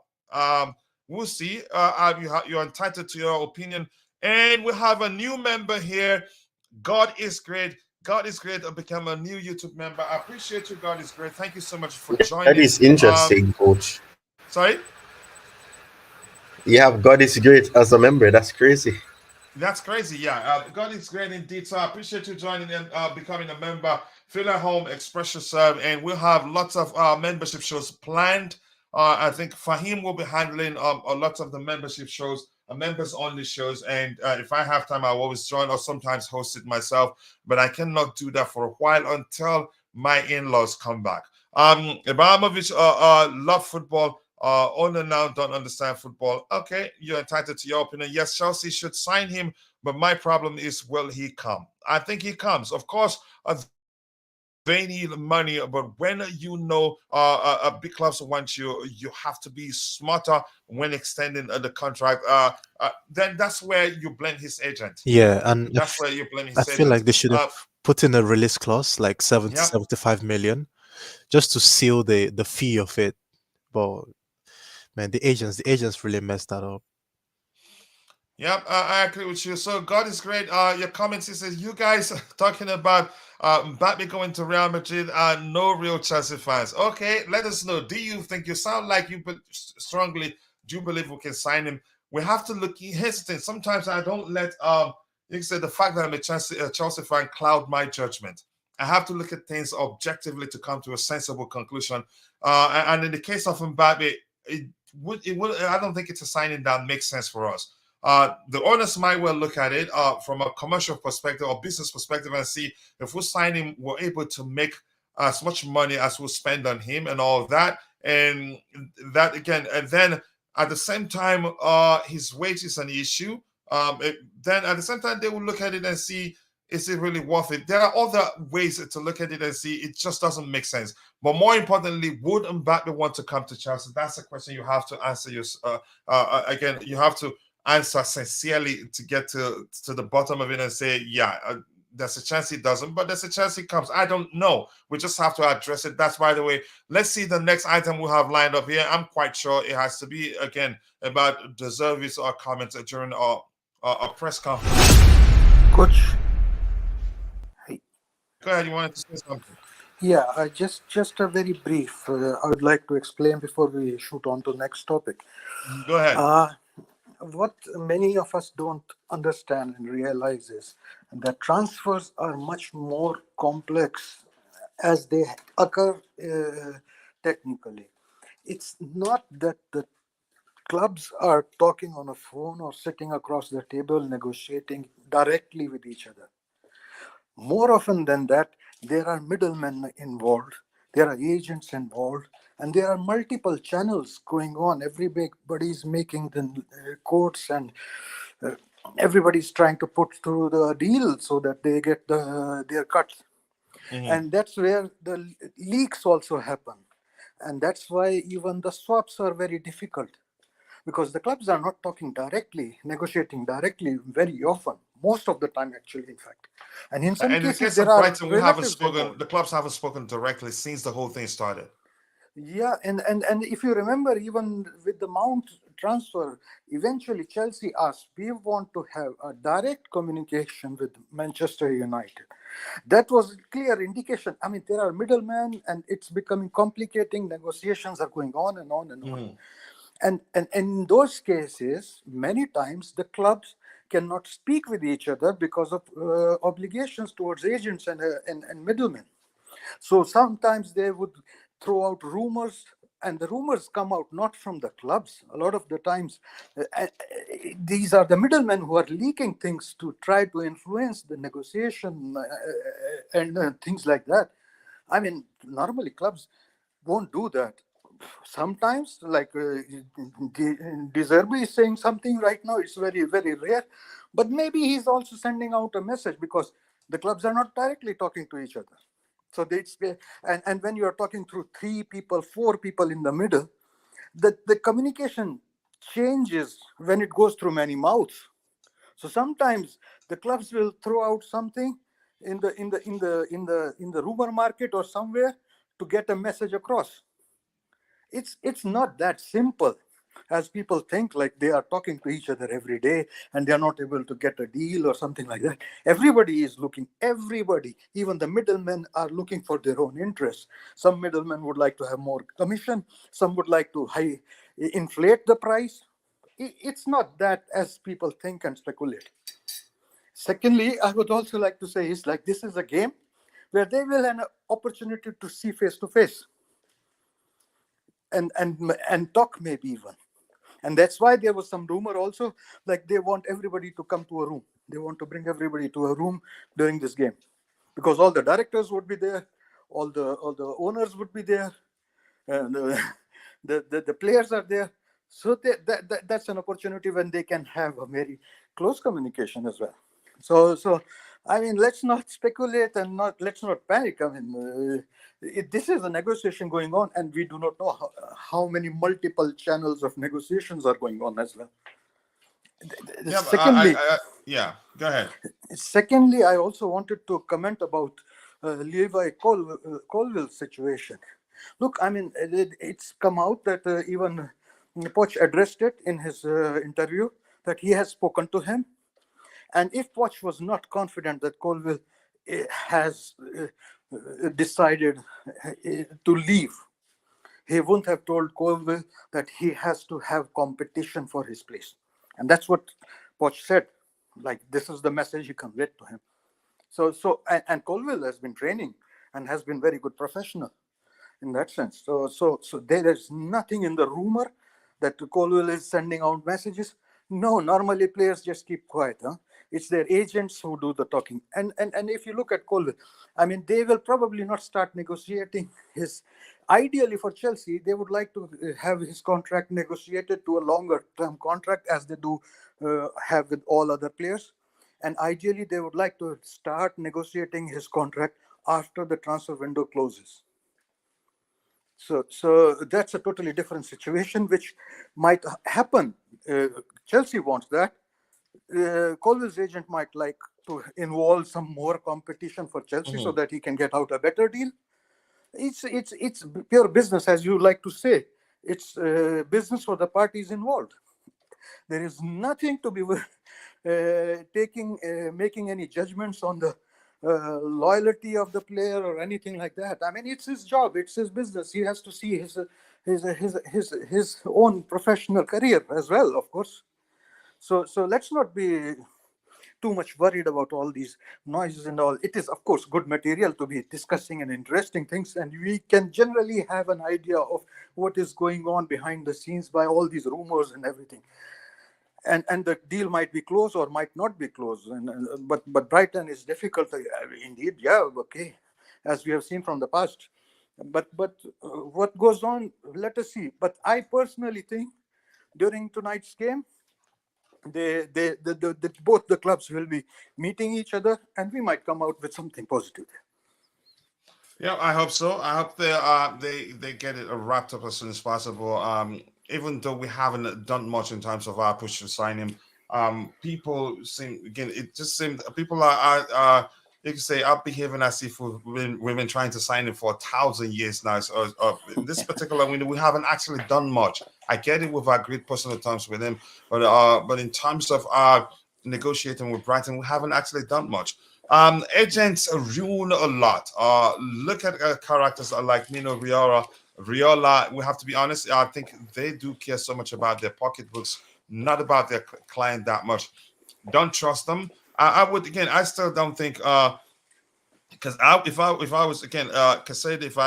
We'll see. You're entitled to your opinion, and we have a new member here. God is great. God is great. I become a new YouTube member. I appreciate you. God is great. Thank you so much for
That
joining.
is interesting, coach.
Sorry.
You have God is great as a member. That's crazy.
That's crazy. Yeah. God is great indeed. So I appreciate you joining and becoming a member. Feel at home, express yourself, and we'll have lots of membership shows planned. I think Fahim will be handling a lot of the membership shows, members only shows. And if I have time, I'll always join or sometimes host it myself. But I cannot do that for a while until my in laws come back. Ibrahimovic love football. Owner now don't understand football. Okay, you're entitled to your opinion. Yes, Chelsea should sign him, but my problem is, will he come? I think he comes. Of course, they need money, but when you know big clubs want you, you have to be smarter when extending the contract. Then that's where you blame his agent.
yeah. And
That's where you blame
I
his
feel
agent.
like they should have put in a release clause, like 70,
Yep.
75 million, just to seal the fee of it. But man, the agents really messed that up.
Yep, I agree with you. So God is great. Your comments, he says, you guys are talking about Mbappe going to Real Madrid are no real Chelsea fans. Okay, let us know. Do you think you sound like you strongly do believe we can sign him? We have to look hesitant. Sometimes I don't let you can say the fact that I'm a Chelsea fan cloud my judgment. I have to look at things objectively to come to a sensible conclusion. And in the case of Mbappe, it would I don't think it's a signing that makes sense for us. The owners might well look at it from a commercial perspective or business perspective and see if we sign him, we're able to make as much money as we spend on him and all of that. And that again, and then at the same time, his wage is an issue. Then at the same time, they will look at it and see, is it really worth it? There are other ways to look at it and see it just doesn't make sense. But more importantly, would Mbappe want to come to Chelsea? That's a question you have to answer. Again, you have to answer sincerely to get to the bottom of it and say, yeah, there's a chance he doesn't, but there's a chance he comes. I don't know. We just have to address it. That's, by the way. Let's see the next item we have lined up here. I'm quite sure it has to be, again, about De Zerbi's comments during our press conference.
Coach,
Go ahead. You wanted to say something?
yeah, just a very brief. I would like to explain before we shoot on to the next topic.
Go ahead.
What many of us don't understand and realize is that transfers are much more complex as they occur technically. It's not that the clubs are talking on a phone or sitting across the table negotiating directly with each other. More often than that, there are middlemen involved, there are agents involved, and there are multiple channels going on. Everybody's making the quotes, and everybody's trying to put through the deal so that they get their cuts. And that's where the leaks also happen. And that's why even the swaps are very difficult, because the clubs are not talking directly, negotiating directly very often, most of the time, actually, in fact. And in some
And in the
cases,
case of
there are
Brighton, we haven't
relatives
spoken.
involved.
The clubs haven't spoken directly since the whole thing started.
Yeah, and if you remember, even with the Mount transfer, eventually Chelsea asked, we want to have a direct communication with Manchester United. That was a clear indication. I mean, there are middlemen, and it's becoming complicating. Negotiations are going on and on and on. And in those cases, many times the clubs cannot speak with each other because of obligations towards agents and middlemen. So sometimes they would throw out rumors, and the rumors come out not from the clubs. A lot of the times, these are the middlemen who are leaking things to try to influence the negotiation and things like that. I mean, normally clubs won't do that. Sometimes, like De Zerbi is saying something right now, it's very, very rare. But maybe he's also sending out a message, because the clubs are not directly talking to each other. So and when you are talking through 3 people, 4 people in the middle, the communication changes when it goes through many mouths. So sometimes the clubs will throw out something in the rumor market or somewhere to get a message across. It's not that simple as people think, like they are talking to each other every day and they're not able to get a deal or something like that. Everybody is looking, even the middlemen are looking for their own interests. Some middlemen would like to have more commission, some would like to inflate the price. It's not that as people think and speculate. Secondly, I would also like to say is, like, this is a game where they will have an opportunity to see face to face and talk, maybe even. And that's why there was some rumor also, like they want everybody to come to a room. They want to bring everybody to a room during this game, because all the directors would be there, all the owners would be there, and the players are there. So that's an opportunity when they can have a very close communication as well. So I mean, let's not speculate and let's not panic. I mean, this is a negotiation going on, and we do not know how many multiple channels of negotiations are going on as well.
Yeah,
Secondly,
go ahead.
Secondly, I also wanted to comment about Levi Colwill's situation. Look, I mean, it's come out that even Poch addressed it in his interview, that he has spoken to him. And if Poch was not confident that Colwill has decided to leave, he wouldn't have told Colwill that he has to have competition for his place. And that's what Poch said. Like, this is the message he conveyed to him. And Colwill has been training and has been very good professional in that sense. So there is nothing in the rumor that Colwill is sending out messages. No, normally players just keep quiet. It's their agents who do the talking. And if you look at Colwill, I mean, they will probably not start negotiating his. Ideally for Chelsea, they would like to have his contract negotiated to a longer term contract, as they do have with all other players. And ideally, they would like to start negotiating his contract after the transfer window closes. So that's a totally different situation, which might happen. Chelsea wants that. Colwill's agent might like to involve some more competition for Chelsea so that he can get out a better deal. It's pure business, as you like to say. It's business for the parties involved. There is nothing to be making any judgments on the loyalty of the player or anything like that. I mean, it's his job, it's his business. He has to see his own professional career as well, of course. So let's not be too much worried about all these noises and all. It is, of course, good material to be discussing and interesting things, and we can generally have an idea of what is going on behind the scenes by all these rumors and everything. And the deal might be closed or might not be closed. But Brighton is difficult. Indeed, yeah, okay, as we have seen from the past. But what goes on, let us see. But I personally think during tonight's game, both the clubs will be meeting each other, and we might come out with something positive.
Yeah, I hope so. I hope they get it wrapped up as soon as possible. Even though we haven't done much in terms of our push to sign him, people seem, again, it just seems people are you can say, are behaving as if we've been trying to sign him for 1,000 years now. So in this particular window, we haven't actually done much. I get it, we've agreed personal terms with him, but in terms of negotiating with Brighton, we haven't actually done much. Agents ruin a lot. Look at characters like Mino Riola. We have to be honest. I think they do care so much about their pocketbooks, not about their client that much. Don't trust them. I would, again. I still don't think. Because if I was, again, Caicedo, if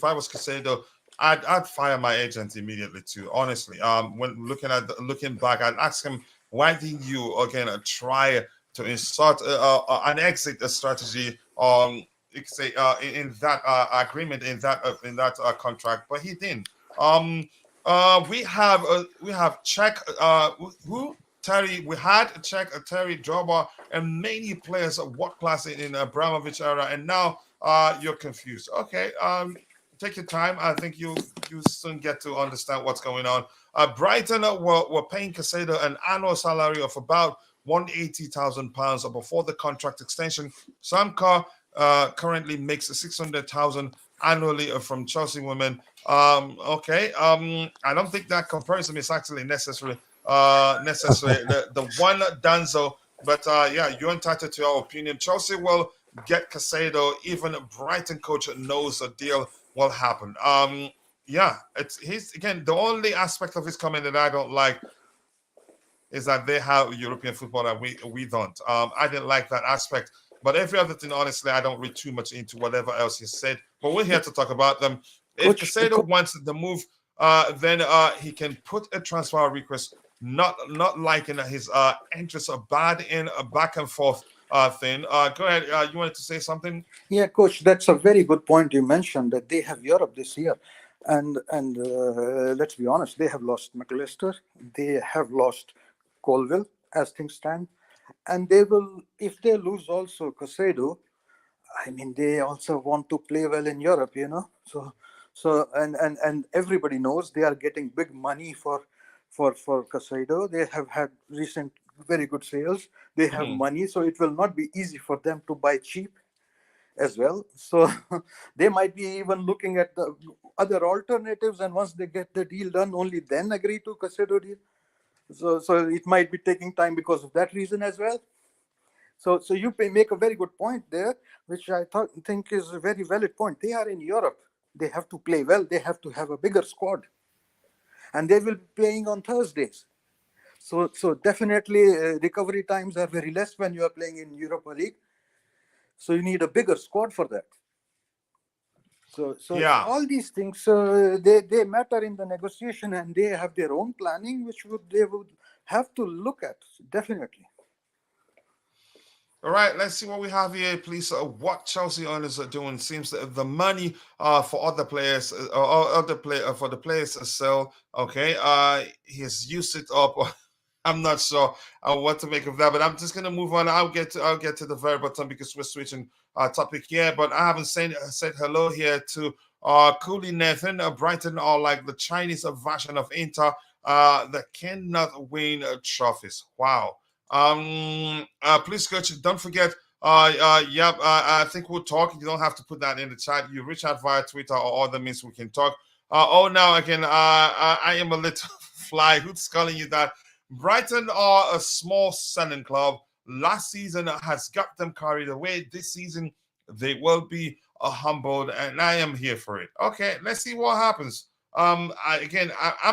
I was Caicedo, I'd fire my agent immediately too. Honestly, when looking back, I'd ask him, why didn't you again try to insert an exit strategy? You could say in that agreement, in that contract, but he didn't. We have check who. Terry, we had Terry Droba and many players of what class in Abramovich era, and now you're confused. Okay, take your time. I think you soon get to understand what's going on. Brighton were paying Caicedo an annual salary of about £180,000 before the contract extension. Sam Kerr currently makes 600,000 annually from Chelsea women. Okay, I don't think that comparison is actually necessary. The one Danzo, but yeah, you're entitled to your opinion. Chelsea will get Caicedo. Even Brighton coach knows a deal will happen. Yeah, he's again, the only aspect of his comment that I don't like is that they have European football and we don't. I didn't like that aspect, but every other thing, honestly, I don't read too much into whatever else he said. But we're here to talk about them. If Caicedo wants the move, then he can put a transfer request. Not liking his interest of bad in a back and forth thing. Go ahead. You wanted to say something?
Yeah, coach, that's a very good point you mentioned, that they have Europe this year, and let's be honest, they have lost McAllister, they have lost Colwill as things stand, and they will, if they lose also Caicedo, I mean, they also want to play well in Europe, you know. So and everybody knows they are getting big money for Caicedo. They have had recent very good sales. They have money, so it will not be easy for them to buy cheap as well. So they might be even looking at the other alternatives, and once they get the deal done, only then agree to Caicedo deal. So it might be taking time because of that reason as well. So you make a very good point there, which I think is a very valid point. They are in Europe. They have to play well. They have to have a bigger squad. And they will be playing on Thursdays. So definitely recovery times are very less when you are playing in Europa League. So you need a bigger squad for that. So yeah, all these things, they matter in the negotiation, and they have their own planning, which they would have to look at, definitely.
All right, let's see what we have here, please. What Chelsea owners are doing seems that the money for other players for the players to sell. Okay, he's used it up. I'm not sure what to make of that, but I'm just gonna move on. I'll get to the very bottom because we're switching topic here. But I haven't said hello here to Cooley Nathan. Brighton are like the Chinese version of Inter that cannot win trophies. Wow. Please, coach, don't forget. I think we'll talk. You don't have to put that in the chat. You reach out via Twitter or other means we can talk. Now again, I am a little fly. Who's calling you that? Brighton are a small selling club. Last season has got them carried away. This season they will be humbled, and I am here for it. Okay, let's see what happens. I'm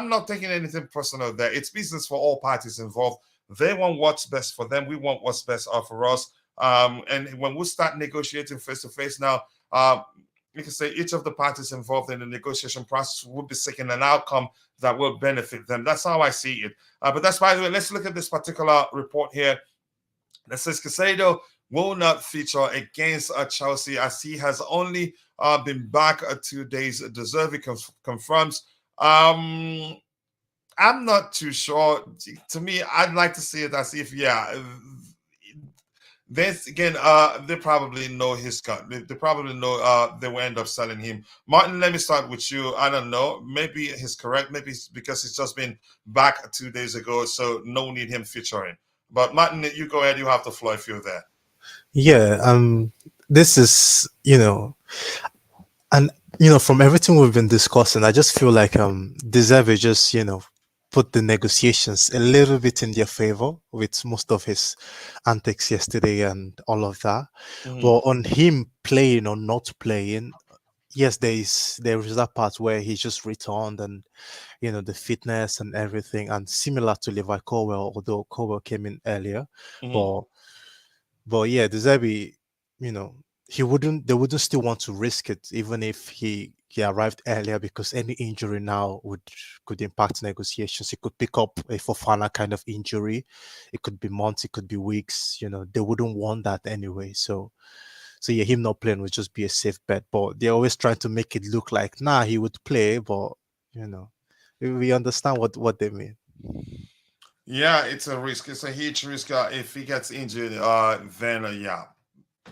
not taking anything personal there. It's business for all parties involved. They want what's best for them. We want what's best for us. And when we start negotiating face to face now, you can say each of the parties involved in the negotiation process will be seeking an outcome that will benefit them. That's how I see it. But that's, by the way, let's look at this particular report here that says Caicedo will not feature against Chelsea as he has only been back 2 days. De Zerbi confirms. I'm not too sure. To me, I'd like to see it as if, this again, they probably know his cut. They probably know they will end up selling him. Martin, let me start with you. I don't know. Maybe he's correct. Maybe it's because he's just been back 2 days ago, so no need him featuring. But Martin, you go ahead. You have the floor if you're there.
Yeah, this is, and from everything we've been discussing, I just feel like De Zerbi just, put the negotiations a little bit in their favor with most of his antics yesterday and all of that. But on him playing or not playing, yes, there is that part where he just returned and the fitness and everything, and similar to Levi Colwill, although Colwill came in earlier. But yeah, De Zerbi, they wouldn't still want to risk it even if he arrived earlier, because any injury now could impact negotiations. It could pick up a Fofana kind of injury. It could be months, it could be weeks. They wouldn't want that anyway. So yeah, him not playing would just be a safe bet. But they're always trying to make it look like he would play, but we understand what they mean.
Yeah, it's a risk. It's a huge risk. If he gets injured, then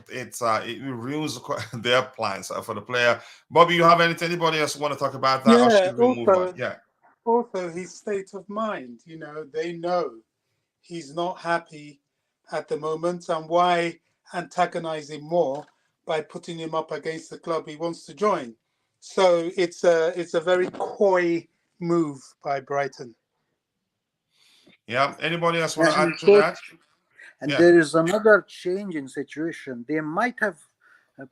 it ruins their plans for the player. Bobby, you have anything? Anybody else want to talk about that, or should we move on? Yeah.
Also, his state of mind. They know he's not happy at the moment, and why antagonize him more by putting him up against the club he wants to join? So it's a very coy move by Brighton.
Yeah. Anybody else want to add to that?
And there is another change in situation. They might have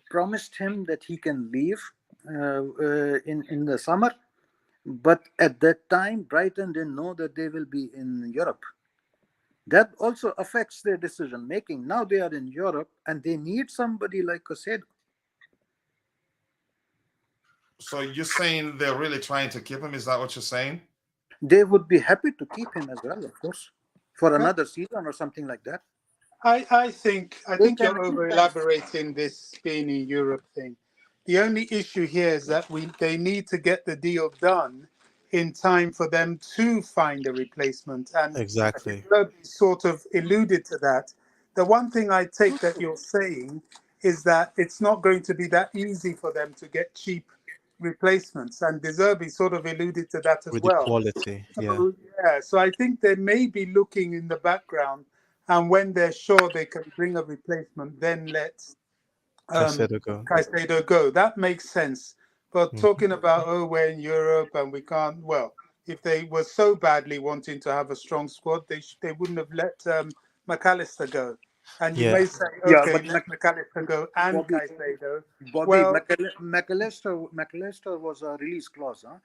promised him that he can leave in the summer, but at that time, Brighton didn't know that they will be in Europe. That also affects their decision making. Now they are in Europe and they need somebody like Caicedo.
So you're saying they're really trying to keep him? Is that what you're saying?
They would be happy to keep him as well, of course, for another season or something like that.
I think you're over elaborating this being in Europe thing. The only issue here is that they need to get the deal done in time for them to find a replacement, and
exactly
sort of alluded to that. The one thing I take that you're saying is that it's not going to be that easy for them to get cheap replacements, and De Zerbi sort of alluded to that as
with
well.
The quality,
So I think they may be looking in the background, and when they're sure they can bring a replacement, then let Caicedo go. That makes sense. But talking about, we're in Europe and we can't, well, if they were so badly wanting to have a strong squad, they wouldn't have let McAllister go. And you may say, okay, let McAllister go and Caicedo.
McAllister was a release clause, huh?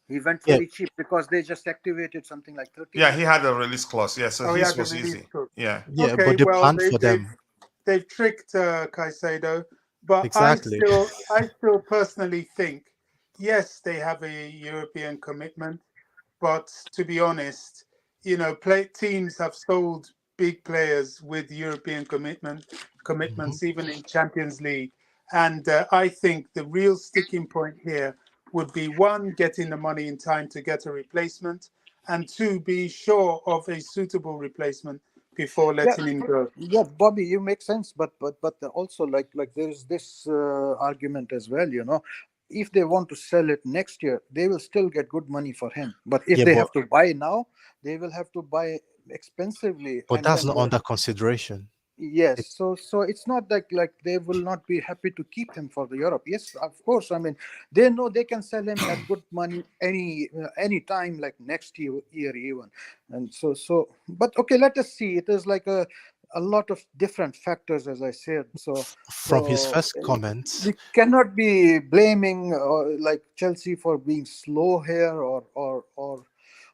He went very cheap because they just activated something like 30.
Yeah, he had a release clause. Yeah, so his was easy.
Yeah,
okay,
but the plan for them.
They've tricked Caicedo, but
exactly.
I still personally think, yes, they have a European commitment, but to be honest, teams have sold big players with European commitments, even in Champions League, and I think the real sticking point here would be, one, getting the money in time to get a replacement, and two, be sure of a suitable replacement before letting him go.
Yeah, Bobby, you make sense, but also like there is this argument as well. If they want to sell it next year, they will still get good money for him. But if they have to buy now, they will have to buy expensively,
But
and
that's
then
not under consideration.
yes,
It's
so it's not like they will not be happy to keep him for the Europe. Yes, of course. I mean, they know they can sell him at good money any time, like next year even. And but okay, let us see. It is like a lot of different factors, as I said.
from his
So
first comments.
we cannot be blaming like Chelsea for being slow here,
No,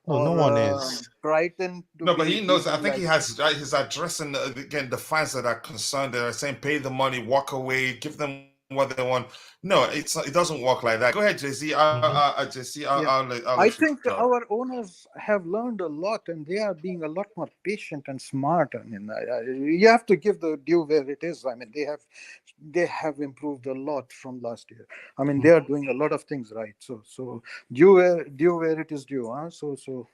no
or
one is.
Brighton to
No, but
be
he knows. I
being
think he
like.
has. He's addressing again the fans that are concerned. That are saying, "Pay the money, walk away, give them what they want." No, it doesn't work like that. Go ahead, JC.
Mhm.
JC,
Yeah,
I'll
I
let you
think
go.
our owners have learned a lot, and they are being a lot more patient and smart. I mean, you have to give the due where it is. I mean, they have improved a lot from last year. I mean, they are doing a lot of things right. So due where it is due. Huh? So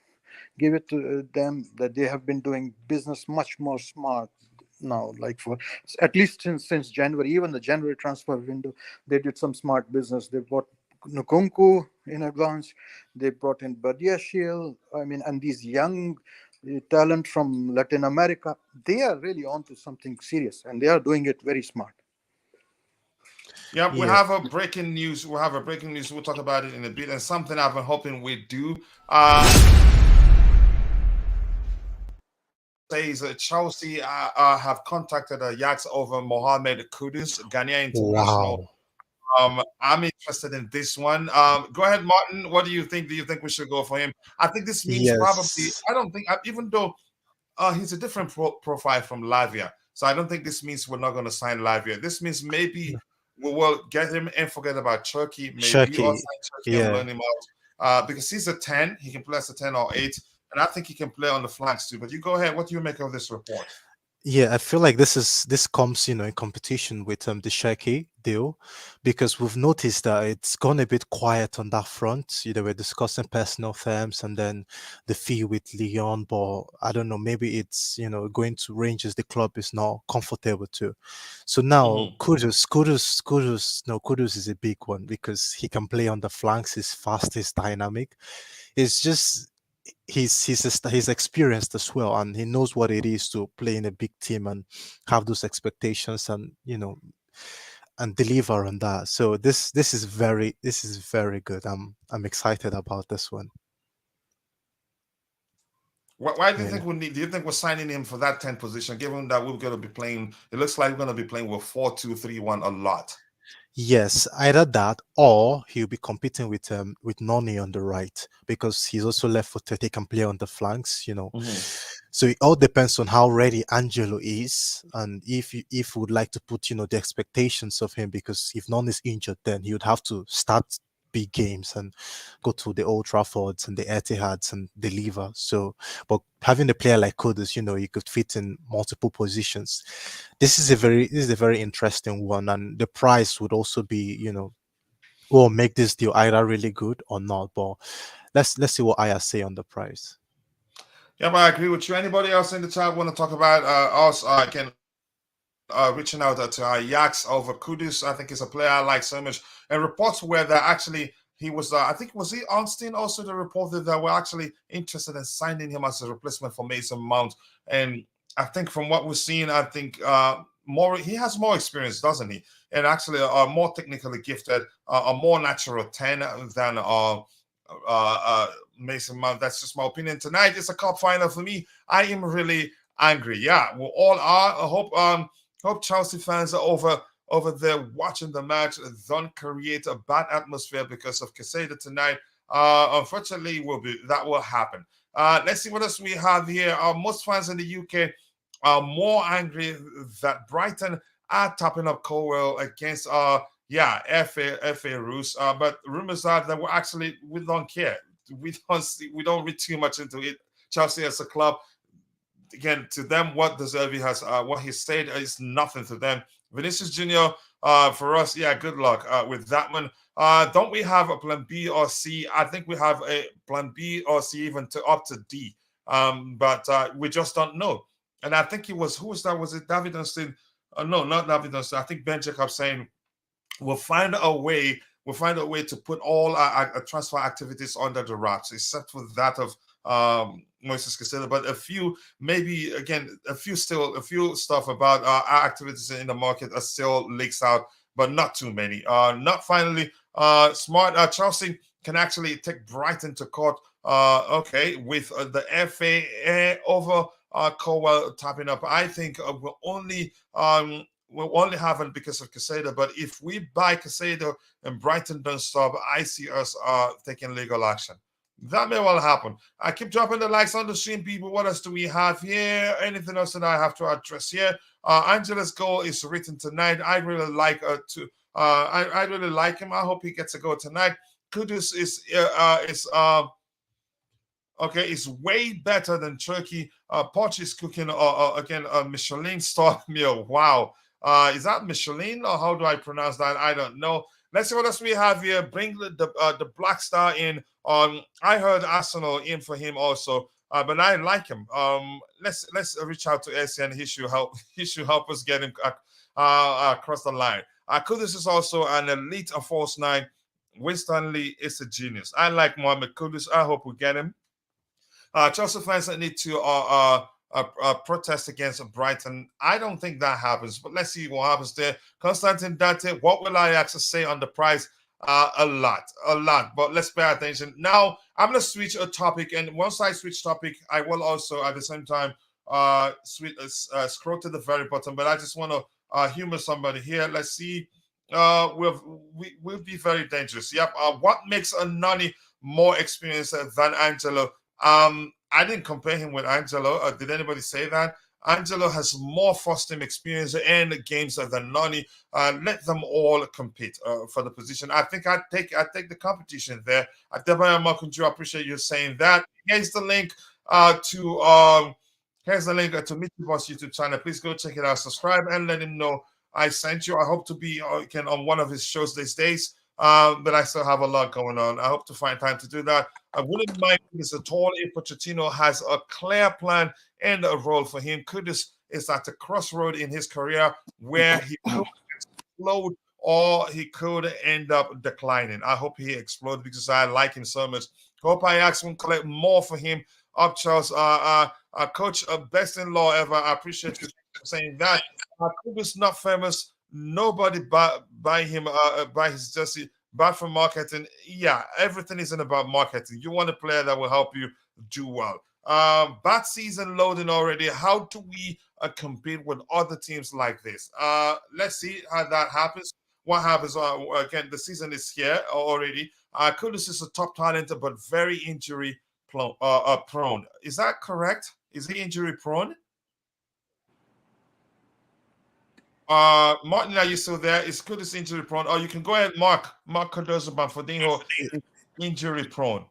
give it to them that they have been doing business much more smart now, like for at least since January, even the January transfer window, they did some smart business. They bought Nkunku in advance, they brought in Badiashile, I mean, and these young talent from Latin America, they are really onto something serious, and they are doing it very smart.
Yeah, we
Yeah.
have a breaking news. We have a breaking news. We'll talk about it in a bit, and something I've been hoping we do. Says Chelsea have contacted Ajax over Mohammed Kudus, Ghanaian international.
Wow.
I'm interested in this one. Go ahead, Martin. What do you think? Do you think we should go for him? I think this means probably.
Yes.
I don't think, even though he's a different profile from Lavia, so I don't think this means we're not going to sign Lavia. This means maybe we will get him and forget about Cherki. Maybe or
Cherki.
sign Cherki and
Yeah.
loan him out because he's a 10. He can play as a 10 or 8, and I think he can play on the flanks too. But you go ahead. What do you make of this report?
Yeah, I feel like this comes, in competition with the Cherki deal, because we've noticed that it's gone a bit quiet on that front. We're discussing personal terms and then the fee with Lyon, but I don't know, maybe it's going to ranges the club is not comfortable to. So now
Mhm.
Kudus is a big one because he can play on the flanks, he's fast, he's dynamic. It's just he's experienced as well, and he knows what it is to play in a big team and have those expectations, and and deliver on that. So this is very good. I'm excited about this one.
Why do you
Yeah.
think we need? Do you think we're signing him for that 10 position, given that we're going to be playing? It looks like we're going to be playing with 4-2-3-1 a lot.
Yes, either that or he'll be competing with Noni on the right because he's also left-footed. He can play on the flanks.
Mhm.
So it all depends on how ready Angelo is, and if we would like to put the expectations of him, because if Noni is injured, then he would have to start big games and go to the Old Traffords and the Etihads and deliver. So, but having a player like Kudus, he could fit in multiple positions. This is a very interesting one, and the price would also be, will make this deal either really good or not. But let's see what Aya say on the price.
Yeah, but I agree with you. Anybody else in the chat want to talk about us? Can reaching out to Ajax over Kudus. I think he's a player I like so much. And reports were that actually he was, I think, was he Arnstein also the reporter that were actually interested in signing him as a replacement for Mason Mount. And I think from what we're seeing, I think he has more experience, doesn't he? And actually more technically gifted, a more natural 10 than Mason Mount. That's just my opinion. Tonight is a cup final for me. I am really angry. Yeah, we all are. I hope Chelsea fans are over there watching the match don't create a bad atmosphere because of Caicedo tonight. Unfortunately, that will happen. Let's see what else we have here. Most fans in the UK are more angry that Brighton are tapping up Colwill against FA rules. But rumors are that we don't care. We don't read too much into it. Chelsea as a club, again, to them, what De Zerbi has, what he said is nothing to them. Vinicius Junior, for us, yeah, good luck with that one. Don't we have a plan B or C? I think we have a plan B or C, even up to D. But we just don't know. And I think who was that? Was it David Dunstan? No, not David Dunstan. I think Ben Jacob saying we'll find a way. We'll find a way to put all our transfer activities under the wraps, except for that of Moises Caicedo, but a few, maybe again, a few stuff about our activities in the market are still leaks out, but not too many. Not finally, smart Chelsea can actually take Brighton to court. Okay, with the FA over Colwill tapping up. I think we'll only happen because of Caicedo. But if we buy Caicedo and Brighton don't stop, I see us taking legal action. That may well happen. I keep dropping the likes on the stream, people. What else do we have here? Anything else that I have to address here? Angela's goal is written tonight. I really like I really like him. I hope he gets a goal tonight. Kudus is okay, it's way better than Cherki. Poch is cooking again a Michelin star meal. Wow. Is that Michelin or how do I pronounce that? I don't know. Let's see what else we have here. Bring the Black Star in. I heard Arsenal in for him also, but I like him. Let's reach out to Elye and he should help. He should help us get him across the line. Kudus is also an elite false nine. Winston Lee is a genius. I like Mohammed Kudus. I hope we get him. Chelsea fans that need to protest against Brighton. I don't think that happens, but let's see what happens there. Constantine Dante, what will I actually say on the price? A lot. But let's pay attention. Now, I'm going to switch a topic, and once I switch topic, I will also at the same time scroll to the very bottom. But I just want to humor somebody here. Let's see. We'll be very dangerous. Yep. What makes a Nani more experienced than Angelo? I didn't compare him with Angelo. Did anybody say that? Angelo has more first team experience and games than Nani. Let them all compete for the position. I think I take the competition there. Adebayo Makunju, I appreciate you saying that. Here's the link to Meet Boss YouTube channel. Please go check it out. Subscribe and let him know I sent you. I hope to be on one of his shows these days. But I still have a lot going on. I hope to find time to do that. I wouldn't mind this at all if Pochettino has a clear plan and a role for him. Kudus is at a crossroad in his career where he could explode or he could end up declining. I hope he explodes because I like him so much. Hope Ajax will collect more for him. Up, Charles. Coach, best in law ever. I appreciate you saying that. Kudus not famous. Nobody buy him, buy his jersey. Bad for marketing. Yeah, everything isn't about marketing. You want a player that will help you do well. Bad season loading already. How do we compete with other teams like this? Let's see how that happens. What happens? Again, the season is here already. Kudus is a top talent, but very injury prone. Is that correct? Is he injury prone? Martin, are you still there? It's Kudus injury prone. Oh, you can go ahead, Mark. Mark Cardozo Banfordinho injury prone.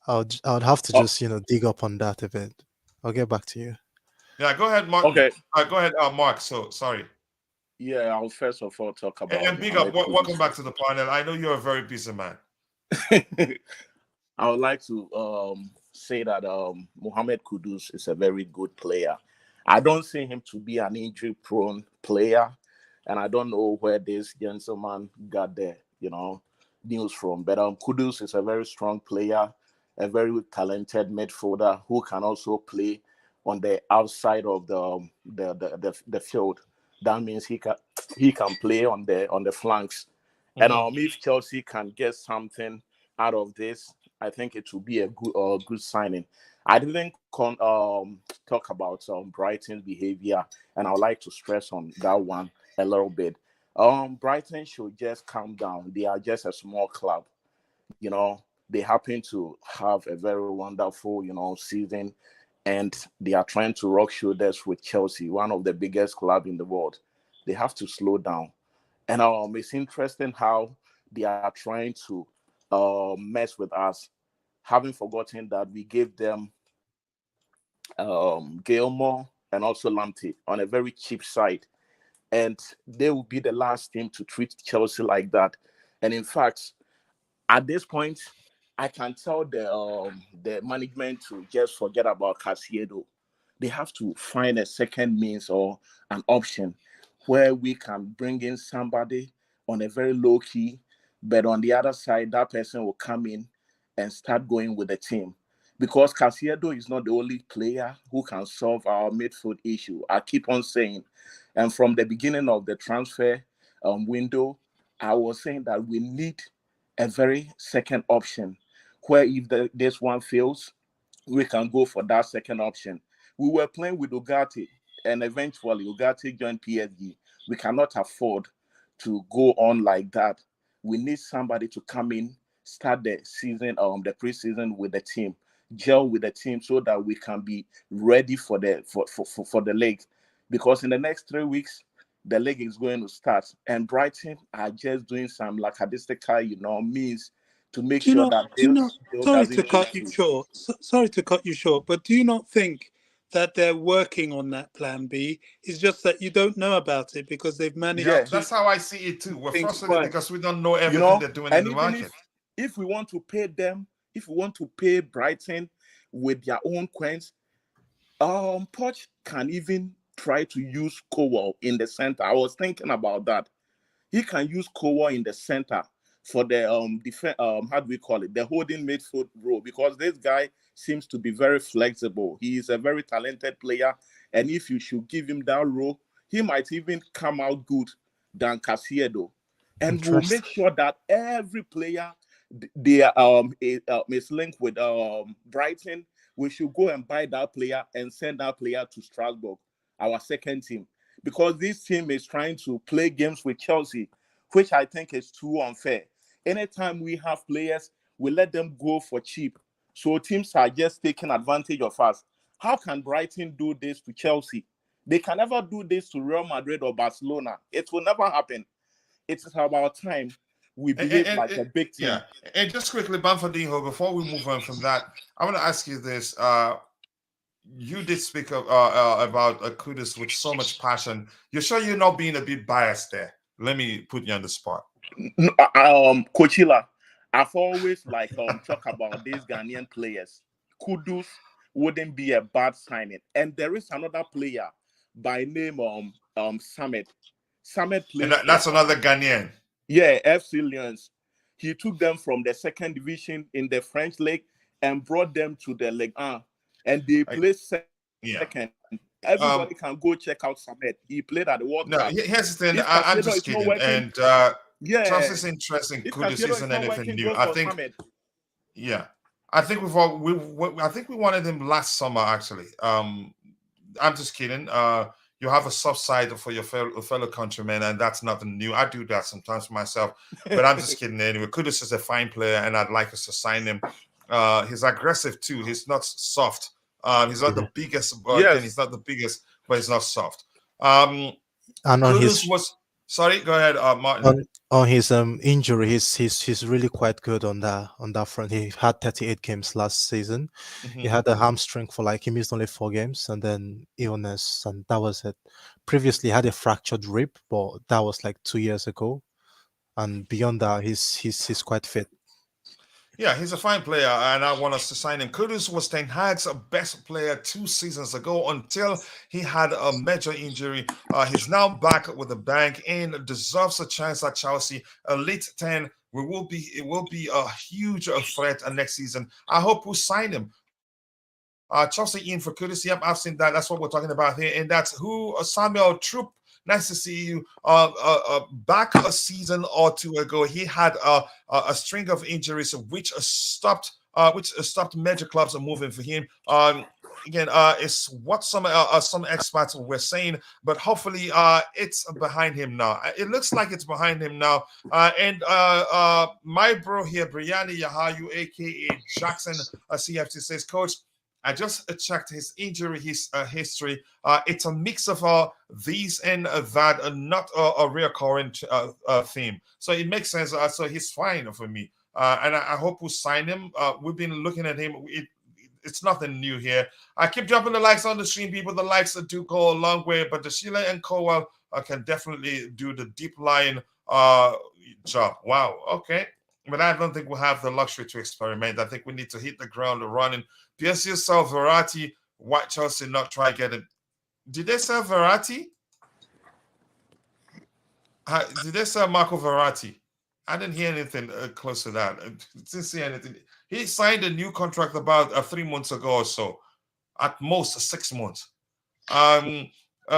I would have to just dig up on that event. I'll get back to you.
Yeah, go ahead, Mark.
Okay.
Go ahead, Mark. So sorry.
Yeah, I'll first of all talk about.
And big up. Welcome back to the panel. I know you're a very busy man.
I would like to say that Mohammed Kudus is a very good player. I don't see him to be an injury-prone player, and I don't know where this gentleman got the news from. But Kudus is a very strong player, a very talented midfielder who can also play on the outside of the field. That means he can play on the flanks. Mm-hmm. And if Chelsea can get something out of this, I think it will be a good signing. I didn't talk about Brighton's behavior, and I would like to stress on that one a little bit. Brighton should just calm down. They are just a small club. They happen to have a very wonderful, season, and they are trying to rock shoulders with Chelsea, one of the biggest clubs in the world. They have to slow down. And it's interesting how they are trying to mess with us, having forgotten that we gave them Gilmore and also Lamptey on a very cheap side. And they will be the last team to treat Chelsea like that. And in fact, at this point, I can tell the management to just forget about Caicedo. They have to find a second means or an option where we can bring in somebody on a very low key, but on the other side, that person will come in and start going with the team. because Caicedo is not the only player who can solve our midfield issue. I keep on saying, and from the beginning of the transfer window, I was saying that we need a very second option where if this one fails, we can go for that second option. We were playing with Ugarte, and eventually Ugarte joined PSG. We cannot afford to go on like that. We need somebody to come in, start the season, the preseason with the team, gel with the team, so that we can be ready for the league. Because in the next 3 weeks, the league is going to start, and Brighton are just doing some lackadaisical, means to make sure that Bill
sorry
doesn't
to cut you
lose.
short. Sorry to cut you short, but do you not think that they're working on that plan B? It's just that you don't know about it because they've managed
Yeah,
to
that's how I see it too. We're
things
frustrated
quiet.
because we don't know everything they're doing in
And
the
even
market.
if we want to pay them, if we want to pay Brighton with their own coins, Poch can even try to use Colwill in the center. I was thinking about that. He can use Colwill in the center for the how do we call it, the holding midfield role, because this guy seems to be very flexible. He is a very talented player, and if you should give him that role, he might even come out good than Caicedo. And we'll make sure that every player they is linked with Brighton. We should go and buy that player and send that player to Strasbourg, our second team, because this team is trying to play games with Chelsea, which I think is too unfair. Anytime we have players, we let them go for cheap. So teams are just taking advantage of us. How can Brighton do this to Chelsea? They can never do this to Real Madrid or Barcelona. It will never happen. It's about time we behave like a big team.
Yeah, and just quickly, Banfordinho, before we move on from that, I want to ask you this. You did speak about Kudus with so much passion. You're sure you're not being a bit biased there? Let me put you on the spot.
Coachella, I've always talk about these Ghanaian players. Kudus wouldn't be a bad signing, and there is another player by name Samet. Samet plays.
And that's another Ghanaian.
Yeah, FC Lions. He took them from the second division in the French league and brought them to the Ligue 1, and they play second.
Yeah.
Everybody can go check out Samet. He played at the World Cup.
Here's the thing. I'm just kidding. And Trust is interesting. Kudus isn't anything new. I think. Yeah, I think I think we wanted him last summer. Actually, I'm just kidding. You have a soft side for your fellow countrymen, and that's nothing new. I do that sometimes myself, but I'm just kidding anyway. Kudus is a fine player, and I'd like us to sign him. He's aggressive too. He's not soft. He's not the biggest, but he's not the biggest, but he's not soft.
And on
Kudus was. Sorry, go ahead, Martin.
On his injury, he's really quite good on that front. He had 38 games last season. He had a hamstring for he missed only 4 games, and then illness, and that was it. Previously, he had a fractured rib, but that was 2 years ago. And beyond that, he's quite fit.
Yeah, he's a fine player, and I want us to sign him. Kudus was Ten Hag's best player 2 seasons ago until he had a major injury. He's now back with a bang and deserves a chance at Chelsea. Elite 10 it will be a huge threat next season. I hope we sign him. Chelsea in for Kudus. Yep, I've seen that. That's what we're talking about here, and that's who Samuel Troop. Nice to see you. Back a season or 2 ago, he had a string of injuries which stopped major clubs from moving for him. Again, it's what some experts were saying, but hopefully it's behind him now. It looks like it's behind him now. And my bro here, Brianni Yahayu, aka Jackson CFT, says, Coach, I just checked his injury history. It's a mix of these and that, not a recurring theme. So it makes sense. So he's fine for me. And I hope we sign him. We've been looking at him. It's nothing new here. I keep dropping the likes on the stream, people. The likes do go a long way, but the Sheila and Colwill can definitely do the deep line job. Wow. Okay. But I don't think we'll have the luxury to experiment. I think we need to hit the ground running. PSG sell Verratti. Why Chelsea not try getting? Did they sell Verratti? Did they sell Marco Verratti? I didn't hear anything close to that. I didn't see anything. He signed a new contract about 3 months ago or so, at most 6 months.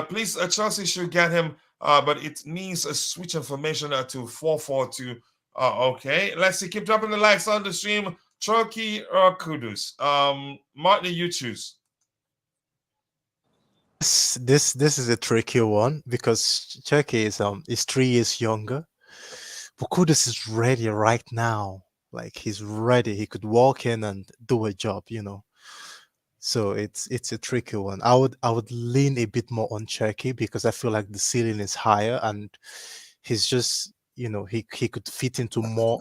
Please, Chelsea should get him, but it needs a switch information to 442. Okay, let's see. Keep dropping the likes on the stream. Cherki or Kudus? Martin, you choose.
This is a tricky one because Cherki is 3 years younger. But Kudus is ready right now. Like he's ready. He could walk in and do a job, So it's a tricky one. I would lean a bit more on Cherki because I feel like the ceiling is higher and he's just he could fit into more.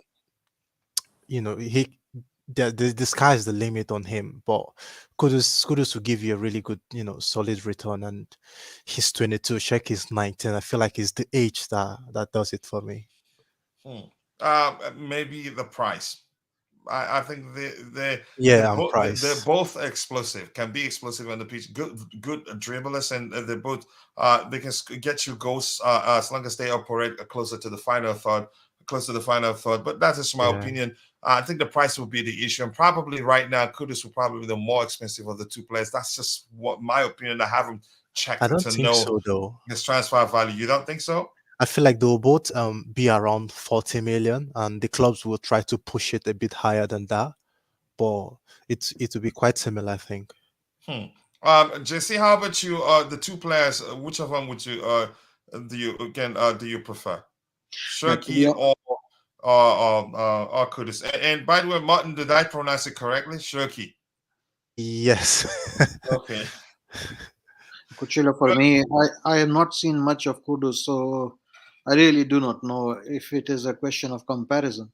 The sky is the limit on him. But Kudus will give you a really good solid return, and he's 22. Cherki is 19. I feel like it's the age that does it for me.
Maybe the price. I think they're both explosive, can be explosive on the pitch. Good dribblers, and they both they can get you goals as long as they operate closer to the final third. But that's just my opinion. I think the price will be the issue, and probably right now Kudus will probably be the more expensive of the two players. That's just what my opinion. I haven't checked
I don't
to
think
know
so, though.
his transfer value. You don't think so?
I feel like they will both be around 40 million, and the clubs will try to push it a bit higher than that. But it will be quite similar, I think.
JC, how about you? The two players, which of them would you do you prefer? Cherki or Kudus? And by the way, Martin, did I pronounce it correctly? Cherki.
Yes.
Okay.
Kuchila, for me, I have not seen much of Kudus, so I really do not know if it is a question of comparison.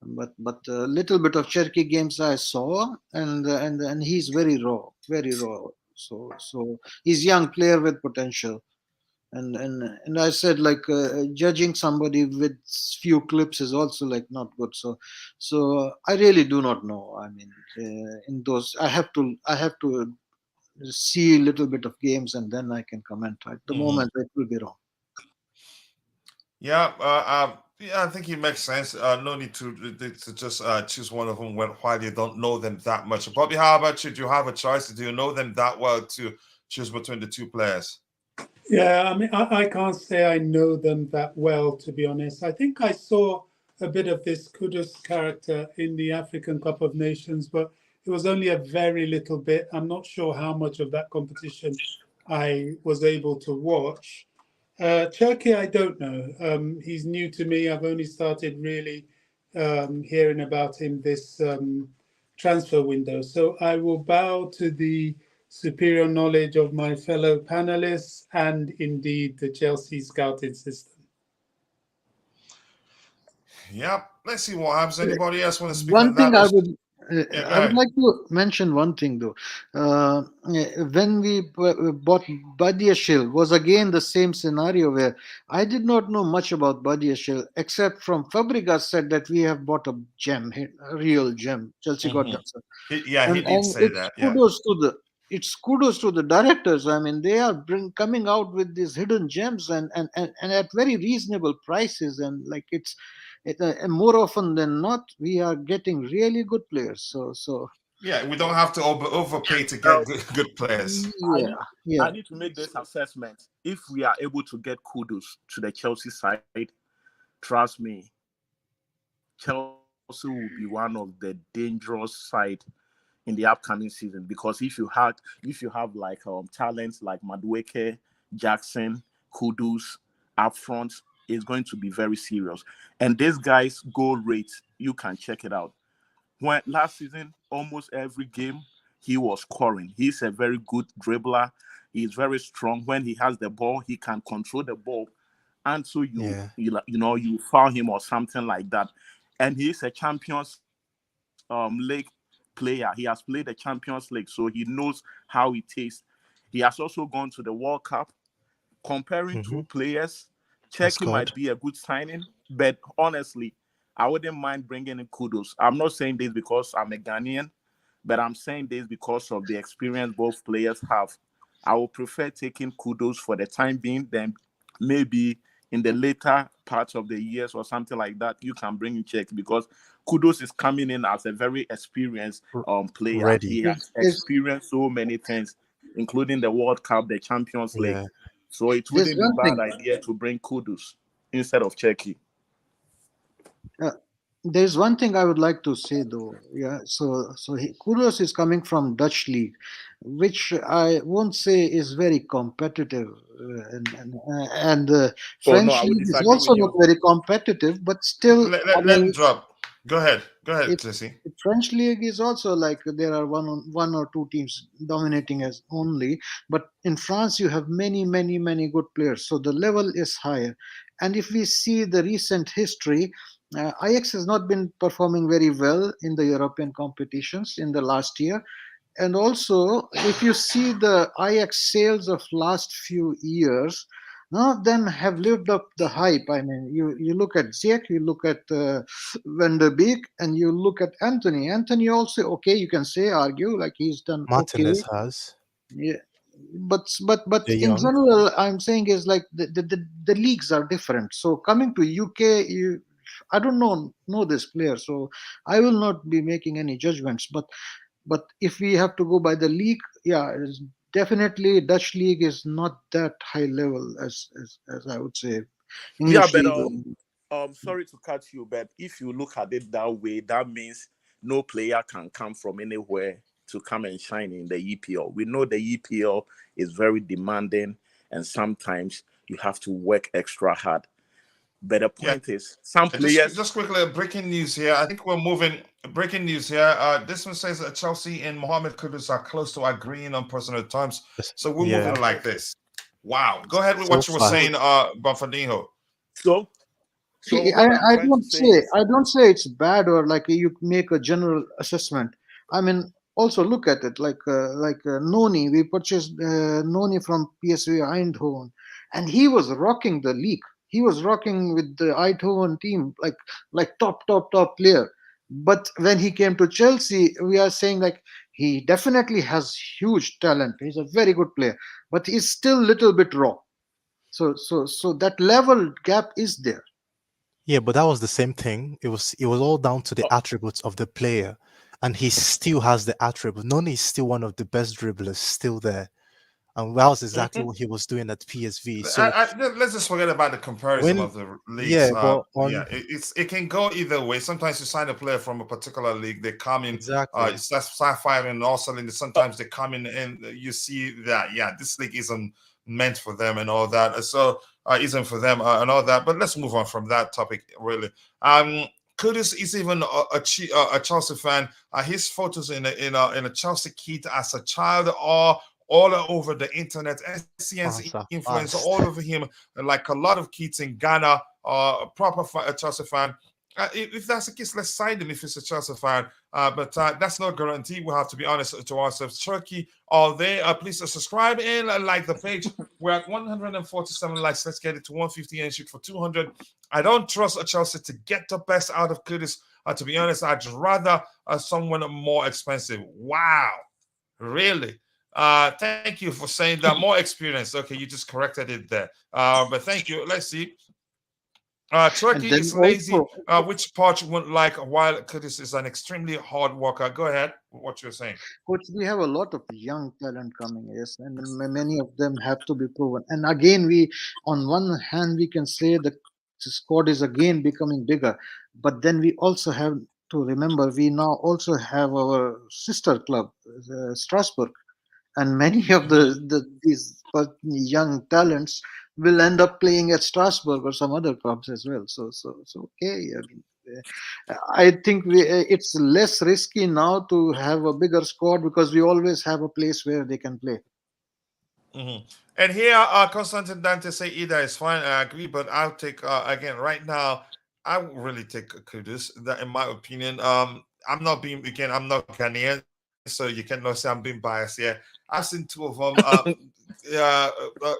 But a little bit of Cherki games I saw, and he's very raw, very raw. So he's young player with potential, and I said like judging somebody with few clips is also like not good. So I really do not know. I mean, in those I have to see a little bit of games and then I can comment. At the moment, it will be wrong.
Yeah, I think it makes sense. No need to just choose one of them while you don't know them that much. Bobby, how about you? Do you have a choice? Do you know them that well to choose between the two players?
Yeah, I mean, I can't say I know them that well, to be honest. I think I saw a bit of this Kudus character in the African Cup of Nations, but it was only a very little bit. I'm not sure how much of that competition I was able to watch. Cherki, I don't know. He's new to me. I've only started really hearing about him this transfer window. So I will bow to the superior knowledge of my fellow panelists and indeed the Chelsea scouting system.
Yeah, let's see what happens. Anybody else want to speak
One
on that?
thing I would like to mention one thing though. When we bought Badiashile was again the same scenario where I did not know much about Badiashile except from Fabregas said that we have bought a gem, a real gem. Chelsea got that.
He did say that. Yeah.
It's kudos to the directors. I mean, they are coming out with these hidden gems and at very reasonable prices, and like and more often than not, we are getting really good players. So
yeah, we don't have to overpay to get good players.
I need to make this assessment. If we are able to get Kudus to the Chelsea side, trust me, Chelsea will be one of the dangerous side in the upcoming season, because if you have like talents like Madueke, Jackson, Kudus up front, it's going to be very serious. And this guy's goal rate, you can check it out. When last season, almost every game he was scoring. He's a very good dribbler. He's very strong. When he has the ball, he can control the ball, and so you foul him or something like that. And he's a Champions League player. He has played the Champions League, so he knows how it tastes. He has also gone to the World Cup. Comparing two players, Cherki might be a good signing, but honestly, I wouldn't mind bringing in Kudus. I'm not saying this because I'm a Ghanaian, but I'm saying this because of the experience both players have. I would prefer taking Kudus for the time being, then maybe in the later part of the years or something like that, you can bring in Cherki, because Kudus is coming in as a very experienced player.
Ready.
He has experienced so many things, including the World Cup, the Champions League.
Yeah.
So it
There's
wouldn't be
one
bad
thing.
idea to bring Kudus instead of Cherki.
There's one thing I would like to say though. Yeah, Kudus is coming from Dutch league, which I won't say is very competitive, and
Oh no,
French
I would
league is
disagree
also
with
not
you.
very competitive. But still, I
Let him
mean,
drop. Go ahead,
it,
Jesse.
the French league is also like there are one or two teams dominating as only. But in France, you have many good players, so the level is higher. And if we see the recent history, Ajax has not been performing very well in the European competitions in the last year. And also, if you see the Ajax sales of last few years, none of them have lived up the hype. I mean, you look at Ziyech, you look at Van der Beek, and you look at Anthony. Anthony also, okay, you can say, argue, like he's done okay.
Martinez has.
Yeah. But
De
in
Jong.
general, I'm saying is like the leagues are different. So coming to UK, I don't know this player, so I will not be making any judgments. But if we have to go by the league, yeah, definitely Dutch league is not that high level as I would say
Yeah,
English
but
league.
sorry to cut you, but if you look at it that way, that means no player can come from anywhere to come and shine in the EPL. We know the EPL is very demanding, and sometimes you have to work extra hard. But the point is, some players.
Just quickly, breaking news here. I think we're moving. Breaking news here. This one says that Chelsea and Mohammed Kudus are close to agreeing on personal terms. So we're moving like this. Wow. Go ahead with what you were saying, Bonfadinho.
So
See,
what I'm
I
trying
don't
to say
say
is,
I don't say it's bad or like you make a general assessment. I mean, also look at it like Noni. We purchased Noni from PSV Eindhoven, and he was rocking the league. He was rocking with the Eindhoven team, like top player. But when he came to Chelsea, we are saying like he definitely has huge talent. He's a very good player, but he's still a little bit raw. So that level gap is there.
Yeah, but that was the same thing. It was all down to the attributes of the player, and he still has the attribute. Noni is still one of the best dribblers, still there, and that was exactly what he was doing at PSV. So
let's just forget about the comparison of the leagues. It can go either way. Sometimes you sign a player from a particular league, they come in, it's that sci-fi, and all of a sudden sometimes they come in and you see that this league isn't meant for them and all that. So isn't for them and all that. But let's move on from that topic. Really, Kudus is even a Chelsea fan. His photos in a Chelsea kit as a child are all over the internet. SCN's influence all over him, like a lot of kids in Ghana, proper Chelsea fan. If that's the case, let's sign him if he's a Chelsea fan. But that's not guaranteed. We have to be honest to ourselves. Cherki, all day. Please subscribe and like the page. We're at 147 likes. Let's get it to 150 and shoot for 200. I don't trust Chelsea to get the best out of Kudus. To be honest, I'd rather someone more expensive. Wow. Really? Thank you for saying that. More experience. Okay, you just corrected it there. But thank you. Let's see. Cherki is lazy, which part you wouldn't like, while Kudus is an extremely hard worker. Go ahead with what you're saying.
Coach, we have a lot of young talent coming, yes, and many of them have to be proven. And again, on one hand, we can say the squad is again becoming bigger, but then we also have to remember we now also have our sister club, Strasbourg, and many of these young talents will end up playing at Strasbourg or some other clubs as well. So okay. I mean, I think it's less risky now to have a bigger squad because we always have a place where they can play.
And here, Constantine Dante say either is fine. I agree, but I'll take again right now. I would really take Kudus. That, in my opinion, I'm not Ghanaian, so you cannot say I'm being biased here. I've seen two of them.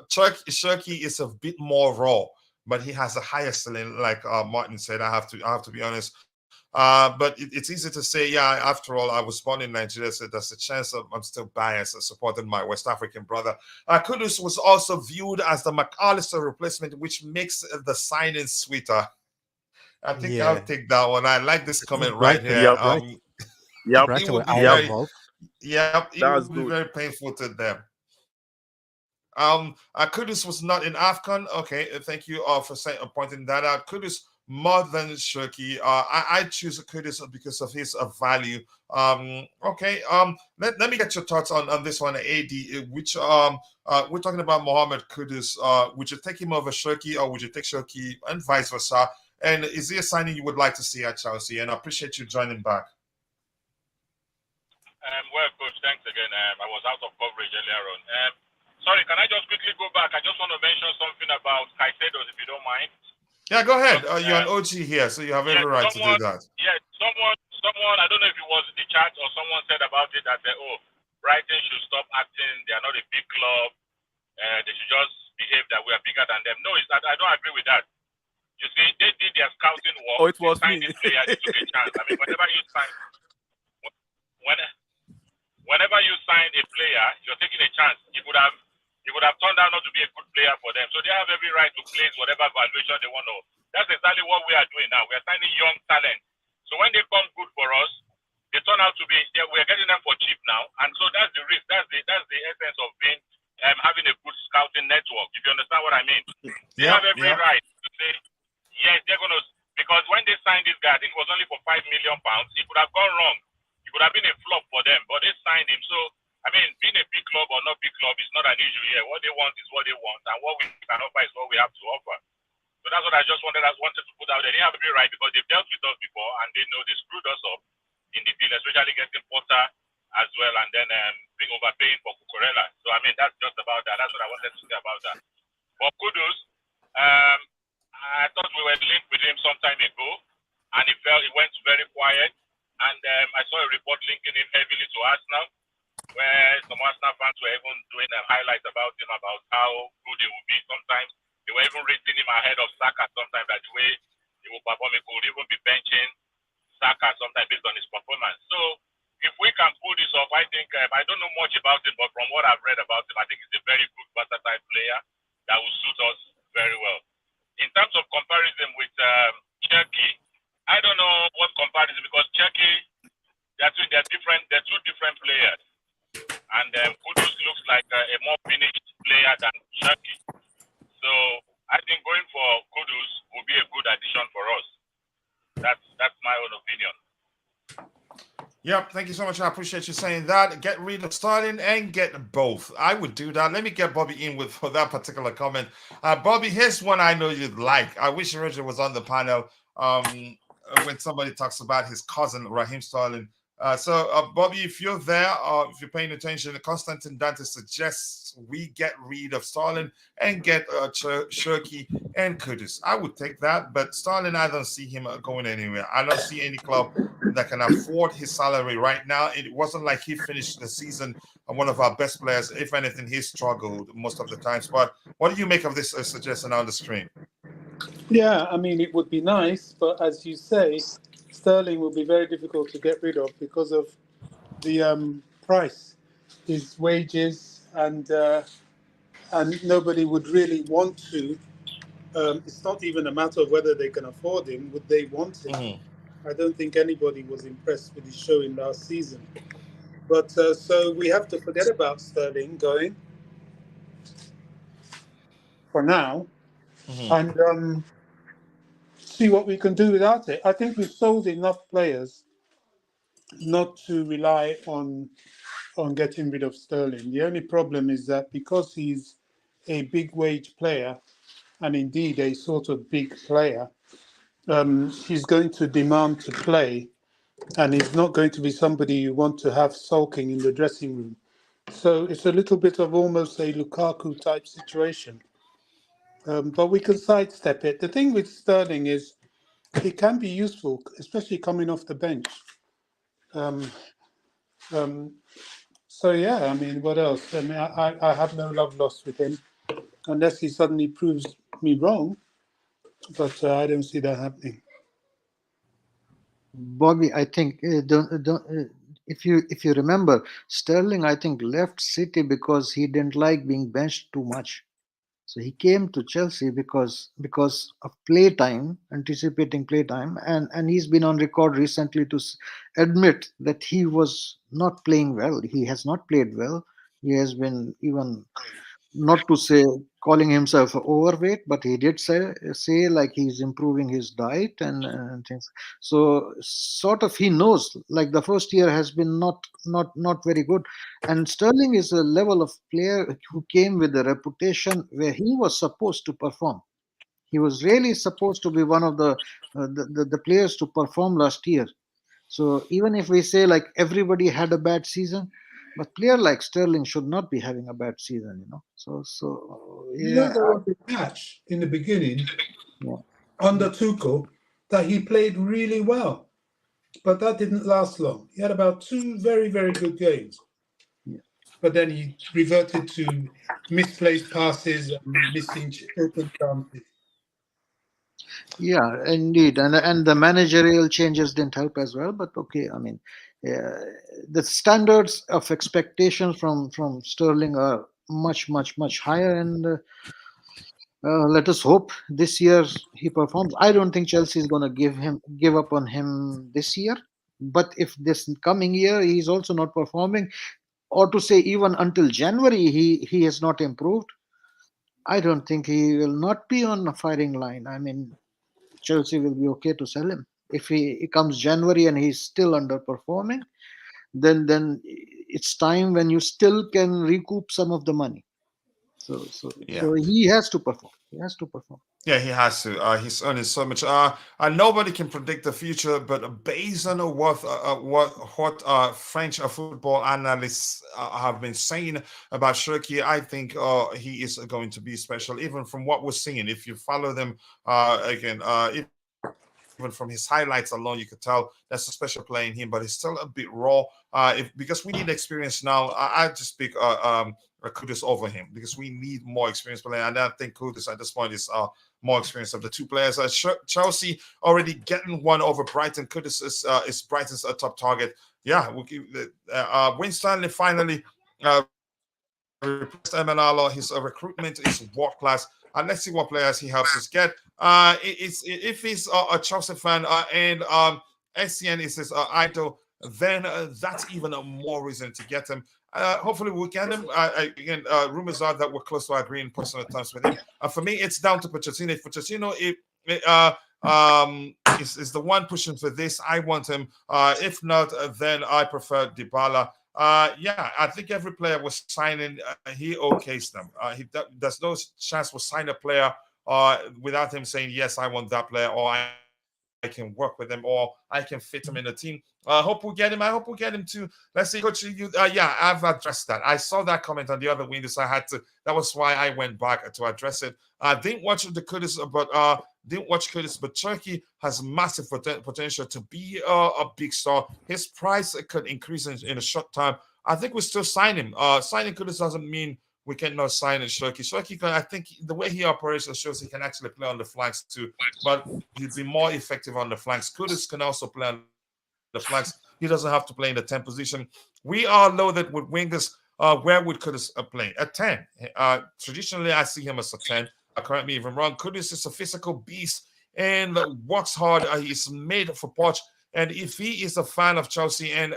Cherki is a bit more raw, but he has a higher ceiling. Like Martin said, I have to be honest. But it's easy to say, yeah, after all, I was born in Nigeria, so there's a chance I'm still biased and supporting my West African brother. Kudus was also viewed as the McAllister replacement, which makes the signing sweeter. I think I'll
Yeah.
take that one. I like this comment right
Brighton.
here.
Yep.
It,
Yep.
it
Brighton
would
were
be
either
Yep.
very,
involved.
yeah, it
That's
would be
good.
very painful to them. Kudus was not in AFCON. Okay, thank you for pointing that out. Kudus more than Cherki. I choose Kudus because of his value. Okay. Let me get your thoughts on this one, AD. Which we're talking about Mohammed Kudus. Would you take him over Cherki, or would you take Cherki, and vice versa? And is there a signing you would like to see at Chelsea? And I appreciate you joining back.
Well, Coach, thanks again. I was out of coverage earlier on. Sorry, can I just quickly go back? I just want to mention something about Caicedo, if you don't mind.
Yeah, go ahead.
Because,
You're an OG here, so you have every right to do that.
Someone, I don't know if it was in the chat or someone said about it that, Brighton should stop acting. They are not a big club. They should just behave that we are bigger than them. No, I don't agree with that. You see, they did their scouting work.
Oh, it was
they signed
me.
this player, they took a chance. I mean, whenever you sign a player, you're taking a chance. He would have turned out not to be a good player for them. So they have every right to place whatever valuation they want to. That's exactly what we are doing now. We are signing young talent. So when they come good for us, they turn out to be. We're getting them for cheap now, and so that's the risk. That's the essence of being having a good scouting network. If you understand what I mean, they have every right to say yes. They're gonna, because when they signed this guy, I think it was only for £5 million. It could have gone wrong. It could have been a flop for them, but they signed him. So I mean, being a big club or not big club is not an issue here. What they want is what they want, and what we can offer is what we have to offer. So that's what I just wanted to put out there. They have every right because they've dealt with us before, and they know they screwed us up in the deal, especially getting Potter as well, and then being overpaying for Cucurella. So I mean, that's just about that. That's what I wanted to say about that. For Kudus, I thought we were linked with him some time ago, and it went very quiet. And I saw a report linking him heavily to Arsenal, where some Arsenal fans were even doing highlights about him, about how good he would be. Sometimes they were even rating him ahead of Saka. Sometimes that the way he will perform, he could even be benching Saka sometimes based on his performance. So if we can pull this off, I think I don't know much about him, but from what I've read about him, I think he's a very good versatile player that will suit us very well. In terms of comparison with Cherki, I don't know what comparison, because Cherki, they're two different players. And Kudus looks like a more finished player than Cherki. So I think going for Kudus will be a good addition for us. That's my own opinion.
Yep, thank you so much. I appreciate you saying that. Get rid of Sterling and get both. I would do that. Let me get Bobby in for that particular comment. Bobby, here's one I know you'd like. I wish Roger was on the panel when somebody talks about his cousin, Raheem Sterling. So, Bobby, if you're there, if you're paying attention, Constantine Dante suggests we get rid of Sterling and get Cherki and Kudus. I would take that, but Sterling, I don't see him going anywhere. I don't see any club that can afford his salary right now. It wasn't like he finished the season one of our best players. If anything, he struggled most of the times. But what do you make of this suggestion on the screen?
Yeah, I mean, it would be nice, but as you say, Sterling will be very difficult to get rid of because of the price, his wages, and nobody would really want to. It's not even a matter of whether they can afford him. Would they want him?
Mm-hmm.
I don't think anybody was impressed with his showing last season. But so we have to forget about Sterling going for now, and see what we can do without it. I think we've sold enough players not to rely on getting rid of Sterling. The only problem is that because he's a big wage player, and indeed a sort of big player, he's going to demand to play, and he's not going to be somebody you want to have sulking in the dressing room. So it's a little bit of almost a Lukaku type situation. But we can sidestep it. The thing with Sterling is he can be useful, especially coming off the bench. So yeah, I mean, what else? I mean, I have no love lost with him, unless he suddenly proves me wrong. But I don't see that happening.
Bobby, I think if you remember, Sterling, I think left City because he didn't like being benched too much. So he came to Chelsea because of playtime, anticipating playtime, and he's been on record recently to admit that he was not playing well. He has not played well. He has been even, not to say calling himself overweight, but he did say like he's improving his diet and things. So sort of he knows like the first year has been not very good. And Sterling is a level of player who came with a reputation where he was supposed to perform. He was really supposed to be one of the players to perform last year. So even if we say like everybody had a bad season, but player like Sterling should not be having a bad season, you know. So
You know,
yeah,
there was a patch in the beginning
yeah,
under Tuchel that he played really well, but that didn't last long. He had about two very, very good games,
yeah.
but then he reverted to misplaced passes and missing open chances.
Yeah, indeed, and the managerial changes didn't help as well. But okay, I mean, uh, the standards of expectations from Sterling are much higher, and let us hope this year he performs. I don't think Chelsea is going to give up on him this year. But if this coming year he's also not performing, or to say even until January he has not improved, I don't think he will not be on a firing line. I mean, Chelsea will be okay to sell him. If he comes January and he's still underperforming, then it's time when you still can recoup some of the money.
Yeah.
So he has to perform. He has to perform.
Yeah, he has to. He's earning so much. Nobody can predict the future, but based on what French football analysts have been saying about Cherki, I think he is going to be special. Even from what we're seeing, if you follow them again, even from his highlights alone, you could tell there's a special play in him. But he's still a bit raw. Because we need experience now. I just pick Kudus over him because we need more experience player, and I think Kudus at this point is more experience of the two players. Chelsea already getting one over Brighton. Kudus is Brighton's top target. Yeah, we'll keep Wayne Stanley finally replaced Emenalo. His recruitment is world class. And let's see what players he helps us get. If he's a Chelsea fan and SCN is his idol, then that's even a more reason to get him. Hopefully we'll get him. Again, rumors are that we're close to agreeing personal terms with him. For me, it's down to Pochettino. If Pochettino is the one pushing for this, I want him. If not, then I prefer Dybala. Yeah, I think every player was signing, he okays them. There's no chance we'll sign a player without him saying, yes, I want that player, or I can work with him, or I can fit him in the team. I hope we'll get him. I hope we'll get him too. Let's see, Coach. Yeah, I've addressed that. I saw that comment on the other window, so I had to. That was why I went back to address it. I didn't watch the Kudus, but Cherki has massive potential to be a big star. His price could increase in a short time. I think we still sign him. Signing Kudus doesn't mean we cannot sign Cherki. Cherki, I think the way he operates shows he can actually play on the flanks too, but he'd be more effective on the flanks. Kudus can also play on the flanks. He doesn't have to play in the 10 position. We are loaded with wingers. Where would Kudus play? A 10. Traditionally, I see him as a 10. Correct me if I'm wrong. Kudus is a physical beast and works hard. He's made for Poch. And if he is a fan of Chelsea and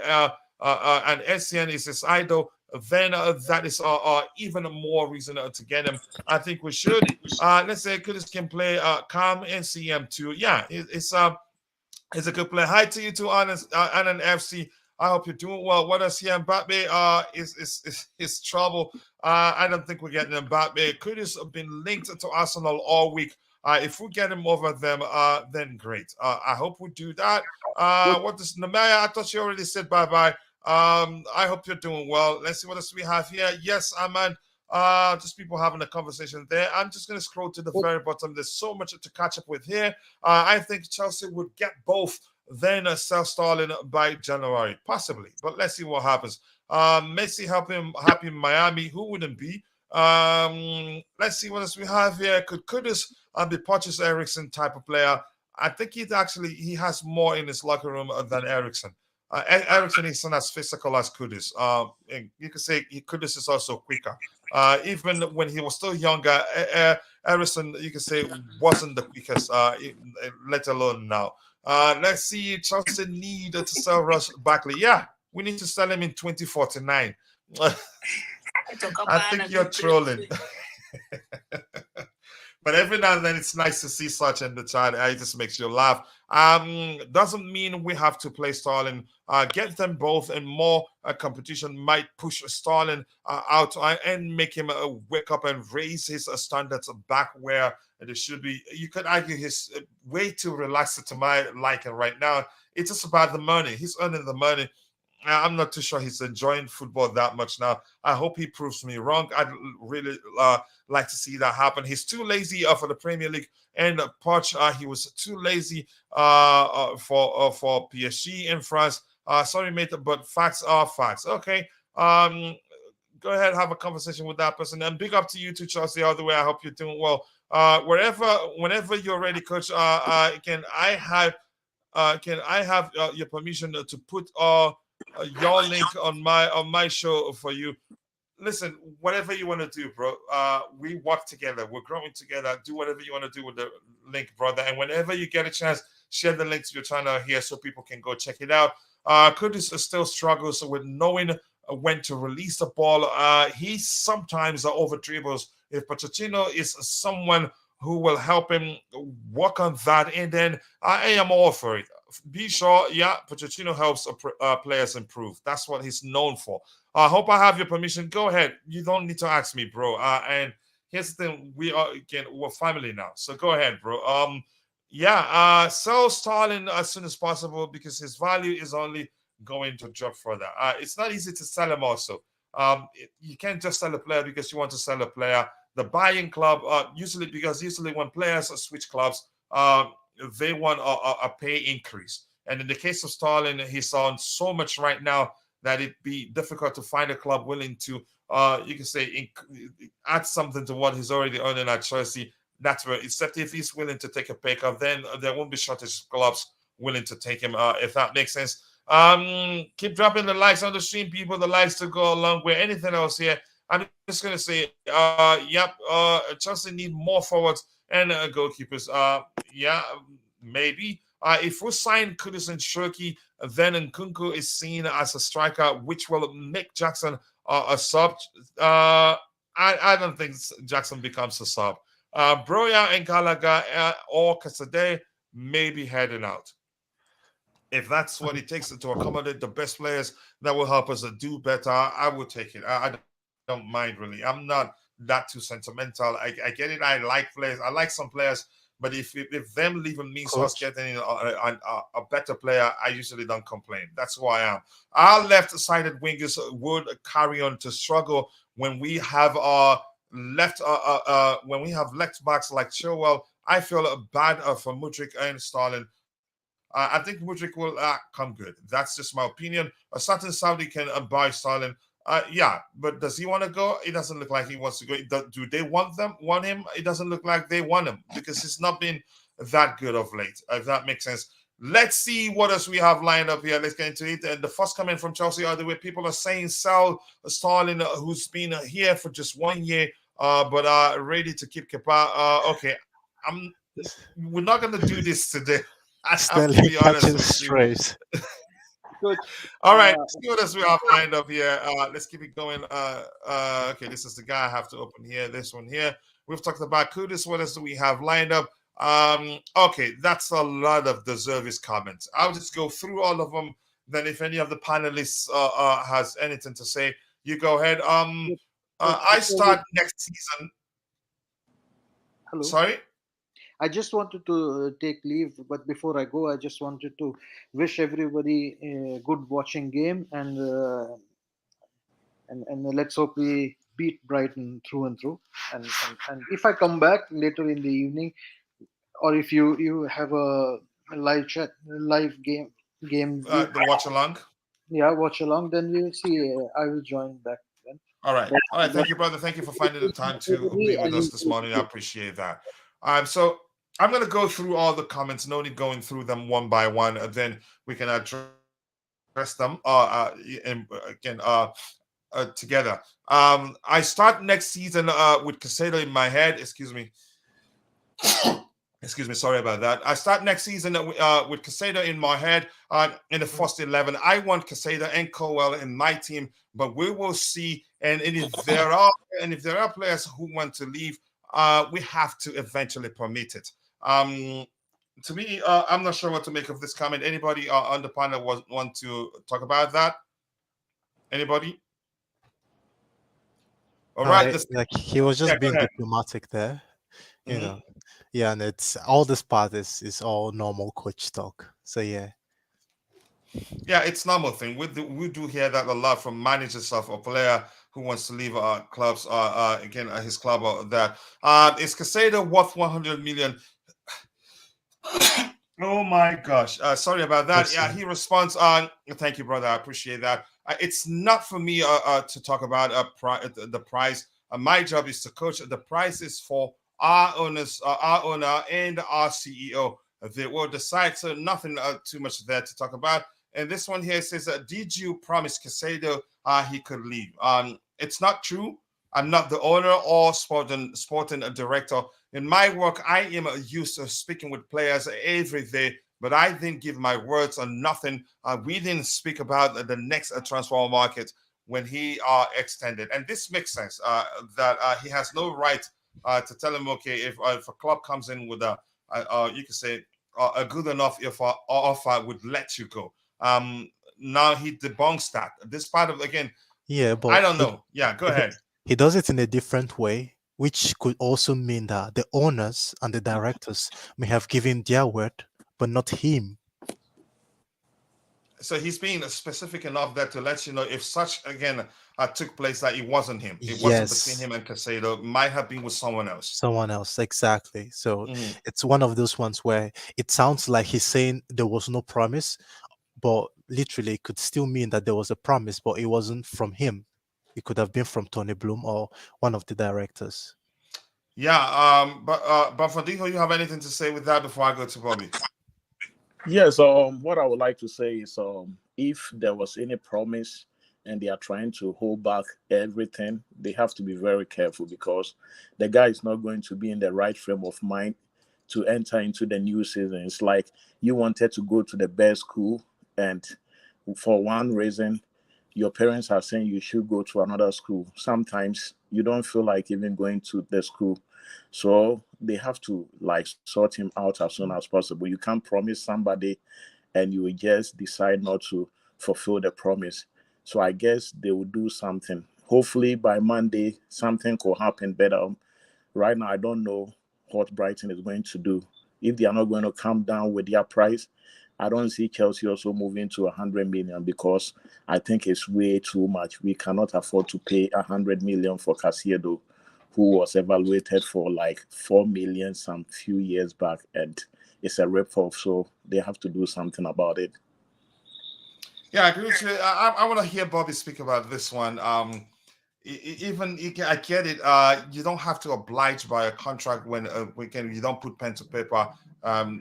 SCN is his idol, then that is even more reason to get him. I think we should. Let's say Kudus can play Calm and CM too. Yeah, it's a good play. Hi to you too, Anan FC. I hope you're doing well. What else here? Mbappe is trouble. I don't think we're getting Mbappe. Kudus have been linked to Arsenal all week. If we get him over them, then great. I hope we do that. What is Namaya? I thought you already said bye-bye. I hope you're doing well. Let's see what else we have here. Yes, Aman. Just people having a conversation there. I'm just going to scroll to the very bottom. There's so much to catch up with here. I think Chelsea would get both, then sell Sterling by January, possibly. But let's see what happens. Messi happy in Miami. Who wouldn't be? Let's see what else we have here. Could Kudus be Poch's Ericsson type of player? I think he has more in his locker room than Ericsson. Ericsson isn't as physical as Kudus. And you could say Kudus is also quicker. Even when he was still younger, Ericsson, you could say, wasn't the quickest, let alone now. Let's see. Chelsea need to sell Ross Barkley. Yeah, we need to sell him in 2049. I think you're trolling. But every now and then it's nice to see such in the chat. It just makes you laugh. Doesn't mean we have to play Sterling. Get them both, and more competition might push Sterling out and make him wake up and raise his standards back where they should be. You could argue he's way too relaxed to my liking right now. It's just about the money. He's earning the money. I'm not too sure he's enjoying football that much now. I hope he proves me wrong. I'd really like to see that happen. He's too lazy for the Premier League, and Poch, he was too lazy for PSG in France. Sorry, mate, but facts are facts. Okay. Go ahead, have a conversation with that person, and big up to you too, Chelsea, all the way. I hope you're doing well. Whenever you're ready, Coach, can I have your permission to put your link on my show for you? Listen, whatever you want to do, bro. We work together. We're growing together. Do whatever you want to do with the link, brother. And whenever you get a chance, share the links you're trying to hear so people can go check it out. Kudus still struggles with knowing when to release the ball. He sometimes over dribbles. If Pochettino is someone who will help him work on that, and then I am all for it. Be sure, yeah, Pochettino helps players improve. That's what he's known for. I hope I have your permission. Go ahead. You don't need to ask me, bro. And here's the thing: we're family now. So go ahead, bro. Sell Sterling as soon as possible because his value is only going to drop further. It's not easy to sell him also. You can't just sell a player because you want to sell a player. The buying club, usually when players switch clubs, they want a pay increase. And in the case of Sterling, he's on so much right now that it'd be difficult to find a club willing to, you can say, add something to what he's already earning at Chelsea. That's where, except if he's willing to take a pay cut, then there won't be shortage of clubs willing to take him, if that makes sense. Keep dropping the likes on the stream, people. The likes to go along with anything else here. I'm just going to say, Chelsea need more forwards and goalkeepers. Maybe. If we sign Kudus and Cherki, then Nkunku is seen as a striker, which will make Jackson a sub. I don't think Jackson becomes a sub. Broya and Gallagher or Caicedo may be heading out. If that's what it takes to accommodate the best players that will help us do better, I will take it. I don't mind, really. I'm not that too sentimental. I get it. I like players. I like some players. But if them leaving means us getting a better player, I usually don't complain. That's who I am. Our left-sided wingers would carry on to struggle when we have left backs like Chilwell. I feel bad for Mudryk and Sterling. I think Mudryk will come good. That's just my opinion. A certain Saudi can buy Sterling. But does he want to go? It doesn't look like he wants to go. Do they want him? It doesn't look like they want him because he's not been that good of late, if that makes sense. Let's see what else we have lined up here. Let's get into it. And the first comment from Chelsea are the way people are saying sell Sterling, who's been here for just 1 year, but ready to keep Kepa. Okay, we're not going to do this today.
Sterling catching strays.
Good.
All right, let's see what else we have lined up here. Let's keep it going. Okay, this is the guy I have to open here. This one here. We've talked about Kudus. What else do we have lined up? Okay, that's a lot of De Zerbi's comments. I'll just go through all of them. Then if any of the panelists has anything to say, you go ahead. I start next season.
Hello.
Sorry?
I just wanted to take leave, but before I go, I just wanted to wish everybody a good watching game, and let's hope we beat Brighton through and through. And if I come back later in the evening, or if you have a live chat, live game,
the watch along.
Yeah, watch along. Then we'll see. I will join back then.
All right. Thank you, brother. Thank you for finding the time to be with us this morning. I appreciate that. So I'm going to go through all the comments. No need going through them one by one. Then we can address them together. I start next season with Caicedo in my head. Excuse me. Excuse me, sorry about that. I start next season with Caicedo in my head in the first 11. I want Caicedo and Colwill in my team, but we will see. And if there are players who want to leave, we have to eventually permit it. To me, I'm not sure what to make of this comment. Anybody on the panel want to talk about that? Anybody? All right.
Like he was just being diplomatic there, you know. Yeah, and it's all this part is all normal coach talk. So yeah.
Yeah, it's normal thing. We do hear that a lot from managers of a player who wants to leave clubs. Again, his club or that. Is Caicedo worth 100 million? Oh my gosh! Sorry about that. Yeah, he responds. Thank you, brother. I appreciate that. It's not for me to talk about the price. My job is to coach. The price is for our owners, our owner, and our CEO. They will decide. So nothing too much there to talk about. And this one here says, "Did you promise Caicedo he could leave?" It's not true. I'm not the owner or sporting director. In my work, I am used to speaking with players every day, but I didn't give my words on nothing. We didn't speak about the next transfer market when he extended. And this makes sense that he has no right to tell him, okay, if a club comes in with you can say, a good enough offer would let you go. Now he debunks that. This part of, again,
yeah, but
I don't know. Yeah, go ahead.
He does it in a different way, which could also mean that the owners and the directors may have given their word, but not him.
So he's being specific enough there to let you know if such, again, took place, that it wasn't him. It wasn't between him and Caicedo. Might have been with someone else.
Someone else, exactly. So it's one of those ones where it sounds like he's saying there was no promise, but literally it could still mean that there was a promise, but it wasn't from him. It could have been from Tony Bloom or one of the directors.
Yeah, but Fadiho, you have anything to say with that before I go to Bobby?
Yes, what I would like to say is if there was any promise and they are trying to hold back everything, they have to be very careful, because the guy is not going to be in the right frame of mind to enter into the new season. It's like you wanted to go to the best school, and for one reason, your parents are saying you should go to another school. Sometimes you don't feel like even going to the school. So they have to like sort him out as soon as possible. You can't promise somebody and you will just decide not to fulfill the promise. So I guess they will do something. Hopefully by Monday, something could happen better. Right now, I don't know what Brighton is going to do. If they are not going to come down with their price, I don't see Chelsea also moving to 100 million, because I think it's way too much. We cannot afford to pay 100 million for Caicedo, who was evaluated for like 4 million some few years back, and it's a rip-off. So they have to do something about it.
Yeah, I agree with you. I want to hear Bobby speak about this one. Even I get it. You don't have to oblige by a contract when you don't put pen to paper.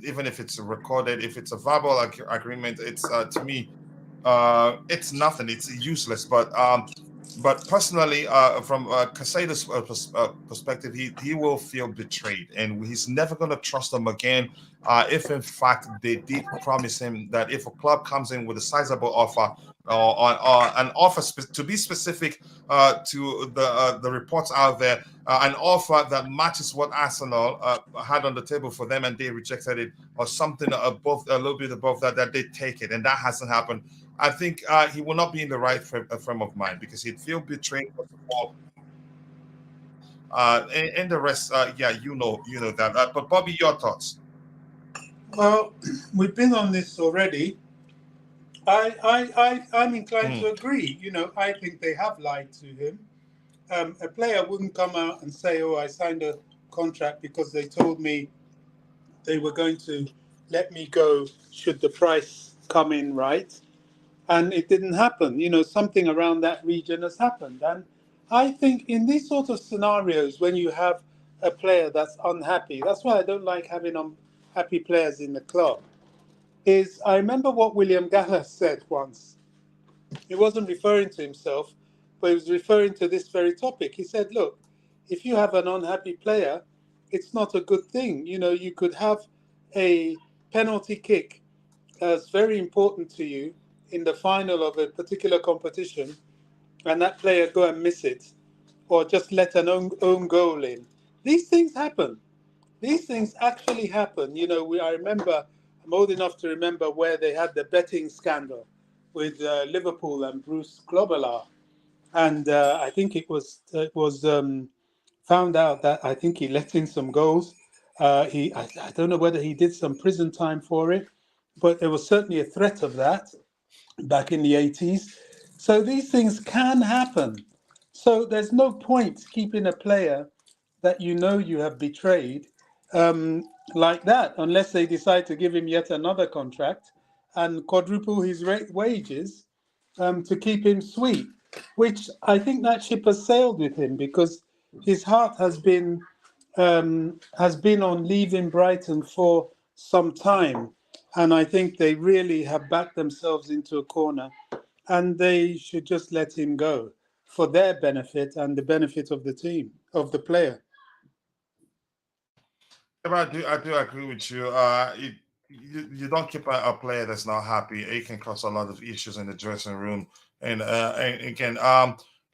Even if it's recorded, if it's a verbal agreement, it's to me, it's nothing. It's useless. But personally, from Caicedo's perspective, he will feel betrayed, and he's never going to trust them again. If in fact they did promise him that if a club comes in with a sizable offer, or an offer to be specific to the reports out there, an offer that matches what Arsenal had on the table for them, and they rejected it, or something above, a little bit above that they take it, and that hasn't happened. I think he will not be in the right frame of mind, because he'd feel betrayed. First of all, and the rest, yeah, you know that. But Bobby, your thoughts?
Well, we've been on this already. I'm inclined to agree. I think they have lied to him. A player wouldn't come out and say, "Oh, I signed a contract because they told me they were going to let me go should the price come in right." And it didn't happen. Something around that region has happened. And I think in these sort of scenarios, when you have a player that's unhappy. That's why I don't like having unhappy players in the club. Is I remember what William Gallas said once. He wasn't referring to himself, but he was referring to this very topic. He said, look, if you have an unhappy player, it's not a good thing. You know, you could have a penalty kick that's very important to you in the final of a particular competition, and that player go and miss it, or just let an own goal in. These things happen. These things actually happen. You know, I remember, I'm old enough to remember where they had the betting scandal with Liverpool and Bruce Grobbelaar. And I think it was found out that I think he let in some goals. I don't know whether he did some prison time for it, but there was certainly a threat of that back in the 80s. So these things can happen. So there's no point keeping a player that you know you have betrayed um, like that, unless they decide to give him yet another contract and quadruple his wages to keep him sweet. Which I think that ship has sailed with him because his heart has been on leaving Brighton for some time, and I think they really have backed themselves into a corner, and they should just let him go for their benefit and the benefit of the team, of the player.
Yeah, but I do agree with you. You don't keep a player that's not happy. It can cause a lot of issues in the dressing room. And again,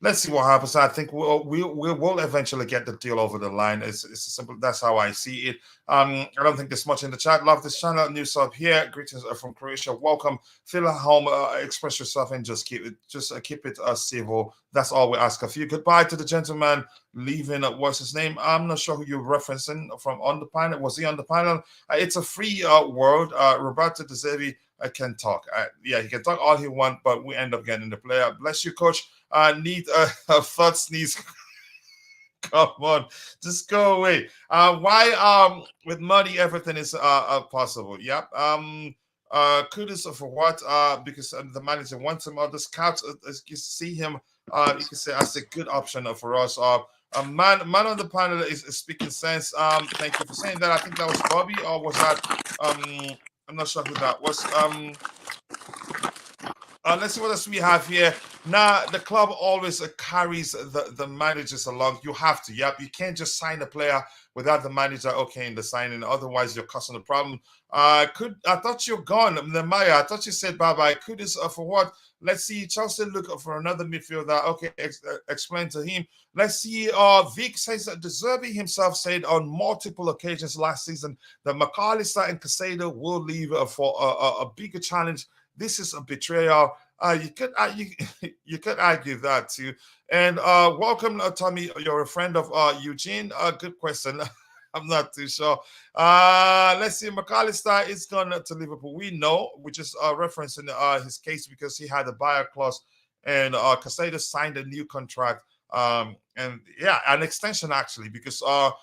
let's see what happens. I think we will eventually get the deal over the line. It's simple. That's how I see it. I don't think there's much in the chat. Love this channel. News up here. Greetings from Croatia. Welcome. Feel at home. Express yourself and just keep it civil. That's all we ask of you. Goodbye to the gentleman leaving. What's his name? I'm not sure who you're referencing from on the panel. Was he on the panel? It's a free world. Roberto De Zerbi can talk. Yeah, he can talk all he wants, but we end up getting the player. Bless you, coach. Need a thought sneeze. Come on, just go away. Why with money everything is possible. Yep. Kudos for what? Because the manager wants him. The scouts you see him. You can say that's a good option for us. A man on the panel is speaking sense. Thank you for saying that. I think that was Bobby, or was that I'm not sure who that was. Let's see what else we have here. Now, the club always carries the managers along. You have to. Yep. You can't just sign a player without the manager okay in the signing. Otherwise, you're causing a problem. I thought you're gone, Nemaya. I thought you said bye-bye. Kudus for what? Let's see. Chelsea look for another midfielder. Okay, explain to him. Let's see. Vic says that De Zerbi himself said on multiple occasions last season that McAllister and Caicedo will leave for a bigger challenge. This is a betrayal. You could argue that too. And welcome, Tommy. You're a friend of Eugene. Good question. I'm not too sure. Let's see. McAllister is going to Liverpool. We know, which is referencing his case because he had a buyer clause, and Caicedo signed a new contract. And yeah, an extension actually, because one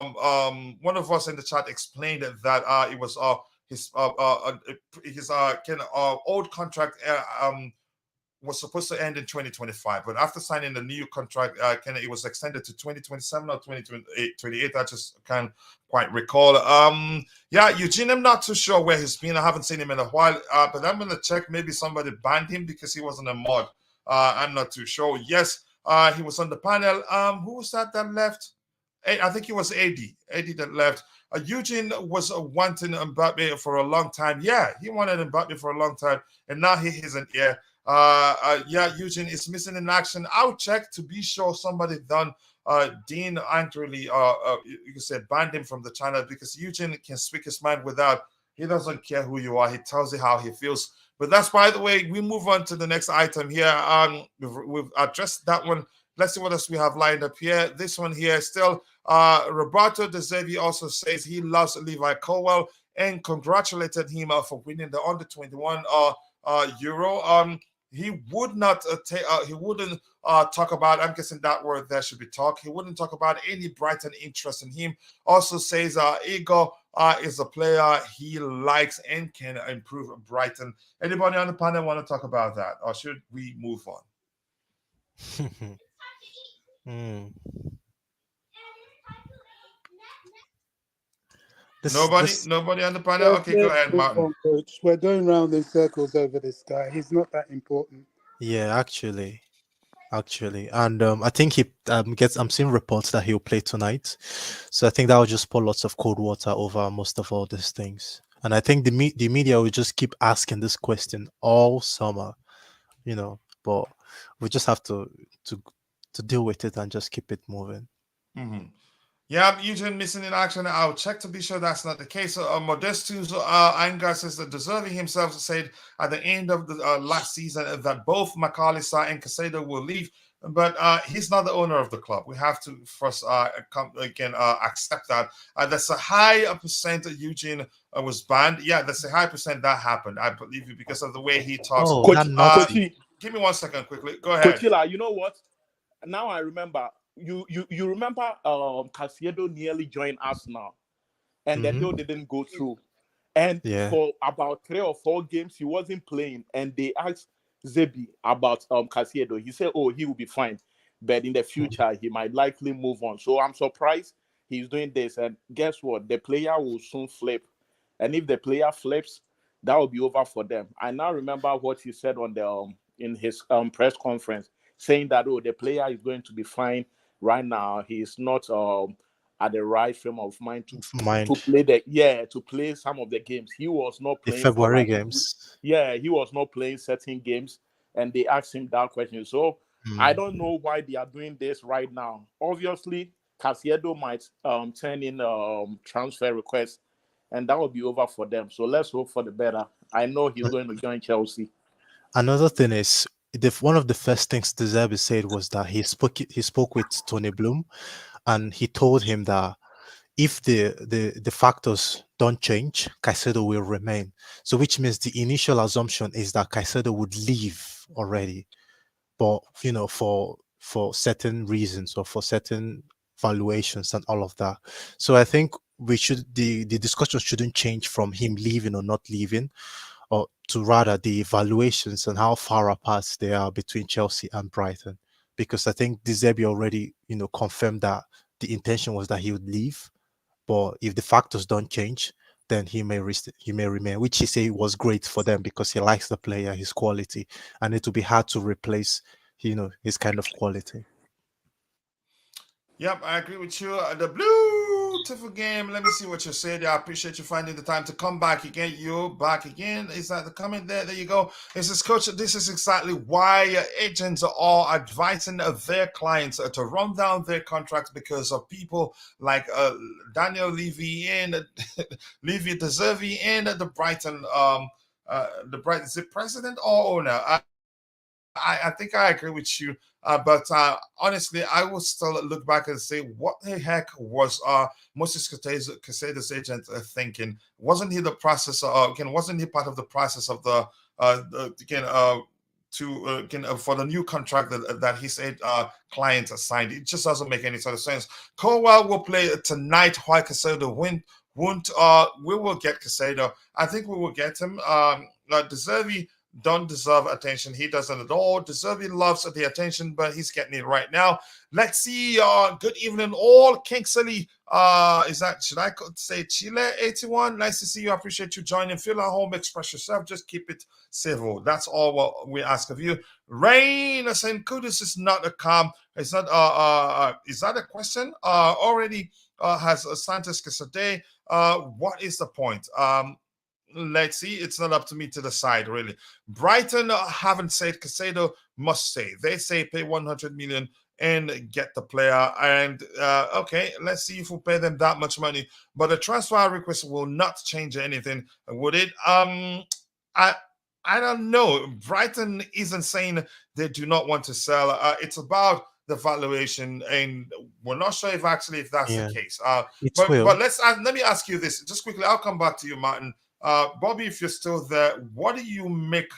of us in the chat explained that it was his old contract was supposed to end in 2025, but after signing the new contract, it was extended to 2027 or 2028. I just can't quite recall. Yeah, Eugene, I'm not too sure where he's been. I haven't seen him in a while, but I'm gonna check. Maybe somebody banned him because he wasn't a mod. I'm not too sure. Yes, he was on the panel. Who was that left? I think it was AD that left. Eugene was wanting Mbappe for a long time. Yeah, he wanted Mbappe for a long time, and now he isn't here. Yeah, Eugene is missing in action. I'll check to be sure somebody done. Dean angrily, you can say, banned him from the channel because Eugene can speak his mind without. He doesn't care who you are. He tells you how he feels. But that's, by the way, we move on to the next item here. We've addressed that one. Let's see what else we have lined up here. This one here still. Roberto De Zerbi also says he loves Levi Colwill and congratulated him for winning the under 21 Euro. He would not he wouldn't talk about. I'm guessing that word there should be talk. He wouldn't talk about any Brighton interest in him. Also says Igor is a player he likes and can improve Brighton. Anybody on the panel want to talk about that, or should we move on?
Hmm. This
Nobody on the panel. Okay, go
Let's
ahead,
move
Martin.
on, coach. We're going round in circles over this guy. He's not that important.
yeah, actually, and I think he gets. I'm seeing reports that he'll play tonight, so I think that will just pour lots of cold water over most of all these things. And I think the media will just keep asking this question all summer, but we just have to to deal with it and just keep it moving.
Mhm. Yeah, Eugene missing in action. I'll check to be sure that's not the case. Modestus Angar says that De Zerbi himself said at the end of the last season that both McAllister and Caicedo will leave, but he's not the owner of the club. We have to first accept that. That's a high percent that Eugene was banned. Yeah, that's a high percent that happened. I believe you because of the way he talks.
Oh,
Coach,
that naughty.
Coachy,
Give me 1 second quickly. Go ahead.
Coachila, you know what? Now I remember. You remember Caicedo nearly joined Arsenal, and the
Mm-hmm.
deal didn't go through. And
Yeah.
for about 3 or 4 games, he wasn't playing. And they asked Zerbi about Caicedo. He said, "Oh, he will be fine, but in the future, he might likely move on." So I'm surprised he's doing this. And guess what? The player will soon flip. And if the player flips, that will be over for them. I now remember what he said on the in his press conference, saying that the player is going to be fine right now. He is not at the right frame of mind to
Mind
play to play some of the games. He was not
the
playing for
February
like
games.
he was not playing certain games, and they asked him that question. So I don't know why they are doing this right now. Obviously, Caicedo might turn in transfer requests, and that will be over for them. So let's hope for the better. I know he's going to join Chelsea.
Another thing is one of the first things De Zerbi said was that he spoke with Tony Bloom, and he told him that if the factors don't change, Caicedo will remain. So which means the initial assumption is that Caicedo would leave already, but for certain reasons or for certain valuations and all of that. So I think the discussion shouldn't change from him leaving or not leaving, or to rather the evaluations and how far apart they are between Chelsea and Brighton. Because I think De Zerbi already, confirmed that the intention was that he would leave, but if the factors don't change, then he may remain, which he say was great for them because he likes the player, his quality, and it will be hard to replace, his kind of quality.
Yep, I agree with you. The beautiful game. Let me see what you said. I appreciate you finding the time to come back again. You're back again. Is that the comment there? There you go. This is Coach. This is exactly why agents are advising their clients to run down their contracts because of people like Daniel Levy and Levi De Zerbi and the Brighton. Is it president or owner? I think I agree with you. But honestly, I will still look back and say, what the heck was Moises Caicedo's agent thinking? Wasn't he the processor? Wasn't he part of the process of for the new contract that his client signed? It just doesn't make any sort of sense. Colwill will play tonight. Why Caicedo won't? We will get Caicedo. I think we will get him. De Zerbi don't deserve attention. He doesn't at all. De Zerbi loves the attention, but he's getting it right now. Let's see. Good evening, all. Kingsley. Should I say Chile 81? Nice to see you. I appreciate you joining. Feel at home. Express yourself. Just keep it civil. That's all what we ask of you. Rain saying Kudus is not a calm. It's not. Is that a question? Already has Santos Casade. What is the point? Let's see. It's not up to me to decide, really. Brighton haven't said Caicedo must stay. They say pay 100 million and get the player. And okay, let's see if we pay them that much money. But the transfer request will not change anything, would it? I don't know. Brighton isn't saying they do not want to sell. It's about the valuation, and we're not sure if that's
Yeah,
the case.
it
But
will.
let me ask you this just quickly. I'll come back to you, Martin. Bobby, if you're still there, what do you make?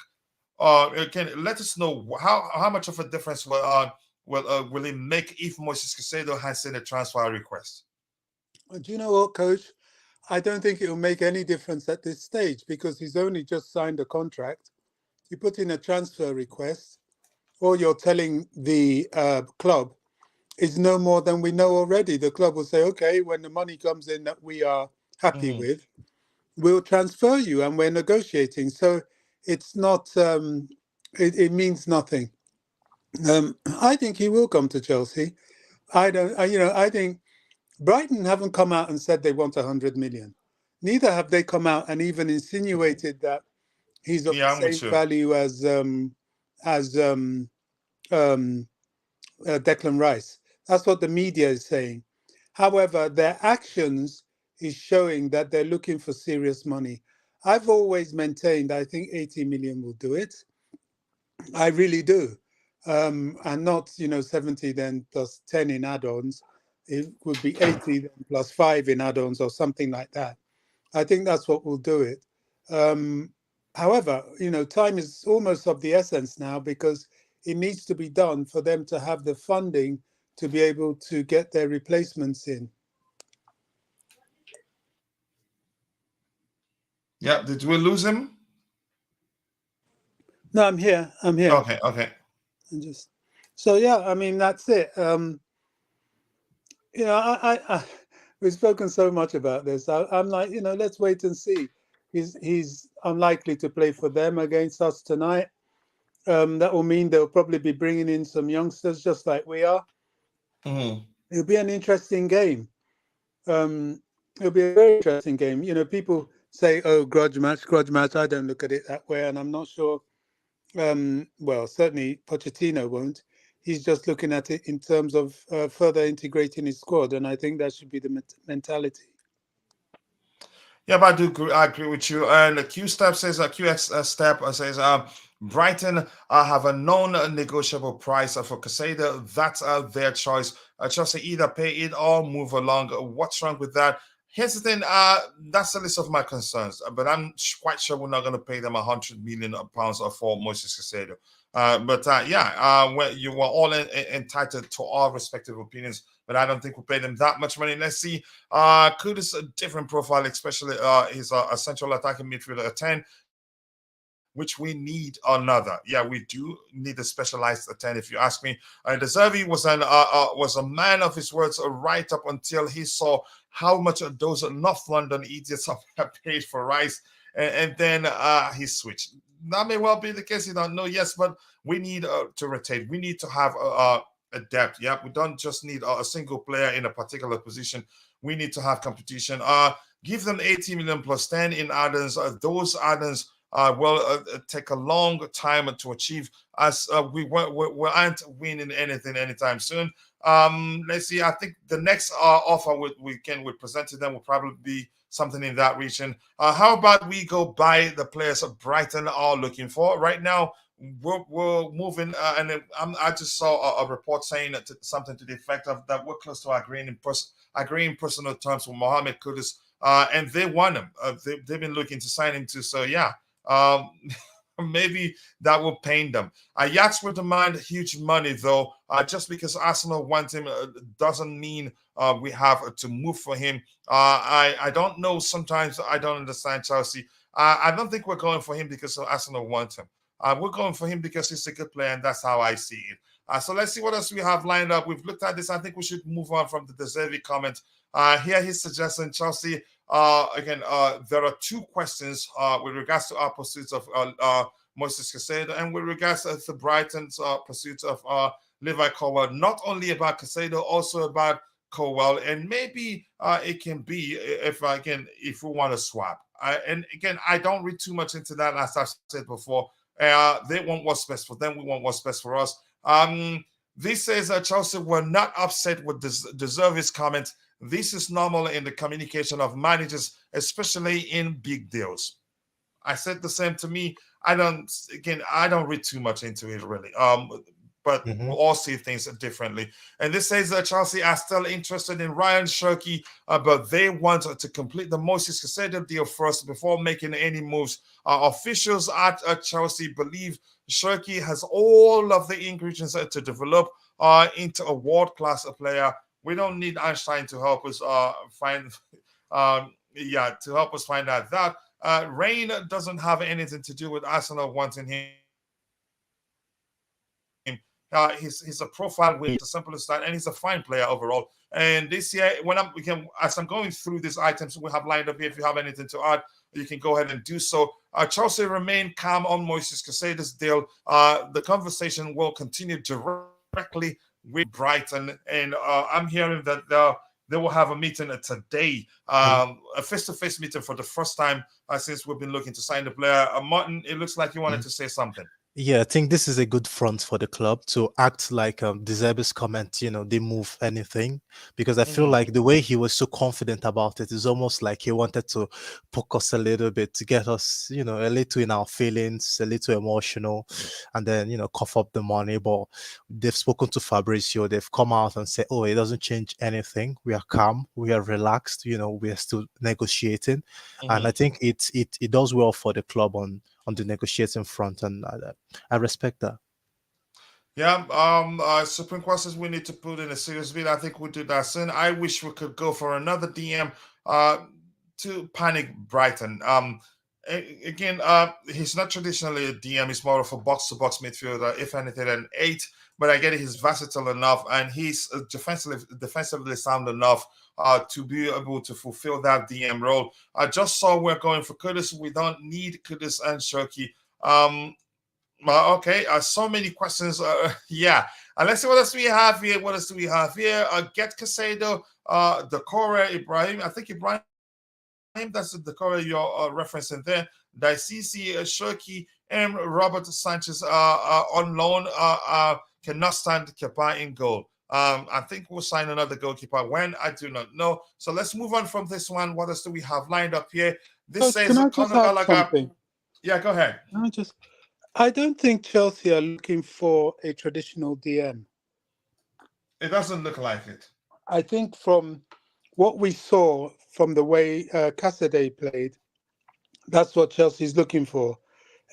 Can let us know how much of a difference will it make if Moises Caicedo has sent a transfer request?
Do you know what, Coach? I don't think it will make any difference at this stage because he's only just signed a contract. You put in a transfer request, all you're telling the club is no more than we know already. The club will say, okay, when the money comes in that we are happy with, we'll transfer you, and we're negotiating. So it's not. It means nothing. I think he will come to Chelsea. I don't. I think Brighton haven't come out and said they want 100 million. Neither have they come out and even insinuated that he's of the
Yeah, I'm
same
with you.
value as Declan Rice. That's what the media is saying. However, their actions is showing that they're looking for serious money. I've always maintained I think 80 million will do it. I really do. And not, 70 then plus 10 in add-ons. It would be 80 then plus 5 in add-ons or something like that. I think that's what will do it. However, time is almost of the essence now because it needs to be done for them to have the funding to be able to get their replacements in.
Yeah, did we lose him?
No, I'm here.
Okay, okay.
So yeah, I mean that's it. We've spoken so much about this. I'm like, let's wait and see. He's unlikely to play for them against us tonight. That will mean they'll probably be bringing in some youngsters, just like we are. It'll be an interesting game. It'll be a very interesting game. People say, "Oh, grudge match." I don't look at it that way, and I'm not sure. Well, certainly Pochettino won't. He's just looking at it in terms of further integrating his squad, and I think that should be the mentality.
Yeah, but I agree with you. And QX Step says, Brighton have a non-negotiable price for Caicedo. That's their choice. Chelsea either pay it or move along. What's wrong with that? Here's the thing. That's the list of my concerns. But I'm quite sure we're not going to pay them £100 million for Moises Caicedo. You were all entitled to our respective opinions, but I don't think we'll pay them that much money. Let's see. Kudus, a different profile, especially he's a central attacking midfielder at 10, which we need another. Yeah, we do need a specialized 10, if you ask me. De Zerbi was a man of his words right up until he saw how much those North London idiots have paid for Rice, and then he switched. That may well be the case. You don't know, yes, but we need to rotate. We need to have a depth. Yeah, we don't just need a single player in a particular position. We need to have competition. Give them 80 million plus 10 in add-ons. Those add-ons will take a long time to achieve, as we aren't winning anything anytime soon. Let's see. I think the next offer we present to them will probably be something in that region. How about we go buy the players of Brighton are looking for right now? We're moving, and I just saw a report saying something to the effect of that we're close to agreeing in personal terms with Mohammed Kudus, and they want him. They've been looking to sign him too. So yeah. Maybe that will pain them. Ajax will demand huge money, though. Just because Arsenal want him doesn't mean we have to move for him. I don't know. Sometimes I don't understand Chelsea. I don't think we're going for him because Arsenal want him. We're going for him because he's a good player, and that's how I see it. So let's see what else we have lined up. We've looked at this. I think we should move on from the De Zerbi comment. Here he's suggesting Chelsea. There are two questions with regards to our pursuits of Moises Caicedo and with regards to Brighton's pursuit of Levi Colwill. Not only about Caicedo, also about Colwill, and maybe it can be if we want to swap. And again, I don't read too much into that. As I've said before, they want what's best for them. We want what's best for us. This says that Chelsea were not upset with De Zerbi's comment. This is normal in the communication of managers, especially in big deals. I said the same to me. I don't read too much into it really. But we'll all see things differently. And this says that Chelsea are still interested in Rayan, Cherki, but they want to complete the Moises Caicedo deal first before making any moves. Officials at Chelsea believe Cherki has all of the ingredients to develop into a world-class player. We don't need Einstein to help us find out that. Rayan doesn't have anything to do with Arsenal wanting him. And He's a profile winner, as simple as that, and he's a fine player overall. And this year, as I'm going through these items we have lined up here, if you have anything to add, you can go ahead and do so. Chelsea remain calm on Moises Caicedo's deal. The conversation will continue directly with Brighton, and I'm hearing that they will have a meeting today, a face-to-face meeting for the first time since we've been looking to sign the player. Martin, it looks like you wanted to say something.
Yeah, I think this is a good front for the club to act like De Zerbi's comment, they move anything, because I feel like the way he was so confident about it is almost like he wanted to poke us a little bit to get us, a little in our feelings, a little emotional, and then, cough up the money. But they've spoken to Fabrizio, they've come out and said, oh, it doesn't change anything. We are calm, we are relaxed, we are still negotiating. And I think it does well for the club on the negotiating front, and I respect that.
Yeah, Supreme Court says we need to put in a serious bid. I think we do that soon. I wish we could go for another DM to panic Brighton. Again, he's not traditionally a DM. He's more of a box-to-box midfielder, if anything, an 8. But I get it, he's versatile enough, and he's defensively sound enough to be able to fulfill that DM role. I just saw we're going for Kudus. We don't need Kudus and Cherki. Okay, so many questions. Yeah. Let's see what else we have here. Get Caicedo, Decore, Ibrahim. I think Ibrahim, that's the Decore you're referencing there. Daisisi, Cherki, and Robert Sanchez on loan cannot stand Kepa in goal. I think we'll sign another goalkeeper. When? I do not know. So let's move on from this one. What else do we have lined up here? This says
can I just
Conor
add
Gallagher.
something?
Yeah, go ahead.
I don't think Chelsea are looking for a traditional DM.
It doesn't look like it.
I think from what we saw from the way Caicedo played, that's what Chelsea's looking for.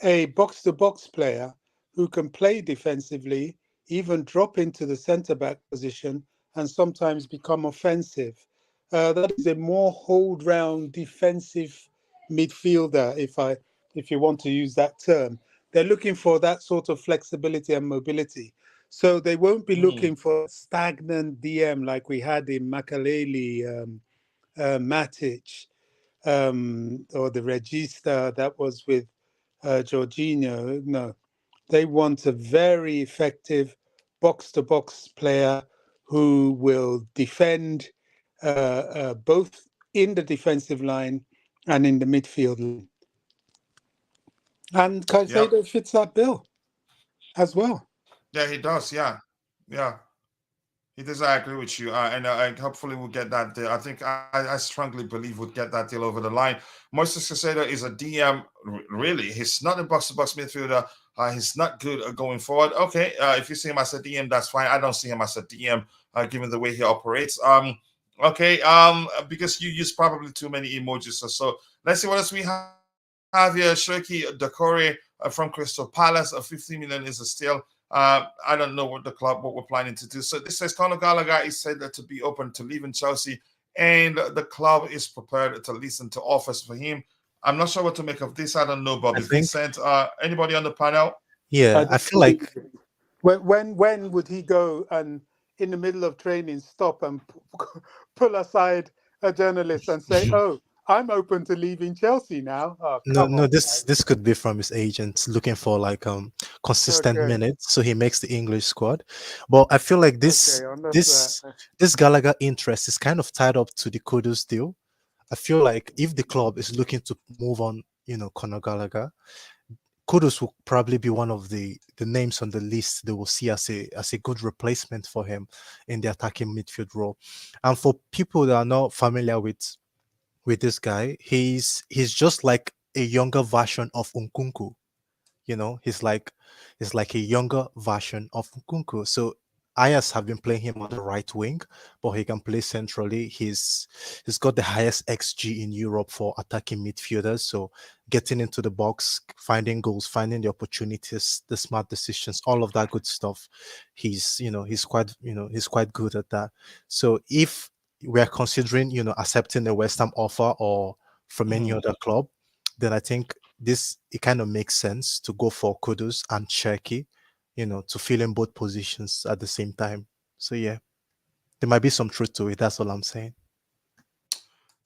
A box-to-box player who can play defensively, even drop into the centre-back position, and sometimes become offensive. That is a more hold-round defensive midfielder, if you want to use that term. They're looking for that sort of flexibility and mobility. So they won't be looking for stagnant DM like we had in Makaleli, Matic, or the Regista that was with Jorginho. No, they want a very effective box-to-box player who will defend both in the defensive line and in the midfield line. And Caicedo fits that bill as well.
Yeah, he does. Yeah. He does. I agree with you. And hopefully we'll get that deal. I think I strongly believe we'll get that deal over the line. Moises Caicedo is a DM. Really, he's not a box-to-box midfielder. He's not good going forward. Okay, if you see him as a DM, that's fine. I don't see him as a DM, given the way he operates. Okay. Because you use probably too many emojis. So let's see what else we have here. Cherki Decore from Crystal Palace. 50 million is a steal. I don't know what we're planning to do. So this says Conor Gallagher is said to be open to leaving Chelsea, and the club is prepared to listen to offers for him. I'm not sure what to make of this. I don't know, Bobby Vincent. Anybody on the panel?
Yeah, I feel like
when would he go and in the middle of training stop and pull aside a journalist and say, "Oh, I'm open to leaving Chelsea now"? Oh,
no, this could be from his agent looking for like consistent minutes, so he makes the English squad. But I feel like this Gallagher interest is kind of tied up to the Kudus deal. I feel like if the club is looking to move on, Conor Gallagher, Kudus will probably be one of the names on the list they will see as a good replacement for him in the attacking midfield role. And for people that are not familiar with this guy, he's just like a younger version of Nkunku. He's like a younger version of Nkunku. So Ayas have been playing him on the right wing, but he can play centrally. He's got the highest XG in Europe for attacking midfielders. So getting into the box, finding goals, finding the opportunities, the smart decisions, all of that good stuff. He's quite good at that. So if we're considering, accepting a West Ham offer or from any other club, then I think it kind of makes sense to go for Kudus and Cherki to fill in both positions at the same time. So yeah, there might be some truth to it. That's all I'm saying.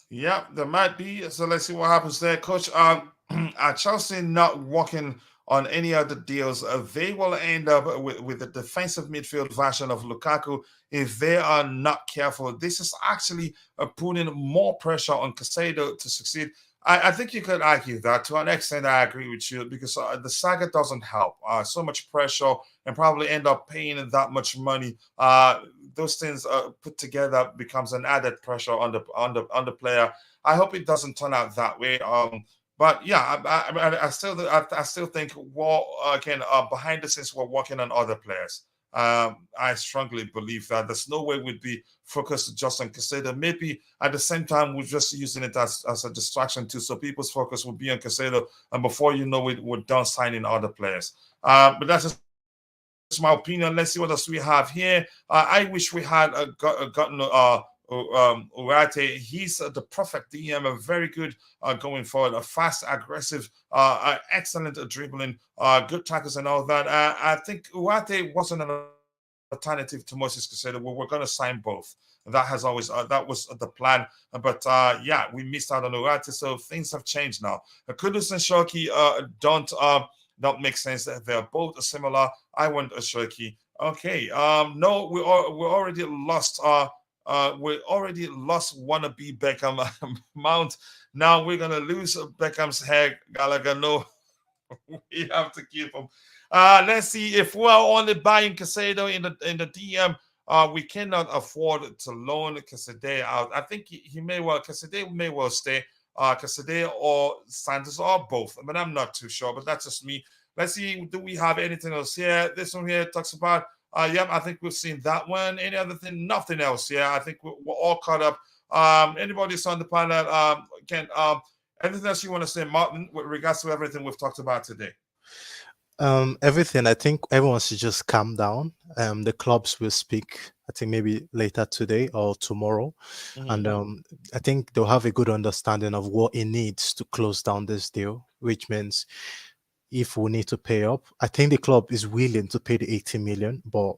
Yeah, there might be. So let's see what happens there, Coach. Are Chelsea not working on any other deals? They will end up with the defensive midfield version of Lukaku if they are not careful. This is actually putting more pressure on Caicedo to succeed. I think you could argue that to an extent. I agree with you because the saga doesn't help. So much pressure and probably end up paying that much money. Those things put together becomes an added pressure on the player. I hope it doesn't turn out that way. But yeah, I still think again behind the scenes we're working on other players. I strongly believe that there's no way we'd be focused just on Caicedo. Maybe at the same time we're just using it as a distraction too, so people's focus will be on Caicedo, and before you know it, we're done signing other players. But that's just my opinion. Let's see what else we have here. I wish we had gotten Urate. He's the perfect DM, a very good going forward, a fast, aggressive, excellent dribbling, good tackles and all that. I think Urate wasn't an alternative to Moises Caicedo. We're going to sign both. That has always that was the plan, but yeah, we missed out on Urate, so things have changed now. Kudus and Cherki don't make sense. They're both similar. I want a Cherki. Okay. No, we already lost. We already lost wannabe Beckham Mount. Now we're gonna lose Beckham's head. Gallagher, no, we have to keep him. Let's see if we're only buying Caicedo in the DM. We cannot afford to loan Caicedo out. I think Caicedo may well stay. Caicedo or Santos or both. I mean, I'm not too sure, but that's just me. Let's see. Do we have anything else here? This one here talks about. Yeah, I think we've seen that one. Any other thing? Nothing else. Yeah, I think we're all caught up. Anybody's on the panel? Anything else you want to say, Martin, with regards to everything we've talked about today?
Everything. I think everyone should just calm down. The clubs will speak, I think maybe later today or tomorrow. And I think they'll have a good understanding of what it needs to close down this deal, which means if we need to pay up, I think the club is willing to pay the 80 million, but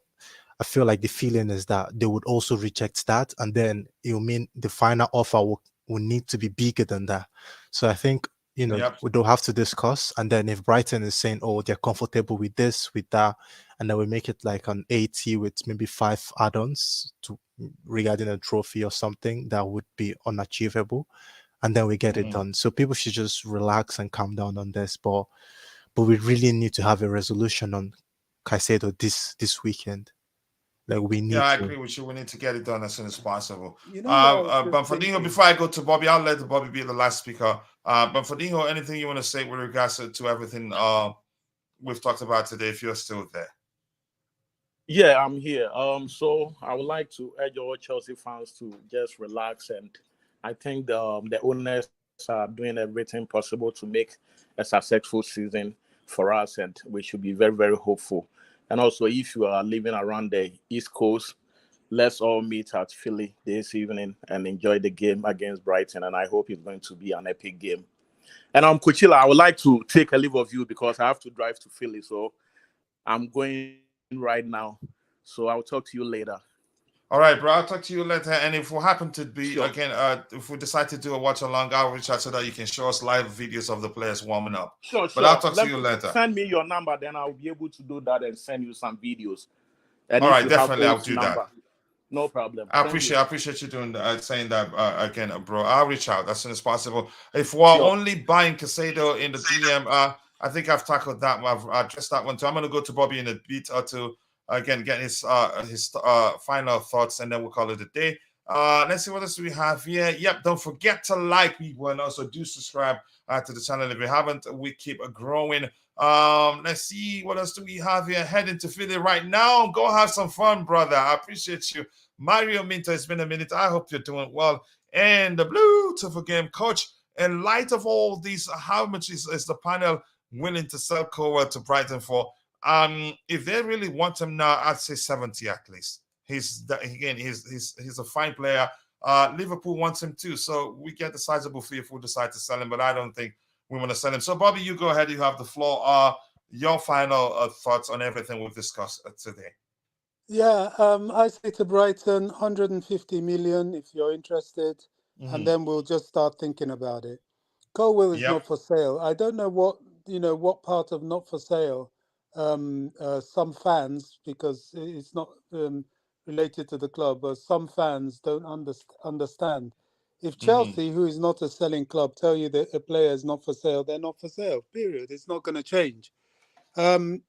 I feel like the feeling is that they would also reject that, and then it will mean the final offer will need to be bigger than that. So I think
Yep.
we don't have to discuss, and then if Brighton is saying, oh, they're comfortable with this, with that, and then we make it like an 80 with maybe 5 add-ons to regarding a trophy or something that would be unachievable, and then we get it done. So people should just relax and calm down on this, but we really need to have a resolution on Caicedo this weekend. Like we need.
Yeah, I
to.
agree with you. We need to get it done as soon as possible.
You know what I was
But
just
Fadinho,
thinking?
before I go to Bobby, I'll let Bobby be the last speaker. But Fadinho, anything you want to say with regards to everything we've talked about today, if you're still there?
Yeah, I'm here. So I would like to urge all Chelsea fans to just relax, and I think the owners are doing everything possible to make a successful season for us, and we should be very, very hopeful. And also, if you are living around the East Coast, let's all meet at Philly this evening and enjoy the game against Brighton. And I hope it's going to be an epic game. And Kuchila, I would like to take a leave of you because I have to drive to Philly, so I'm going right now. So I'll talk to you later.
All right, bro. I'll talk to you later. And if we happen to be
Sure.
again, if we decide to do a watch along, I'll reach out so that you can show us live videos of the players warming up.
Sure.
But I'll talk to you later.
Send me your number, then I'll be able to do that and send you some videos. And
All
if
right,
you
definitely,
have
I'll do that.
No problem.
I appreciate you doing saying that again, bro. I'll reach out as soon as possible. If we're only buying Caicedo in the DM, I think I've tackled that. I've addressed that one too. I'm gonna go to Bobby in a beat or two. Again, get his final thoughts, and then we'll call it a day. Let's see what else we have here. Yep, don't forget to like people and also do subscribe to the channel if you haven't. We keep growing. Let's see what else do we have here. Heading to Philly right now. Go have some fun, brother. I appreciate you. Mario Minto, it's been a minute. I hope you're doing well. And the beautiful game, coach. In light of all these, how much is the panel willing to sell Colwill to Brighton for? If they really want him now, I'd say 70 at least. He's a fine player. Liverpool wants him too, so we get the sizable fee if we decide to sell him. But I don't think we want to sell him. So Bobby, you go ahead. You have the floor. your final thoughts on everything we've discussed today.
Yeah, I say to Brighton, 150 million if you're interested, and then we'll just start thinking about it. Colwill is
Yep.
not for sale. I don't know what part of not for sale some fans, because it's not related to the club, but some fans don't understand. If Chelsea, who is not a selling club, tell you that a player is not for sale, they're not for sale. Period. It's not going to change. Somebody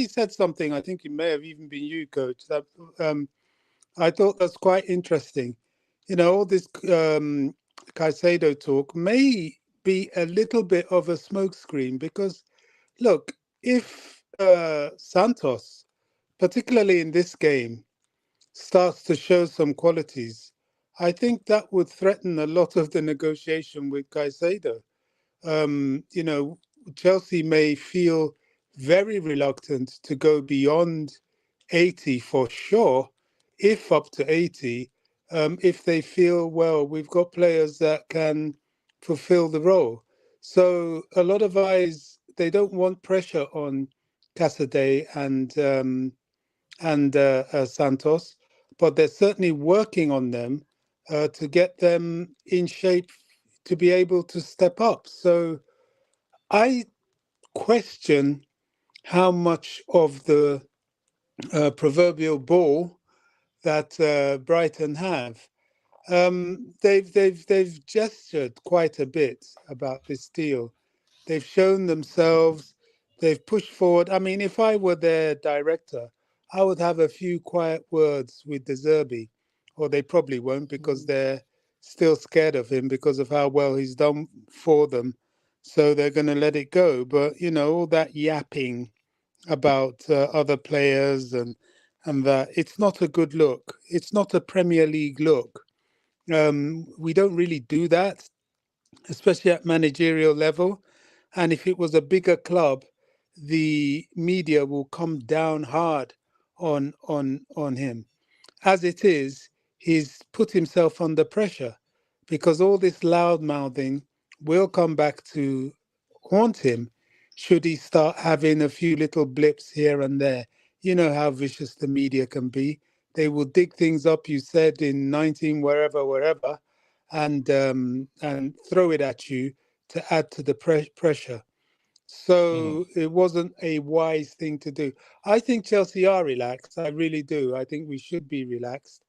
said something. I think it may have even been you, Coach. That I thought that's quite interesting. All this Caicedo talk may be a little bit of a smokescreen, because, look, if Santos, particularly in this game, starts to show some qualities, I think that would threaten a lot of the negotiation with Caicedo. Chelsea may feel very reluctant to go beyond 80 for sure, if up to 80, if they feel, well, we've got players that can fulfill the role. So a lot of eyes, they don't want pressure on Casadei and Santos, but they're certainly working on them to get them in shape to be able to step up. So I question how much of the proverbial ball that Brighton have. They've gestured quite a bit about this deal. They've shown themselves. They've pushed forward. I mean, if I were their director, I would have a few quiet words with De Zerbi, or they probably won't, because they're still scared of him because of how well he's done for them. So they're going to let it go. But all that yapping about other players and that, it's not a good look. It's not a Premier League look. We don't really do that, especially at managerial level. And if it was a bigger club, the media will come down hard on him. As it is, he's put himself under pressure, because all this loud mouthing will come back to haunt him should he start having a few little blips here and there. You know how vicious the media can be. They will dig things up you said in 19 wherever, and throw it at you to add to the pressure. So it wasn't a wise thing to do. I think Chelsea are relaxed. I really do. I think we should be relaxed.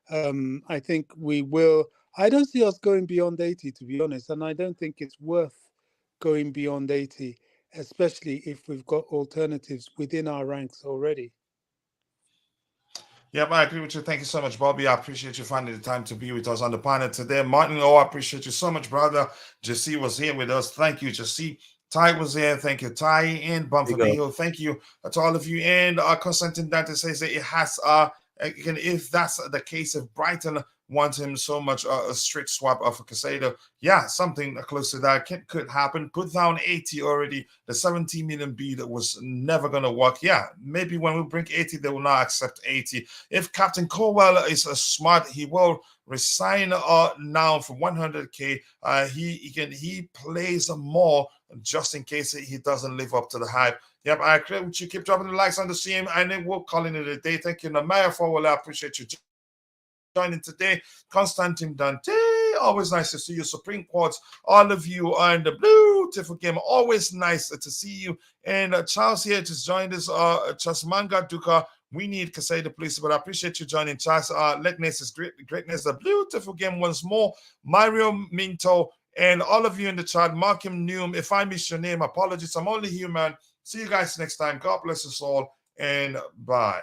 I think we will. I don't see us going beyond 80, to be honest. And I don't think it's worth going beyond 80, especially if we've got alternatives within our ranks already.
Yep, I agree with you. Thank you so much, Bobby. I appreciate you finding the time to be with us on the panel today. Martin, I appreciate you so much, brother. Jesse was here with us. Thank you, Jesse. Ty was here. Thank you, Ty. And Bumper the Hill. Thank you to all of you. And Constantine Dante says that it has, again, if that's the case, if Brighton want him so much, a straight swap of a Caicedo, yeah, something close to that could happen. Put down 80 already. The 17 million bid was never going to work. Yeah, maybe when we bring 80, they will not accept 80. If Captain Colwill is smart, he will resign now for 100k. He plays more just in case he doesn't live up to the hype. Yep, I agree with you. Keep dropping the likes on the stream, and then we're calling it a day. Thank you, Namaya Fowler. I appreciate you joining today. Constantine Dante, always nice to see you. Supreme Quartz, all of you on the beautiful game, always nice to see you. And Charles here just joined us. Chasmanga Duka, we need Caicedo, please. But I appreciate you joining, Charles. Likeness is greatness, a beautiful game once more. Mario Minto, and all of you in the chat, Markham Neum. If I miss your name, apologies. I'm only human. See you guys next time. God bless us all, and bye.